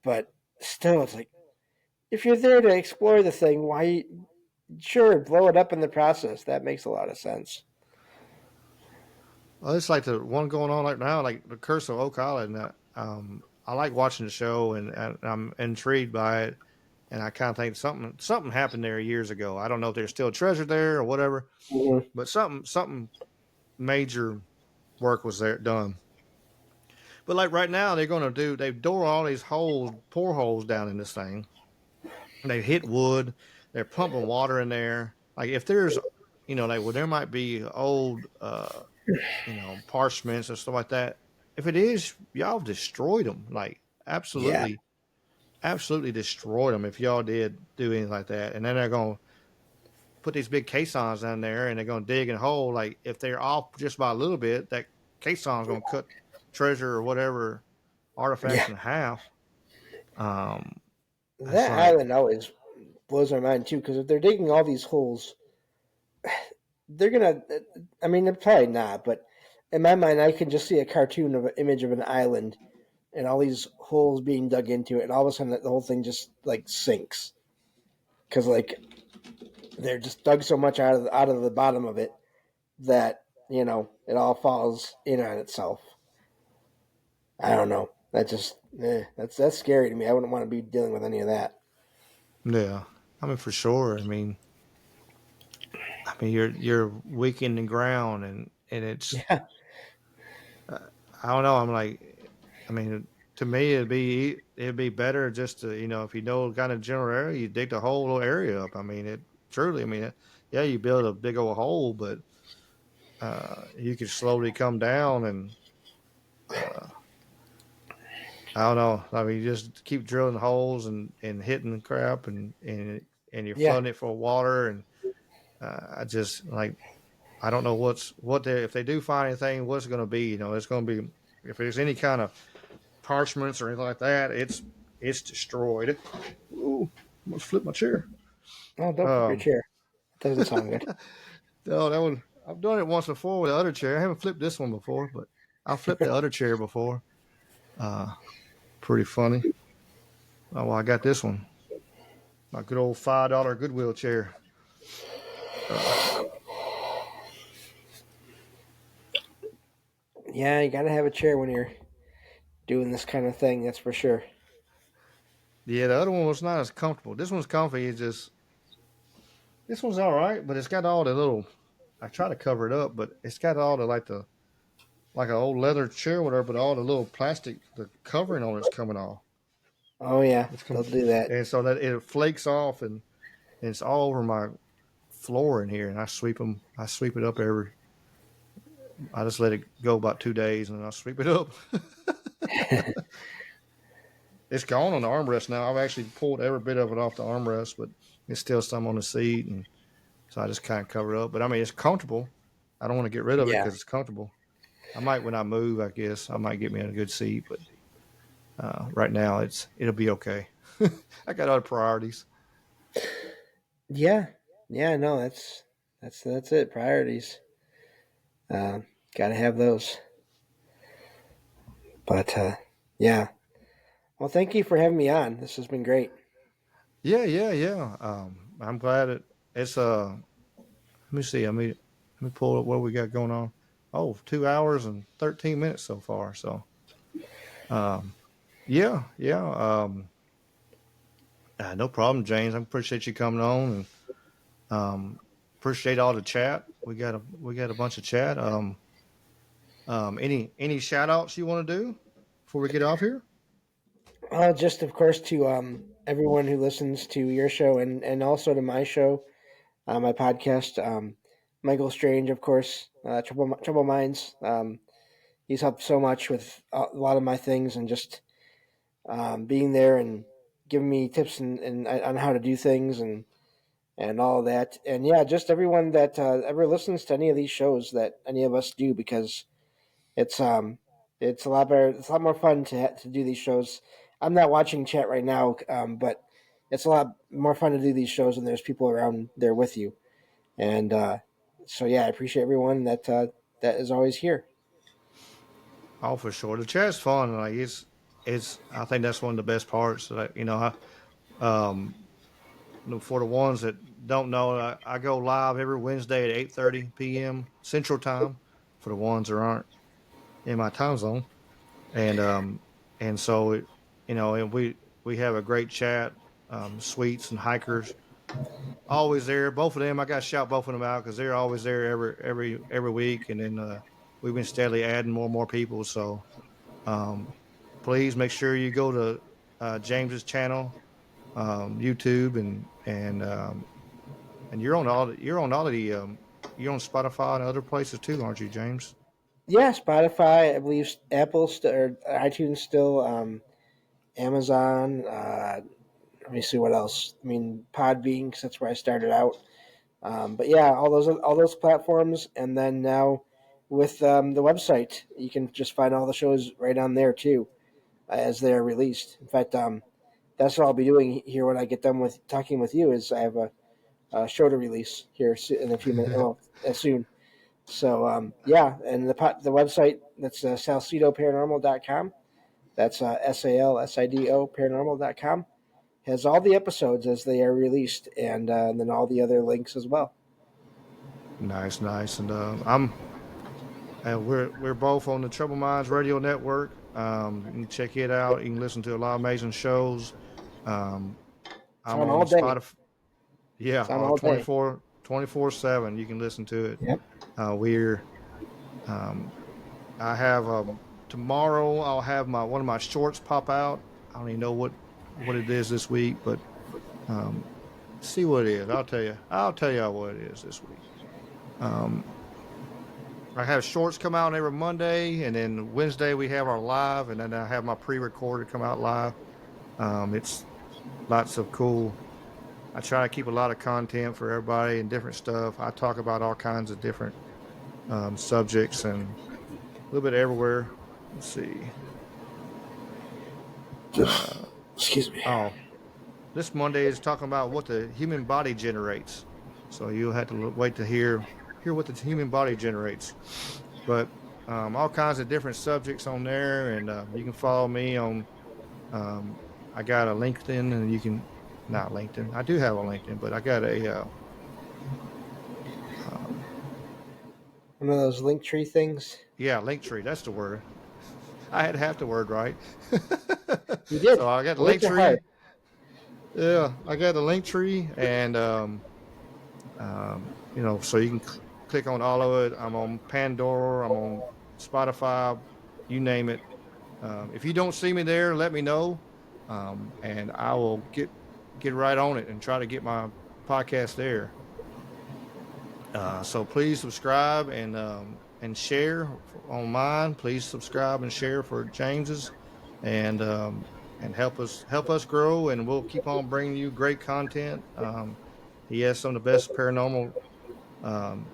but still, it's like if you're there to explore the thing, why? Sure, blow it up in the process. That makes a lot of sense. Well, it's like the one going on right now, like the Curse of Oak Island. I like watching the show, and I'm intrigued by it. And I kind of think something happened there years ago. I don't know if there's still treasure there or whatever, Hmm. but something major work was there done. But like right now, they door all these holes, poreholes down in this thing. They hit wood. They're pumping water in there. Like if there's, like well, there might be old, parchments and stuff like that. If it is, y'all destroyed them. Like Yeah, absolutely, absolutely destroyed them. If y'all did do anything like that, and then they're gonna put these big caissons down there, and they're gonna dig a hole. Like if they're off just by a little bit, that caisson's gonna cut treasure or whatever artifacts yeah. in half. Um, it's That like, island always blows my mind too, because if they're digging all these holes, they're gonna. I mean, they're probably not, but in my mind, I can just see a cartoon of an image of an island and all these holes being dug into it, and all of a sudden the whole thing just like sinks because like they're just dug so much out of the bottom of it that it all falls in on itself. I don't know. That just that's scary to me. I wouldn't want to be dealing with any of that. yeah, I mean for sure. You're weak in the ground, and it's Yeah, I don't know. I'm like, to me, it'd be better just to if you know kind of general area, you dig the whole little area up. I mean, it truly. Yeah, you build a big old hole, but you could slowly come down and uh, I don't know. I mean, you just keep drilling holes and hitting crap and you're yeah, flooding it full of water and I just like I don't know what they if they do find anything, what's it going to be? It's going to be if there's any kind of parchments or anything like that, it's destroyed. Ooh, I'm gonna flip my chair. oh, don't flip your Um, chair. That doesn't sound good. no, that one I've done it once before with the other chair. I haven't flipped this one before, but I flipped the other chair before. Uh, Pretty funny. Oh, well, I got this one, my good old $5 Goodwill chair. Uh, Yeah, you gotta have a chair when you're doing this kind of thing. That's for sure. yeah, the other one was not as comfortable. This one's comfy. It's just this one's all right, but it's got all the little. I try to cover it up, but it's got all the like an old leather chair, or whatever. But all the little plastic, the covering on it's coming off. Oh yeah, It's they'll com- do that. and so that it flakes off, and it's all over my floor in here. And I sweep it up every. I just let it go about 2 days, and then I sweep it up. It's gone on the armrest now. I've actually pulled every bit of it off the armrest, but it's still some on the seat, and so I just kind of cover it up. But I mean, it's comfortable. I don't want to get rid of it Yeah, because it's comfortable. I might when I move. I guess I might get me in a good seat, but right now it'll be okay. I got other priorities. yeah, yeah. No, that's it. Priorities. Gotta have those. But yeah. Well, thank you for having me on. This has been great. Yeah, yeah, yeah. I'm glad it's Let me see. Let me pull up what we got going on. Oh, 2 hours and 13 minutes so far. So um, yeah, yeah. No problem, James. I appreciate you coming on and appreciate all the chat. We got a bunch of chat. Any shout outs you want to do before we get off here? Just of course to everyone who listens to your show and also to my show, my podcast. Michael Strange, of course, Trouble Minds. He's helped so much with a lot of my things and just being there and giving me tips and on how to do things and all of that. And yeah, just everyone that ever listens to any of these shows that any of us do because it's it's a lot better. It's a lot more fun to do these shows. I'm not watching chat right now, but it's a lot more fun to do these shows when there's people around there with you. And So yeah, I appreciate everyone that is always here. Oh, for sure. The chat's fun. Like it's. I think that's one of the best parts. That um, for the ones that don't know, I go live every Wednesday at 8:30 p.m. Central Time. For the ones that aren't in my time zone, and so and we have a great chat. Sweets and hikers always there. Both of them, I got to shout both of them out because they're always there every week, and then we've been steadily adding more and more people. So um, please make sure you go to James's channel, YouTube, and you're on Spotify and other places too, aren't you, James? Yeah, Spotify, I believe Apple or iTunes still, Amazon. Let me see what else. I mean, Podbean, 'cause that's where I started out. But yeah, all those platforms, and then now with the website, you can just find all the shows right on there too, as they are released. In fact, that's what I'll be doing here when I get done with talking with you. Is I have a show to release here in a few minutes, well, soon. So yeah, and the website that's salsidoparanormal.com. That's SALSIDO paranormal.com. Has all the episodes as they are released, and then all the other links as well. Nice, nice, and we're both on the Trouble Minds Radio Network. You can check it out. You can listen to a lot of amazing shows. Um, It's I'm on all on day. Spotify. Yeah, It's on all day. 24/7. You can listen to it. Yep. We're um, I have tomorrow. I'll have my one of my shorts pop out. I don't even know what it is this week, but um, see what it is. I'll tell you what it is this week. Um, I have shorts come out every Monday, and then Wednesday we have our live, and then I have my pre-recorded come out live. It's lots of cool. I try to keep a lot of content for everybody and different stuff. I talk about all kinds of different subjects and a little bit everywhere. Let's see. Uh, Excuse me. oh, this Monday is talking about what the human body generates. So you'll have to wait to hear what the human body generates. But all kinds of different subjects on there, and you can follow me on. Um, I got a LinkedIn, and you can not LinkedIn. I do have a LinkedIn, but I got a um, One of those link tree things. yeah, Linktree. That's the word. I had half the word right. You So did. I got the You worked it hard. Linktree. Yeah, I got the Linktree, and so you can click on all of it. I'm on Pandora. I'm on Spotify. You name it. If you don't see me there, let me know, and I will get right on it and try to get my podcast there. So please subscribe and share on mine. Please subscribe and share for James's, and help us grow, and we'll keep on bringing you great content. He has some of the best paranormal um,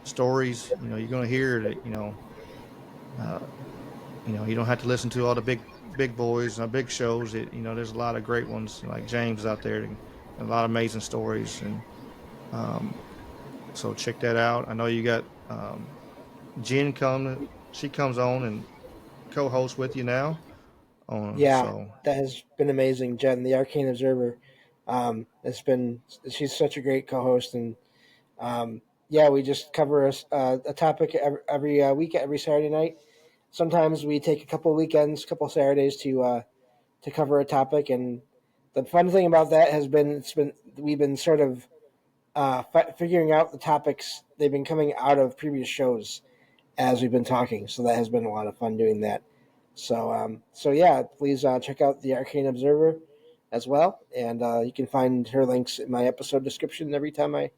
stories. You're going to hear that. Uh, you don't have to listen to all the big boys and big shows. There's a lot of great ones like James out there, and a lot of amazing stories. And um, so check that out. I know you got Jen come. She comes on and co-hosts with you now. Yeah, So that has been amazing, Jen, the Arcane Observer. It's been she's such a great co-host, and yeah, we just cover a topic every week, every Saturday night. Sometimes we take a couple weekends, couple Saturdays to cover a topic, and the fun thing about that has been we've been sort of figuring out the topics they've been coming out of previous shows as we've been talking. So that has been a lot of fun doing that. So yeah, please check out the Arcane Observer as well, and you can find her links in my episode description every time I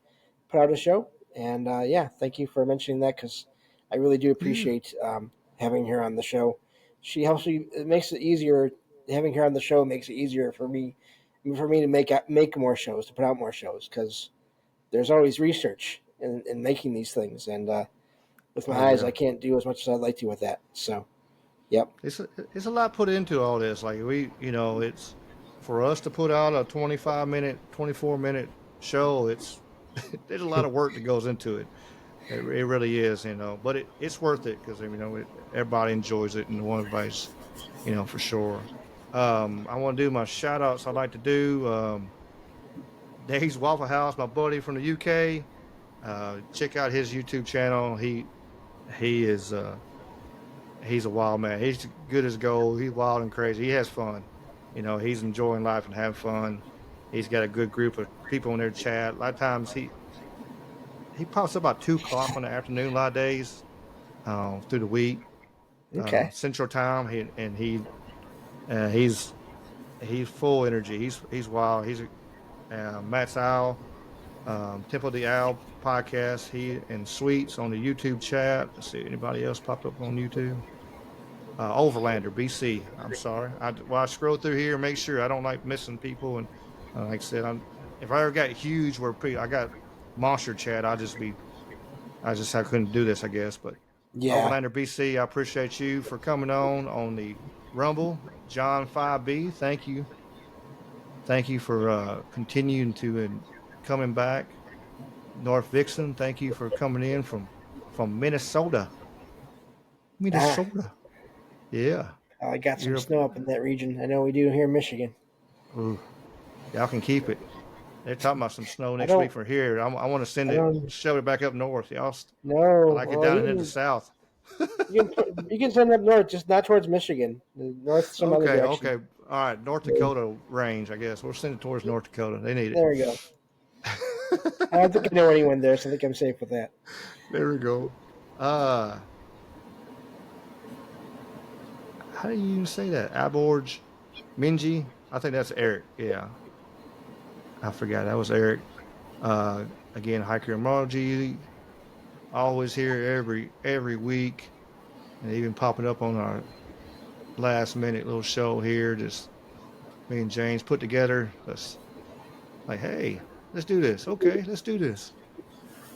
put out a show. And yeah, thank you for mentioning that because I really do yeah, appreciate having her on the show. She helps me. It makes it easier. Having her on the show makes it easier for me to make more shows, to put out more shows because there's always research in making these things, and with my oh eyes, I yeah. can't do as much as I'd like to with that. So, yep. It's a lot put into all this. Like it's for us to put out a 25-minute, 24-minute show. It's there's a lot of work that goes into it. It really is, but it's worth it because everybody enjoys it and everybody's, for sure. I want to do my shout outs. I'd like to do Dave's Waffle House, my buddy from the UK. Check out his YouTube channel. He is he's a wild man. He's good as gold. He's wild and crazy. He has fun. He's enjoying life and having fun. He's got a good group of people in their chat. A lot of times he pops up about 2 o'clock in the afternoon. A lot of days through the week, Okay. Central Time. He's full energy. He's wild. He's Matt's Owl, Temple of the Owl podcast. He and Sweets on the YouTube chat. Let's see anybody else popped up on YouTube. Overlander, BC. I'm sorry. I scroll through here, make sure I don't like missing people. And like I said, if I ever got huge where I got monster chat, I couldn't do this, I guess. But Yeah. Overlander, BC, I appreciate you for coming on the Rumble. John 5B, thank you for continuing to and coming back. North Vixen, thank you for coming in from Minnesota. Ah, Minnesota, yeah. I got some You're up. snow up in that region. I know we do here in Michigan. Ooh, y'all can keep it. They're talking about some snow I next week don't. for here. I want to send I it, don't shove it back up north. Y'all, I know. like it Well, down into the south. you can send it up north, just not towards Michigan. North, some other Okay, direction. okay. All right, North Dakota range, I guess. We'll send it towards North Dakota. They need There we go. I don't think it. I know anyone there, so I think I'm safe with that. There we go. Uh, how do you even say that? Aborge Minji? I think that's Eric. Yeah, I forgot. That was Eric. Uh, again, hiker emoji. Always here every week, and even popping up on our last minute little show here. Just me and James put together. Let's like, hey, let's do this. Okay, let's do this.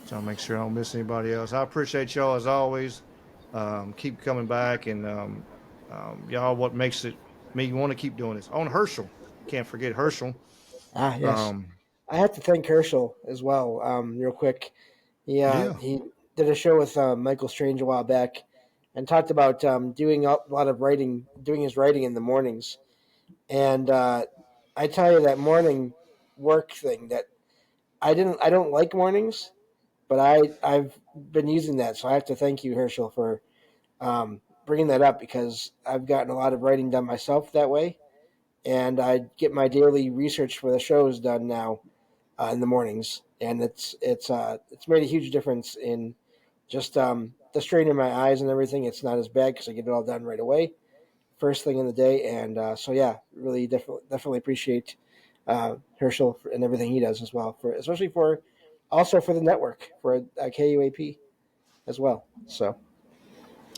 So I'll make sure I don't miss anybody else. I appreciate y'all as always. Keep coming back, and y'all, what makes it me want to keep doing this on Herschel. Can't forget Herschel. Ah, yes. Um, I have to thank Herschel as well, real quick. yeah, He did a show with Michael Strange a while back, and talked about doing a lot of writing, doing his writing in the mornings. And I tell you that morning work thing that I don't like mornings, but I've been using that, so I have to thank you, Herschel, for bringing that up because I've gotten a lot of writing done myself that way, and I get my daily research for the shows done now in the mornings, and it's made a huge difference in just the strain in my eyes and everything. It's not as bad because I get it all done right away, first thing in the day, and so yeah, really definitely appreciate Herschel and everything he does as well, for especially for also for the network for KUAP as well. So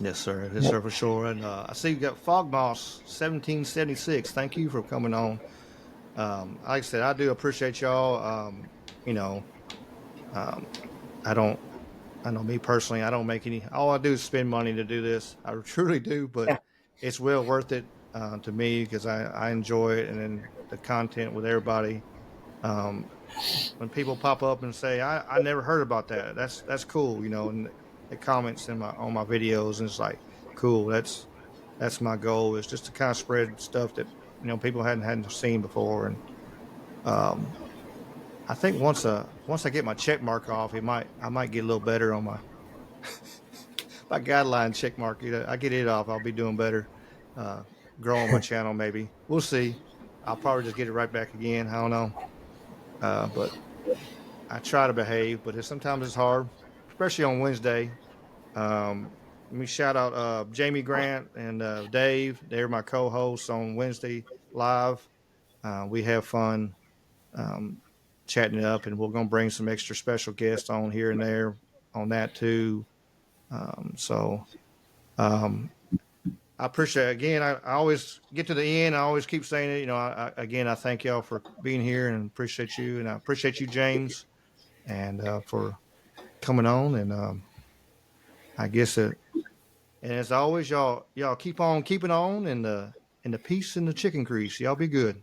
yes, sir, for sure. And I see you got Fogmoss 1776. Thank you for coming on. Like I said, I do appreciate y'all. You know, um, I don't I know me personally, I don't make any. All I do is spend money to do this. I truly do, but yeah, it's well worth it to me because I enjoy it, and then the content with everybody. Um, when people pop up and say, I never heard about that. That's cool, and the comments in my on my videos, and it's like cool. That's my goal is just to kind of spread stuff that people hadn't seen before, and um, I think once I get my check mark off, I might get a little better on my guideline check mark. I get it off, I'll be doing better. Uh, Growing my channel, maybe we'll see. I'll probably just get it right back again. I don't know, but I try to behave. But sometimes it's hard, especially on Wednesday. Let me shout out Jamie Grant and Dave. They're my co-hosts on Wednesday live. We have fun um, chatting it up, and we're gonna bring some extra special guests on here and there on that too. So um, I appreciate it. Again. I always get to the end. I always keep saying it. Again, I thank y'all for being here and appreciate you. And I appreciate you, James, and for coming on. And I guess, and as always, y'all keep on keeping on, and the peace and the chicken grease. Y'all be good.